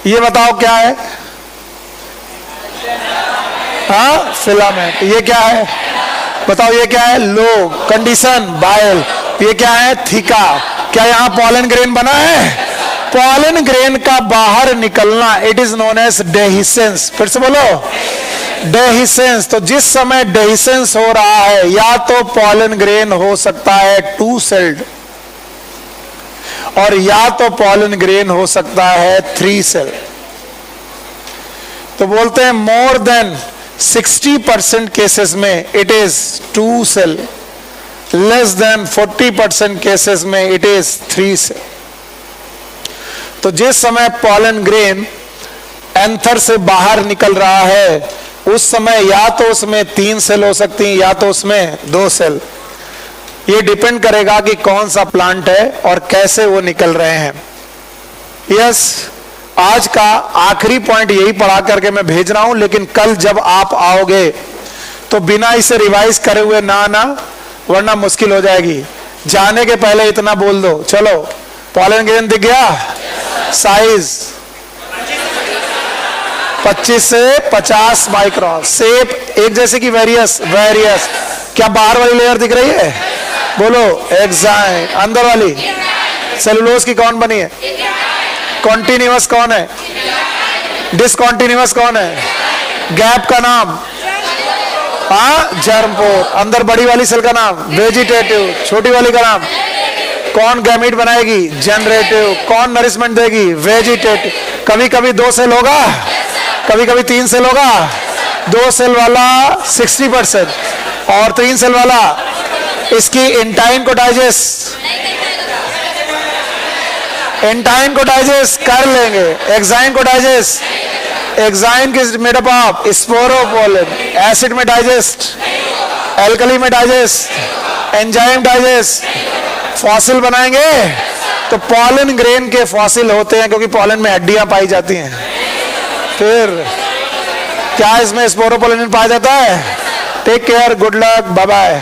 ये बताओ क्या है? हाँ, फिलामेंट। ये क्या है? बताओ ये क्या है? लो। कंडीशन बायल। ये क्या है? थीका। क्या यहाँ पॉलन ग्रेन बना है? पॉलन ग्रेन का बाहर निकलना it is known as dehiscence. फिर से बोलो, डेहिसेंस। तो जिस समय डेहिसेंस हो रहा है, या तो पॉलन ग्रेन हो सकता है 2 सेल्ड, और या तो पॉलन ग्रेन हो सकता है 3 सेल। तो बोलते हैं मोर देन 60% केसेस में it is 2 cell, less than 40% cases में इट इज 3 सेल। तो जिस समय पॉलन ग्रेन एंथर से बाहर निकल रहा है, उस समय या तो उसमें 3 सेल हो सकती हैं, या तो उसमें 2 सेल। ये डिपेंड करेगा कि कौन सा प्लांट है और कैसे वो निकल रहे हैं। यस, आज का आखिरी पॉइंट यही पढ़ा करके मैं भेज रहा हूं, लेकिन कल जब आप आओगे तो बिना इसे रिवाइज करे हुए ना आना, वरना मुश्किल हो जाएगी। जाने के पहले इतना बोल दो, चलो पॉलन ग्रेन दिख गया? साइज 25 से 50 माइक्रोन। शेप एक जैसे कि वेरियस। वेरियस। क्या बाहर वाली लेयर दिख रही है? बोलो एक्साइन। अंदर वाली सेलुलोज की कौन बनी है? कॉन्टिन्यूअस कौन है? डिसकॉन्टिन्यूअस कौन है? गैप का नाम? हाँ, जर्मपोर। अंदर बड़ी वाली सेल का नाम? वेजिटेटिव। छोटी वाली का नाम? कौन गैमीट बनाएगी? जनरेटिव। कौन नरिशमेंट देगी? वेजिटेटिव। कभी कभी 2 सेल होगा, कभी कभी 3 सेल होगा। 2 सेल वाला 60% और 3 सेल वाला इसकी इंटाइन को डाइजेस्ट कर लेंगे। एक्साइन को डाइजेस्ट, एक्साइन किस मेडअप ऑफ? स्पोरोपोलन। एसिड में डाइजेस्ट, एल्कली में डाइजेस्ट, एंजाइम डाइजेस्ट। फॉसिल बनाएंगे तो पॉलन ग्रेन के फॉसिल होते हैं, क्योंकि पॉलन में हड्डियां पाई जाती हैं। फिर क्या इसमें स्पोरोपोलन पाया जाता है? Take care, good luck, bye bye.